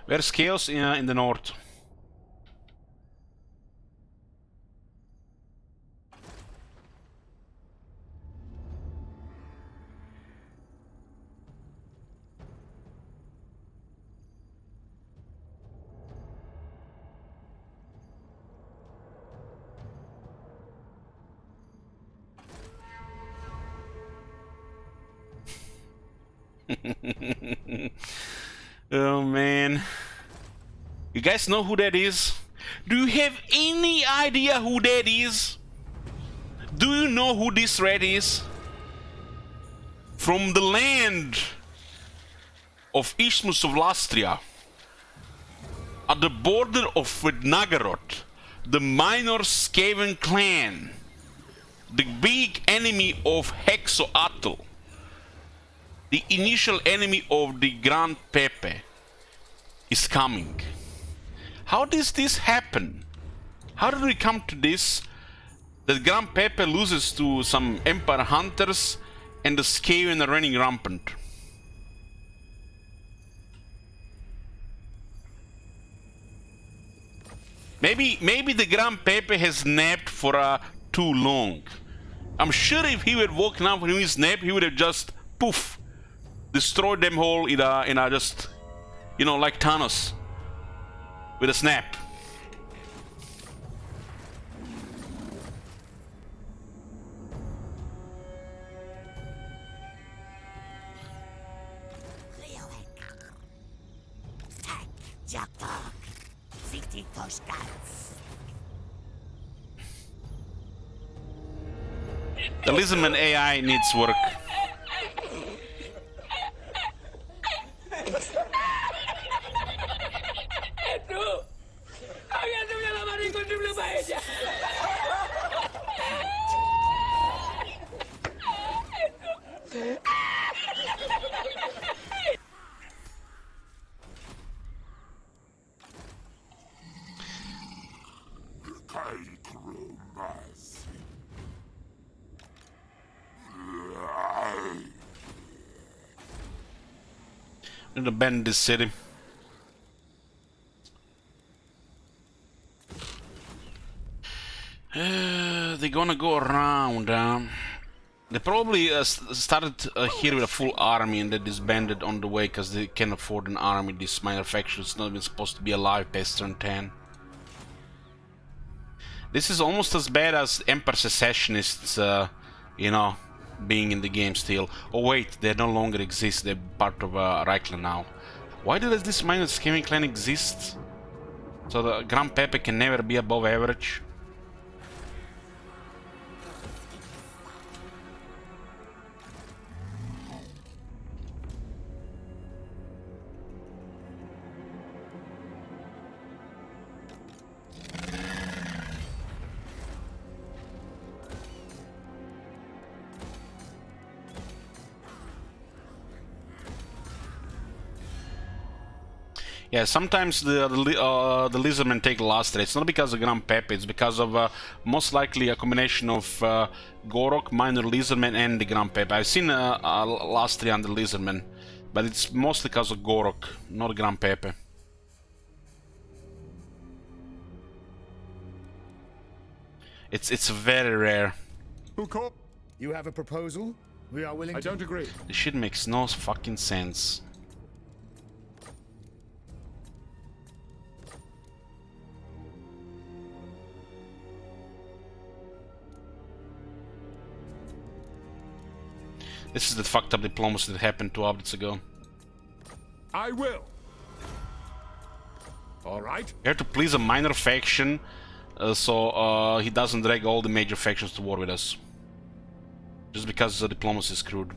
Where's Chaos? In the north. Oh man. You guys know who that is? Do you have any idea who that is? Do you know who this rat is? From the land of Isthmus of Lastria, at the border of Nagaroth, the minor Skaven clan, the big enemy of Hexoatl, the initial enemy of the Grand Pepe, is coming. How does this happen? How did we come to this? That Grand Pepe loses to some Empire hunters and the Skaven are running rampant. Maybe the Grand Pepe has napped for too long. I'm sure if he had woken up when he was napped, he would have just poof, destroyed them all in a just, you know, like Thanos, with a snap. The Lizardman AI needs work. Need to bend this city. They're gonna go around. They probably started here with a full army and they disbanded on the way because they can't afford an army. This minor faction is not even supposed to be alive past turn 10. This is almost as bad as Empire Secessionists, you know, being in the game still. Oh wait, they no longer exist, they're part of Reichland now. Why does this minor Skaven clan exist? So the Grand Pepe can never be above average. Yeah, sometimes the Lizardmen take last. It's not because of Grand Pepe, it's because of most likely a combination of Gorok, Minor Lizardmen, and the Grand Pepe. I've seen last 3 on the Lizardmen, but it's mostly because of Gorok, not Grand Pepe. It's very rare. You have a proposal? We are willing. I don't agree. This shit makes no fucking sense. This is the fucked up diplomacy that happened 2 updates ago. I will. All right. We have to please a minor faction, so he doesn't drag all the major factions to war with us. Just because the diplomacy is screwed.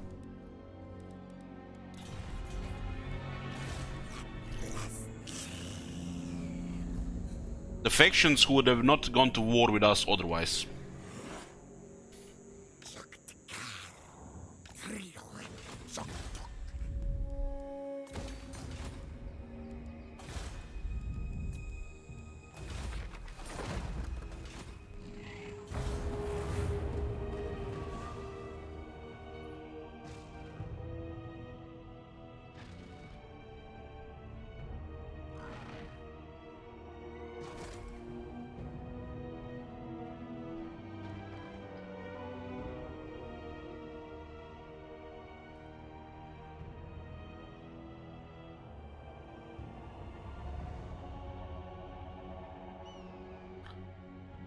The factions who would have not gone to war with us otherwise.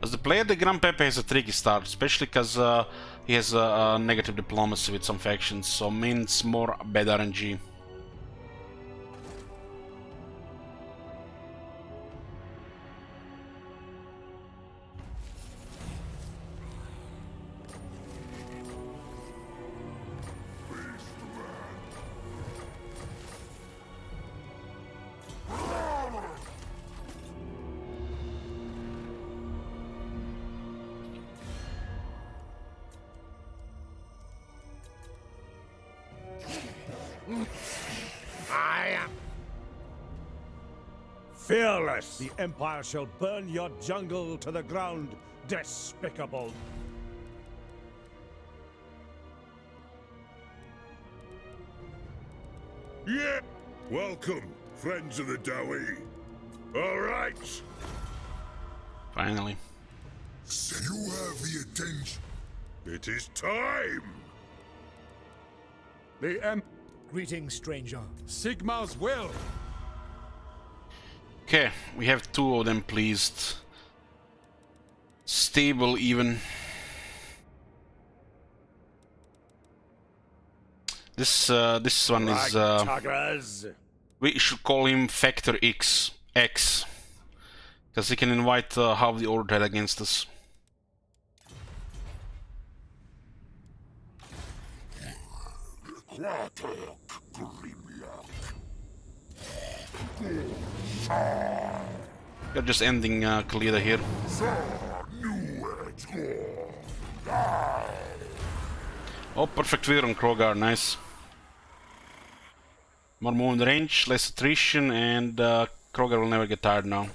As the player, the Grand Pepe has a tricky start, especially because he has a negative diplomacy with some factions, so means more bad RNG. I am fearless. The Empire shall burn your jungle to the ground, despicable. Yeah. Welcome, friends of the Dawi. All right. Finally. So you have the attention. It is time. the Greetings, stranger. Sigmar's will. Okay, we have 2 of them pleased. Stable even. This one is we should call him Factor X, because he can invite half the Order against us. You're just ending Khalida here. Oh, perfect clear on Krogar, nice. More movement range, less attrition, and Krogar will never get tired now.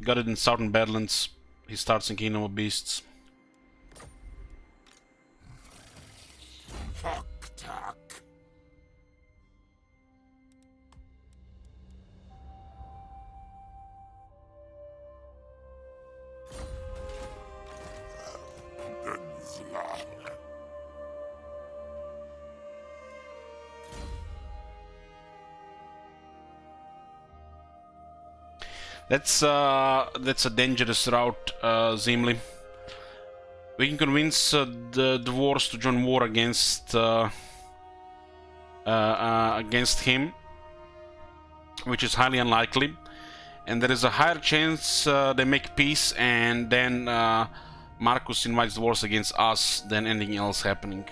Got it in Southern Badlands. He starts in Kingdom of Beasts. That's a dangerous route, Zimli. We can convince the dwarves to join war against him, which is highly unlikely. And there is a higher chance they make peace and then Marcus invites the wars against us than anything else happening.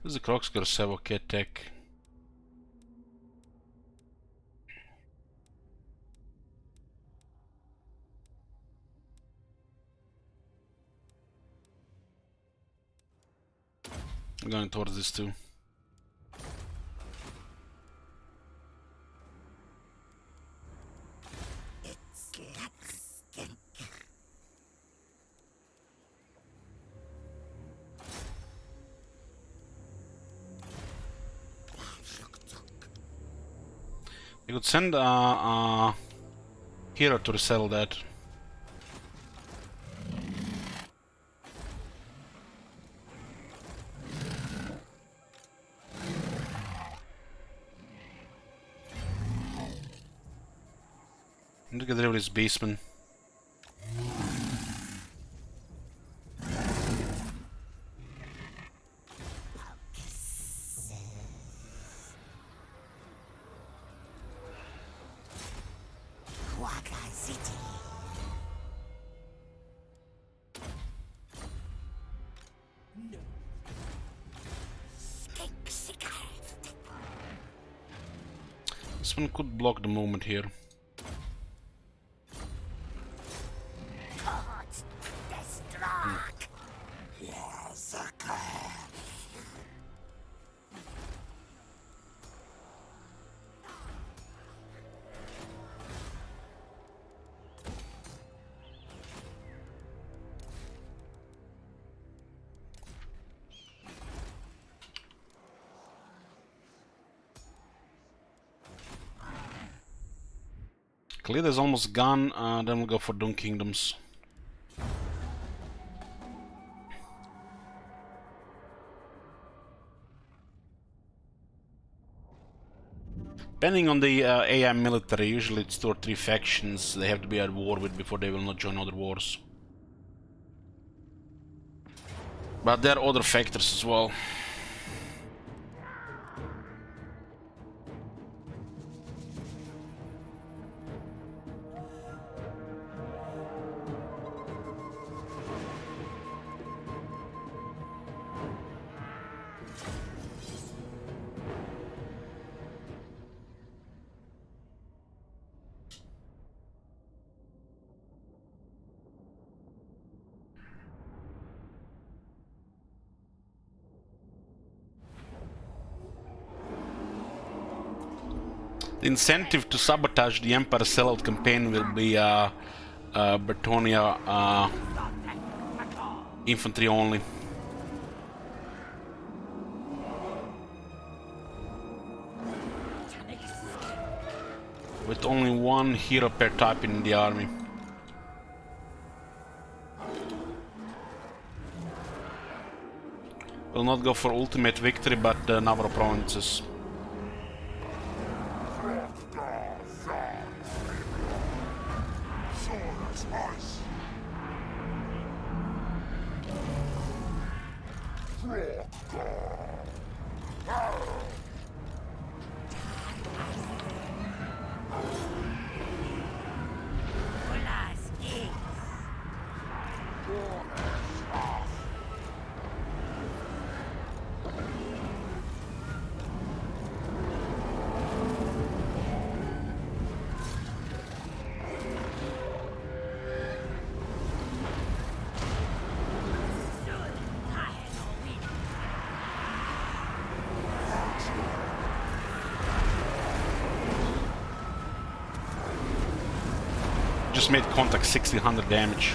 This is the Kroxgar Savoke tech. I'm going towards this too. You could send a hero to resettle that. Need to get rid of this beastman. This one could block the movement here. Khalid almost gone, then we'll go for Doom Kingdoms. Depending on the AI military, usually it's 2 or 3 factions they have to be at war with before they will not join other wars. But there are other factors as well. The incentive to sabotage the Empire sellout campaign will be Bretonnia infantry only. With only 1 hero per type in the army. Will not go for ultimate victory, but the Navarro provinces. Just made contact 1600 damage.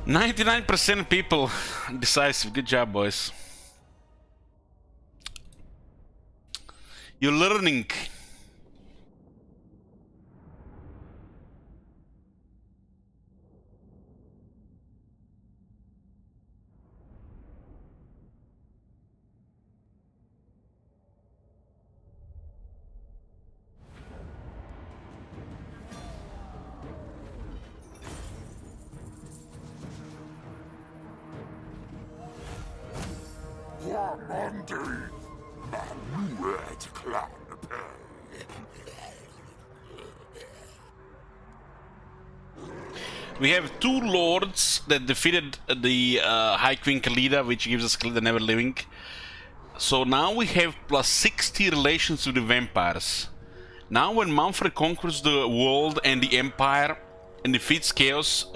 %99 people decisive. Good job, boys. You're learning. We have two lords that defeated the High Queen Khalida, which gives us Khalida Never Living. So now we have plus 60 relations with the vampires. Now when Manfred conquers the world and the empire and defeats Chaos,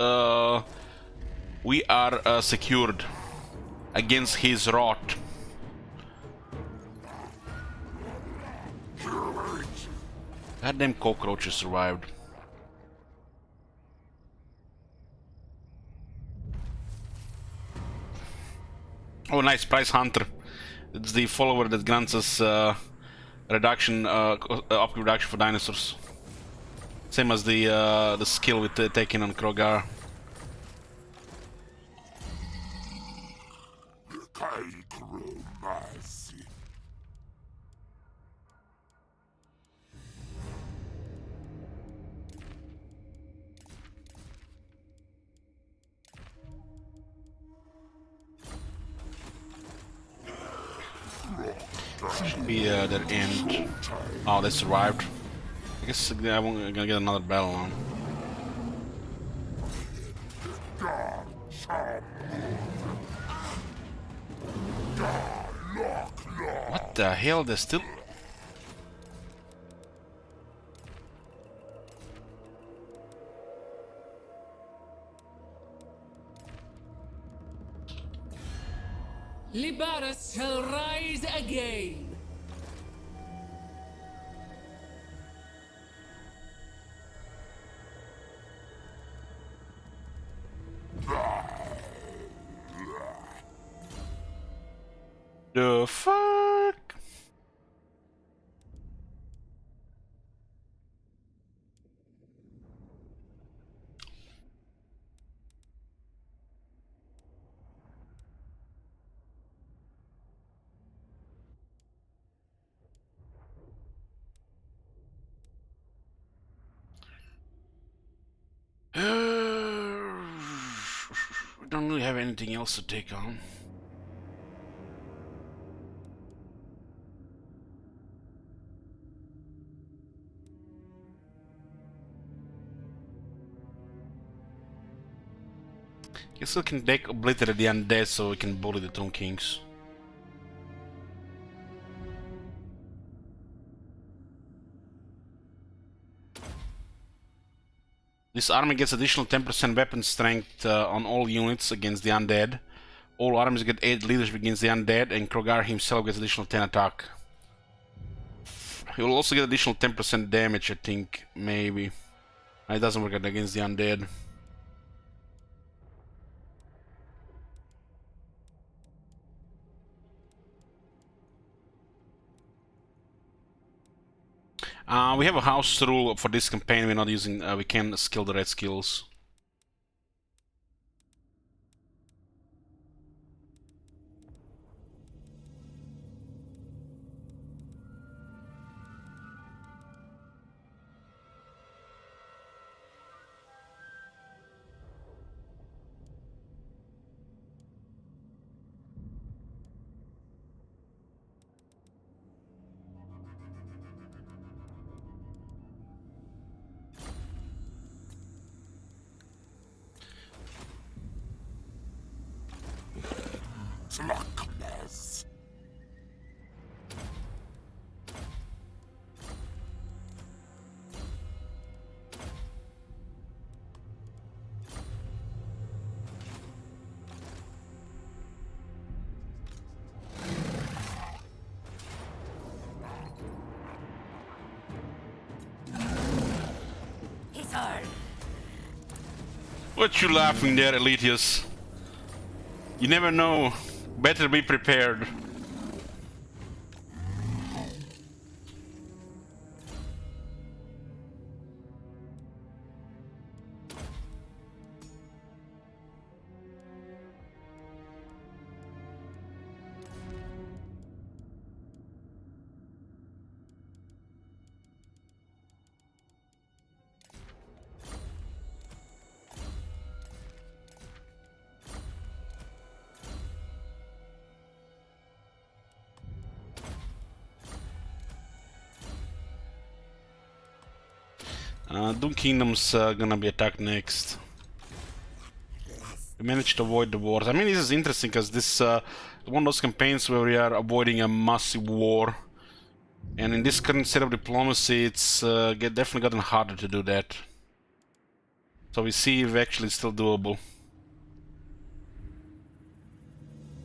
we are secured against his wrath. Goddamn cockroaches survived. Oh, nice, Price Hunter. It's the follower that grants us reduction, upgrade reduction for dinosaurs. Same as the skill with taking on Krogar. Should be their end. Oh, they survived. I guess I'm gonna get another battle on. What the hell? They're still... Libaras shall rise again. The fuck? We don't really have anything else to take on. Guess we can deck obliterate the undead so we can bully the Tomb Kings. This army gets additional 10% weapon strength on all units against the undead. All armies get 8 leadership against the undead, and Krogar himself gets additional 10 attack. He will also get additional 10% damage, I think, maybe. It doesn't work against the undead. We have a house rule for this campaign. We're not using. We can skill the red skills. Darkness. What you laughing there, Elitius? You never know. Better be prepared. Doom Kingdom's gonna be attacked next. We managed to avoid the wars. I mean, this is interesting because this one of those campaigns where we are avoiding a massive war. And in this current state of diplomacy, it's definitely gotten harder to do that. So we see if actually it's still doable.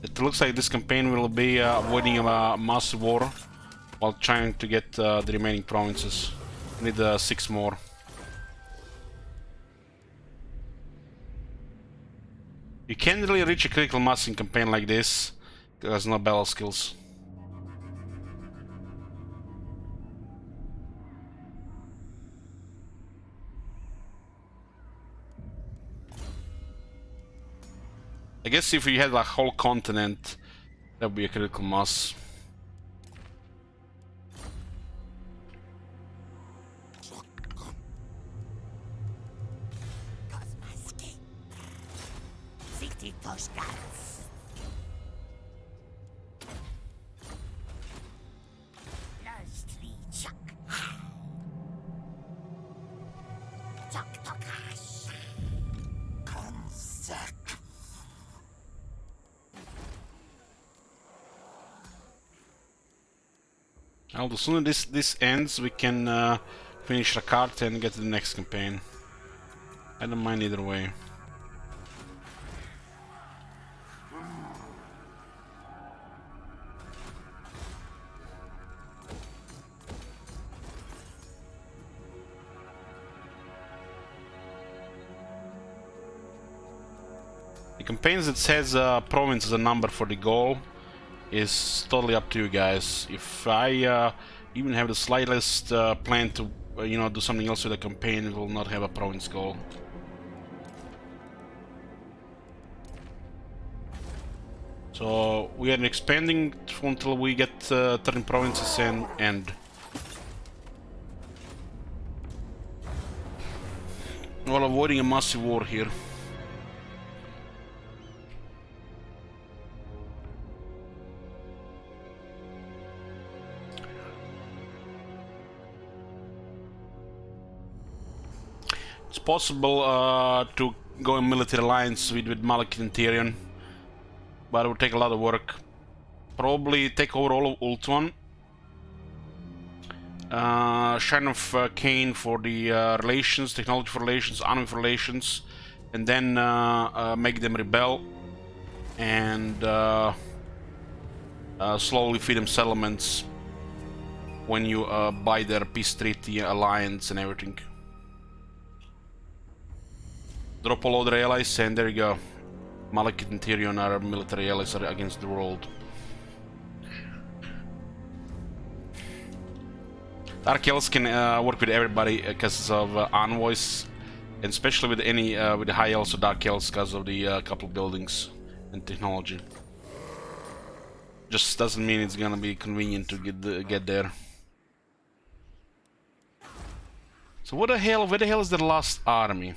It looks like this campaign will be avoiding a massive war while trying to get the remaining provinces. We need 6 more. You can't really reach a critical mass in a campaign like this because there's no battle skills. I guess if you had a whole continent, that would be a critical mass. Well, the sooner this ends, we can finish Rakata and get to the next campaign. I don't mind either way. The campaigns that says province as a number for the goal is totally up to you guys. If I even have the slightest plan to do something else with the campaign, it will not have a province goal. So we are expanding until we get 13 provinces and end. While avoiding a massive war here. It's possible to go in military alliance with Malekith and Tyrion, but it would take a lot of work. Probably take over all of Ultron. Shrine of Cain for the relations, technology for relations, army for relations, and then make them rebel and slowly feed them settlements when you buy their peace treaty, alliance, and everything. Drop all other allies, and there you go. Malekith and Tyrion are military allies against the world. Dark Elves can work with everybody because of envoys, and especially with with the High Elves or Dark Elves because of the couple buildings and technology. Just doesn't mean it's gonna be convenient to get there. So where the hell is the last army?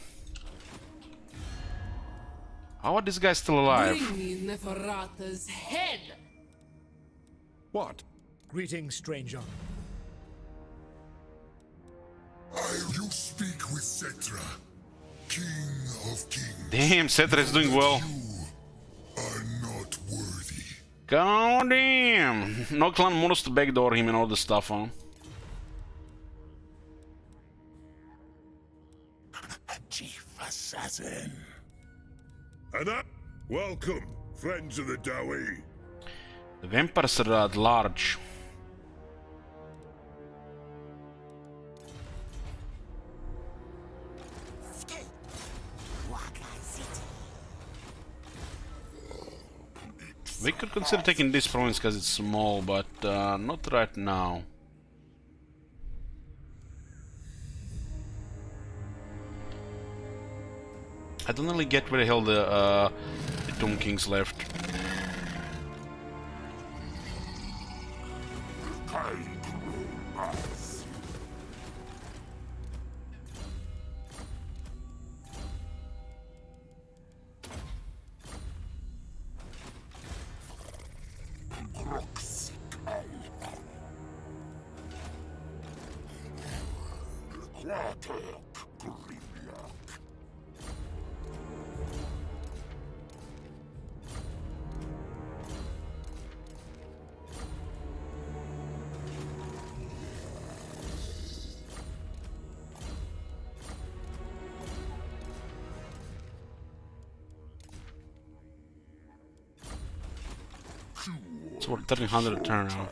How are these guys still alive? Bring me Neferata's head! What? Greetings, stranger. You speak with Cetra, King of Kings. Damn, Cetra is doing well. You are not worthy. God damn! No clan monos to backdoor him and all this stuff, huh? Chief Assassin. And welcome, friends of the Dawi. The vampires are at large. We could consider taking this province because it's small, but not right now. I don't really get where the hell the Tomb Kings left. So we're 1300 a turn now.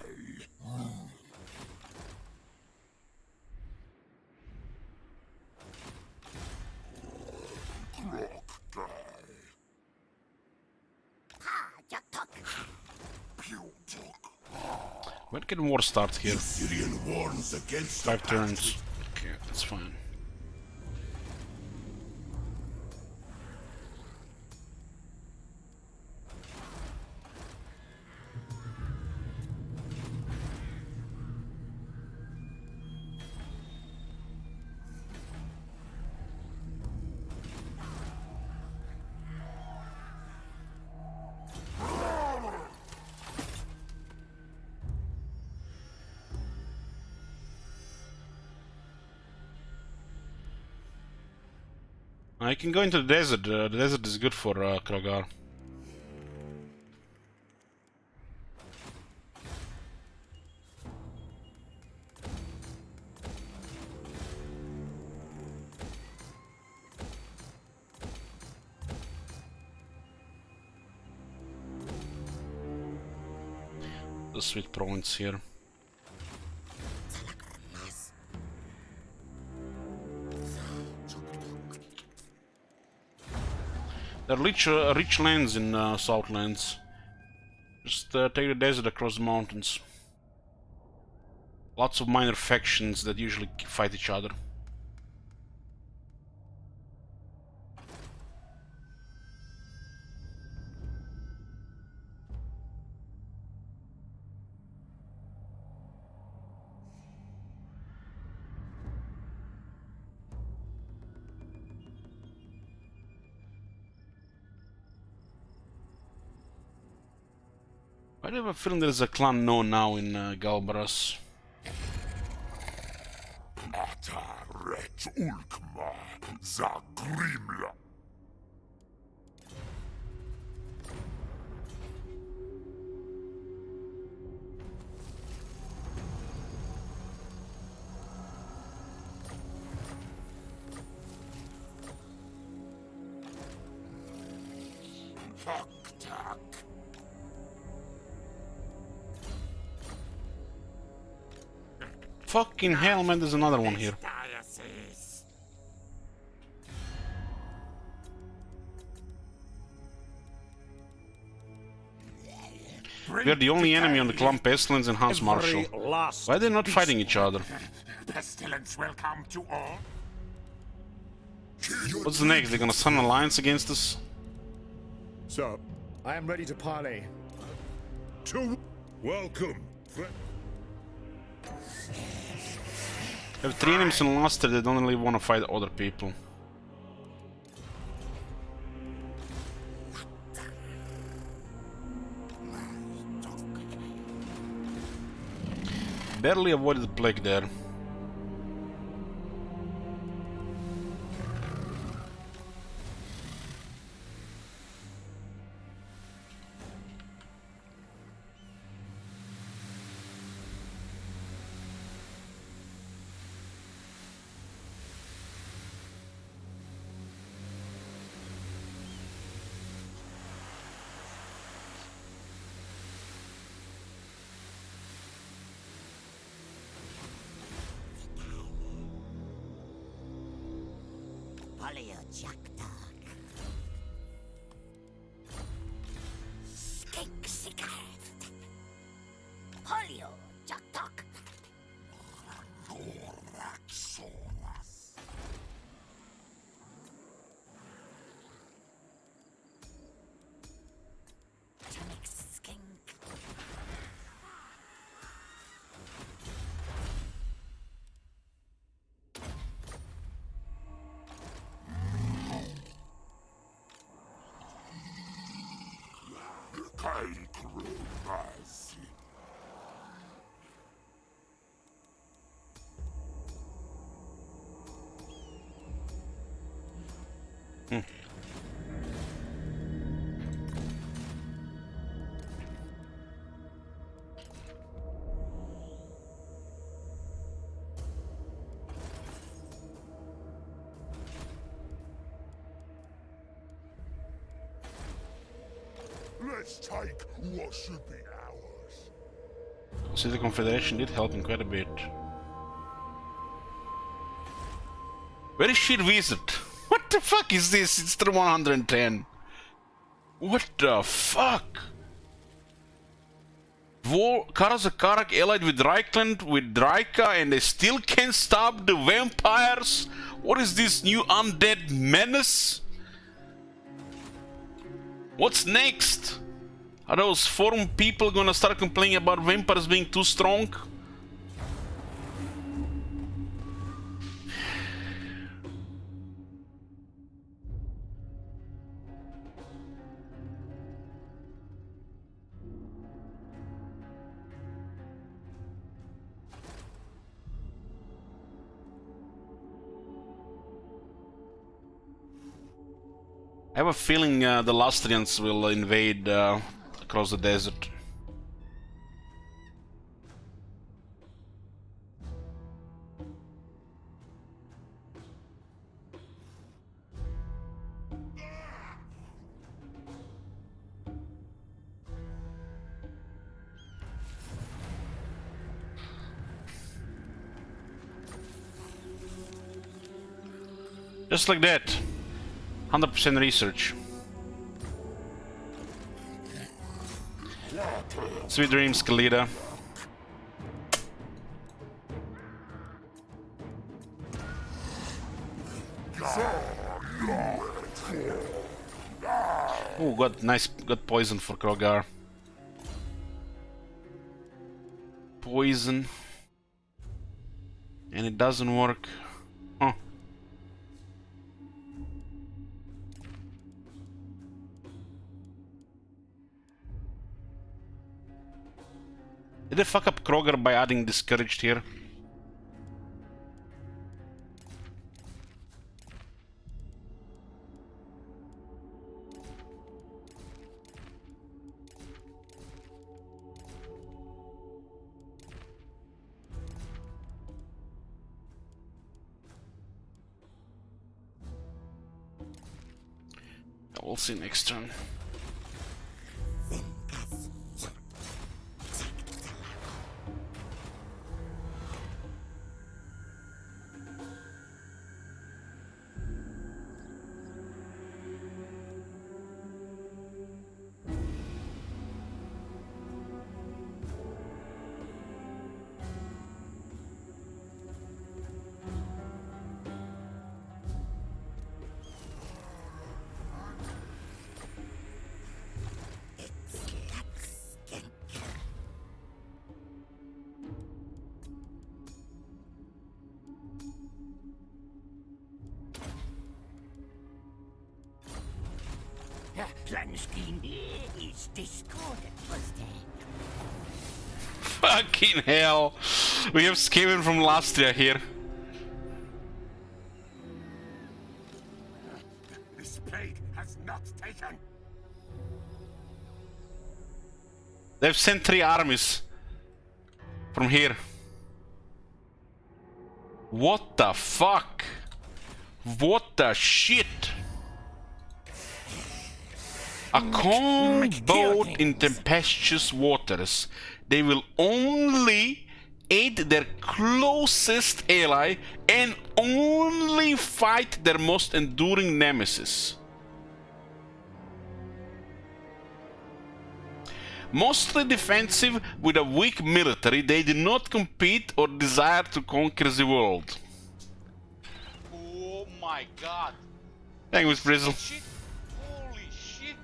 When can war start here? Tyrion warns against 5 turns. Okay, that's fine. I can go into the desert. The desert is good for Krogar. The sweet province here. There are rich lands in Southlands. Just take the desert across the mountains. Lots of minor factions that usually fight each other. I have a feeling there's a clan known now in Galbaras. Fucking hell, man, there's another one here. We are the only enemy on the Clump Pestilence and Hans Marshall. Why are they not fighting each other? Pestilence will come to all. What's next? They're gonna summon an alliance against us? So, I am ready to parley. To welcome. We have 3 enemies in Luster that don't really want to fight other people. Barely avoided the plague there. Polio Jackdog. Skink Sickert. Polio Jackdog. Tonic Skink. Let's take what should be ours. See, the Confederation did help him quite a bit. Very shit wizard. What the fuck is this? It's the 110. What the fuck? Karazakarak allied with Reichland, with Draika, and they still can't stop the vampires? What is this new undead menace? What's next? Are those forum people gonna start complaining about vampires being too strong? I have a feeling the Lustrians will invade across the desert. Just like that. 100% research. Sweet dreams, Kalida. Oh, got poison for Krogar. Poison. And it doesn't work. Huh. Did they fuck up Krogar by adding Discouraged here? We'll see next turn. plan scheme is discordant, was there? Fucking hell. We have Skaven from Lastria here. This plague has not taken. They've sent 3 armies from here. What the fuck? What the shit? A calm boat in tempestuous waters. They will only aid their closest ally and only fight their most enduring nemesis. Mostly defensive with a weak military, they do not compete or desire to conquer the world. Oh my god. Thank you, Miss Brizzle. Shit. Holy shit.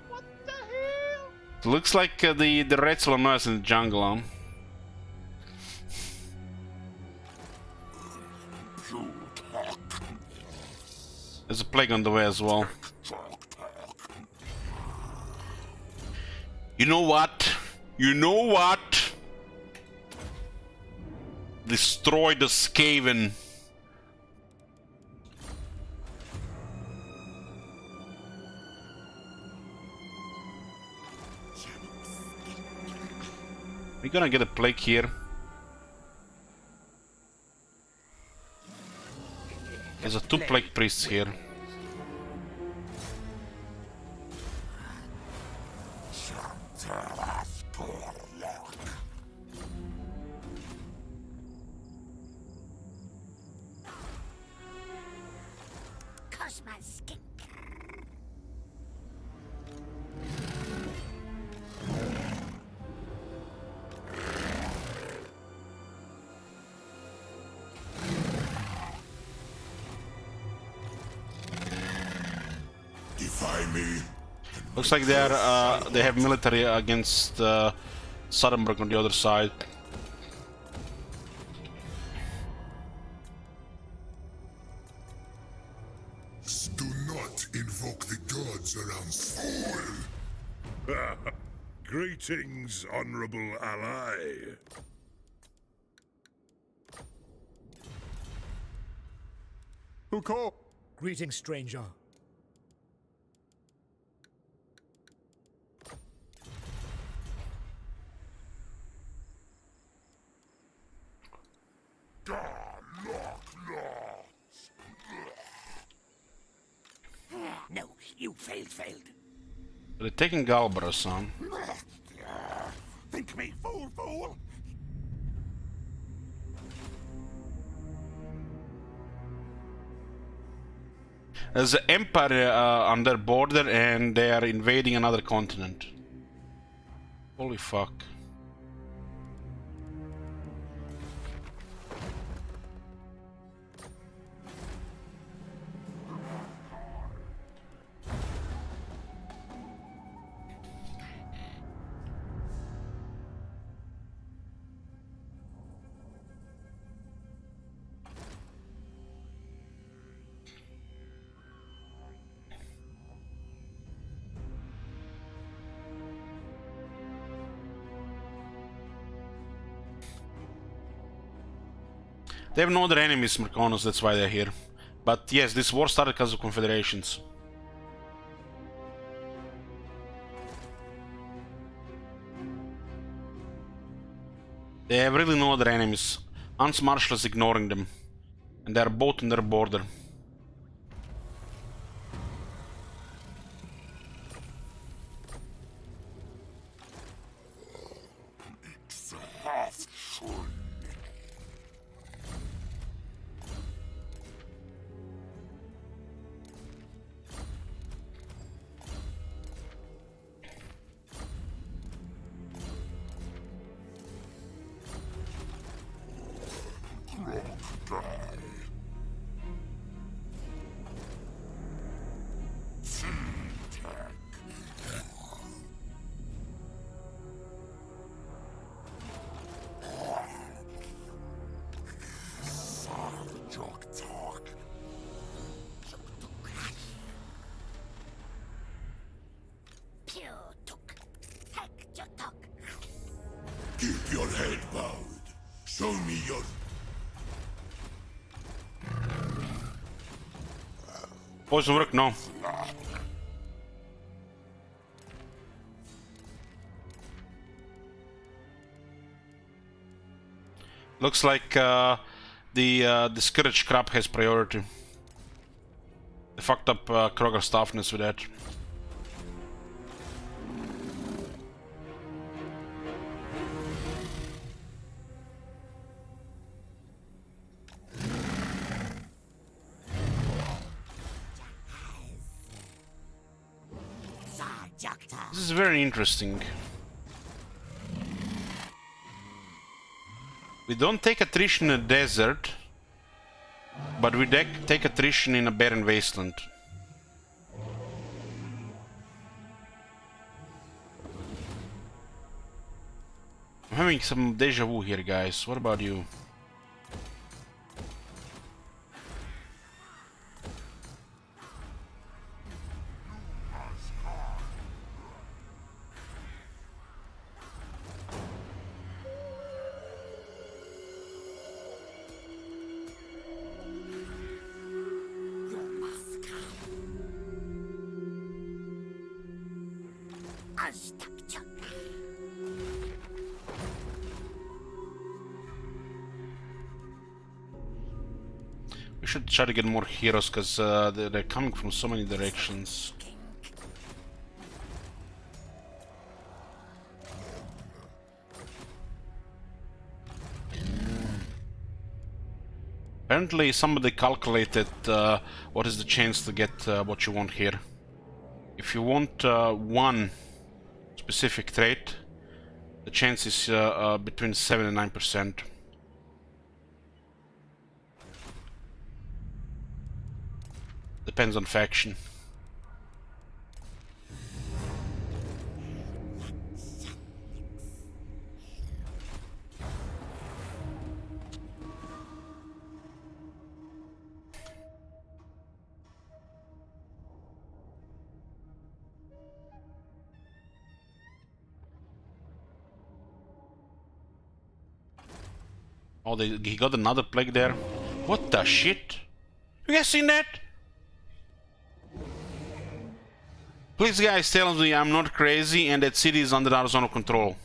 What the hell? Looks like the rats will annoy us in the jungle, huh? There's a plague on the way as well. You know what? You know what? Destroy the Skaven. We're gonna get a plague here. There's a 2 plague priests here. Cosma skink. Defy me. Looks like they have military against Suddenburg on the other side. Do not invoke the gods around fool. Greetings, honorable ally. Who called? Greetings, stranger. No, you failed. They're taking Galbaros, son. Think me fool. There's an empire on their border and they are invading another continent. Holy fuck. They have no other enemies, Merconos, that's why they're here. But yes, this war started because of confederations. They have really no other enemies. Hans Marshall is ignoring them. And they are both on their border. Keep your head bowed. Show me your... Poison work? No. Looks like the discouraged crab has priority. They fucked up Kroger's toughness with that. This is very interesting. We don't take attrition in a desert, but we take attrition in a barren wasteland. I'm having some deja vu here, guys. What about you? We should try to get more heroes, because they're coming from so many directions. Apparently somebody calculated what is the chance to get what you want here. If you want one specific trait, the chance is between 7 and 9%. Depends on faction. Oh, he got another plague there. What the shit? You guys seen that? Please guys tell me I'm not crazy and that city is under our zone of control.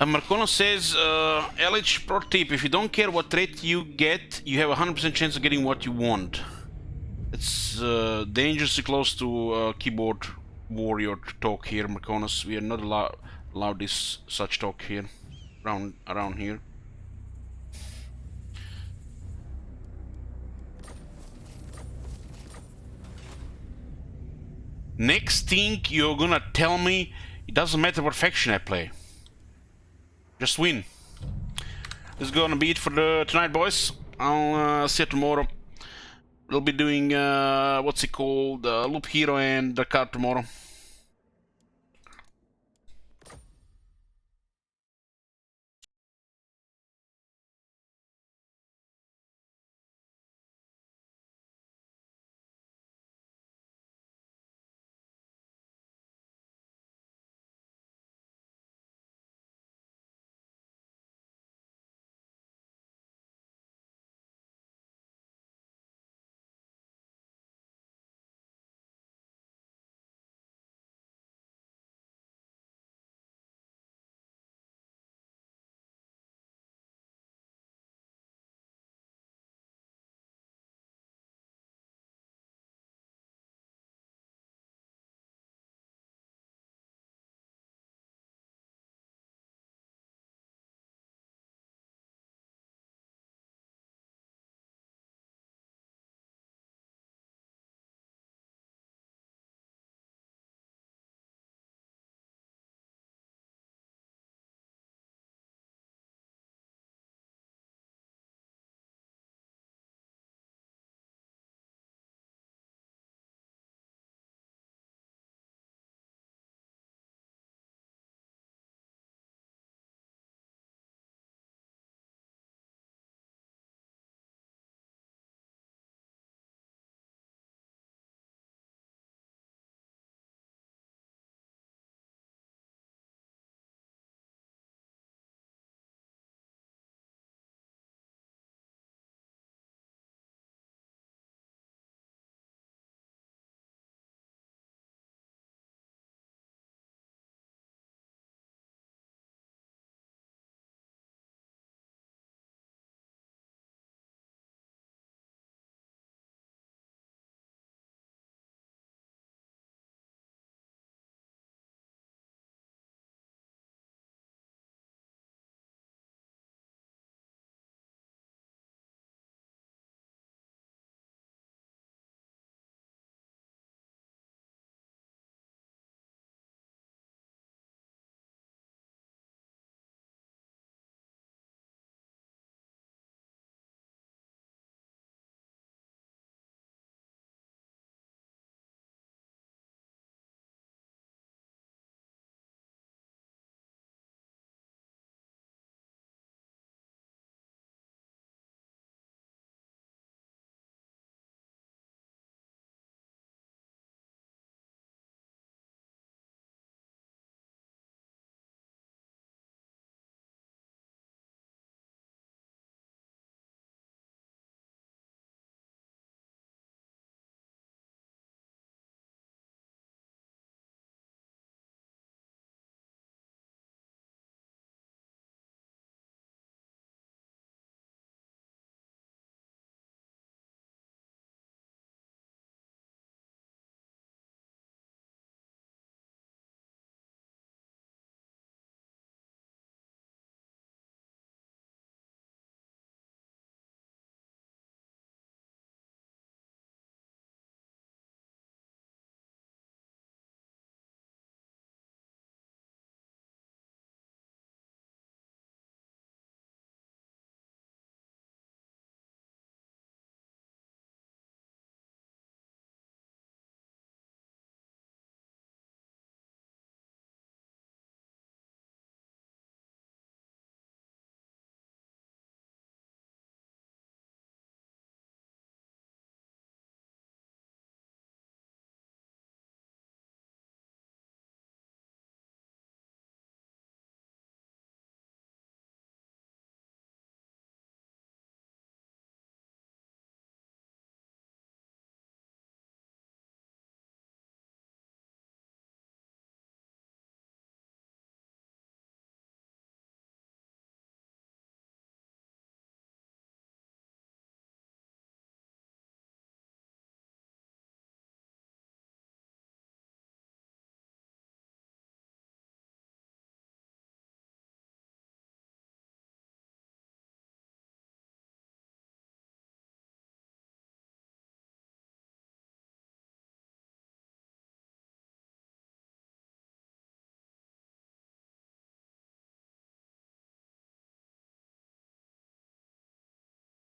Marcono says, LH pro tip, if you don't care what trait you get, you have a 100% chance of getting what you want. It's dangerously close to keyboard warrior talk here, Marconos. We are not allowed this such talk here, around here. Next thing you're gonna tell me, it doesn't matter what faction I play. Just win. This is gonna be it for tonight, boys. I'll see you tomorrow. We'll be doing what's it called, Loop Hero and the card tomorrow.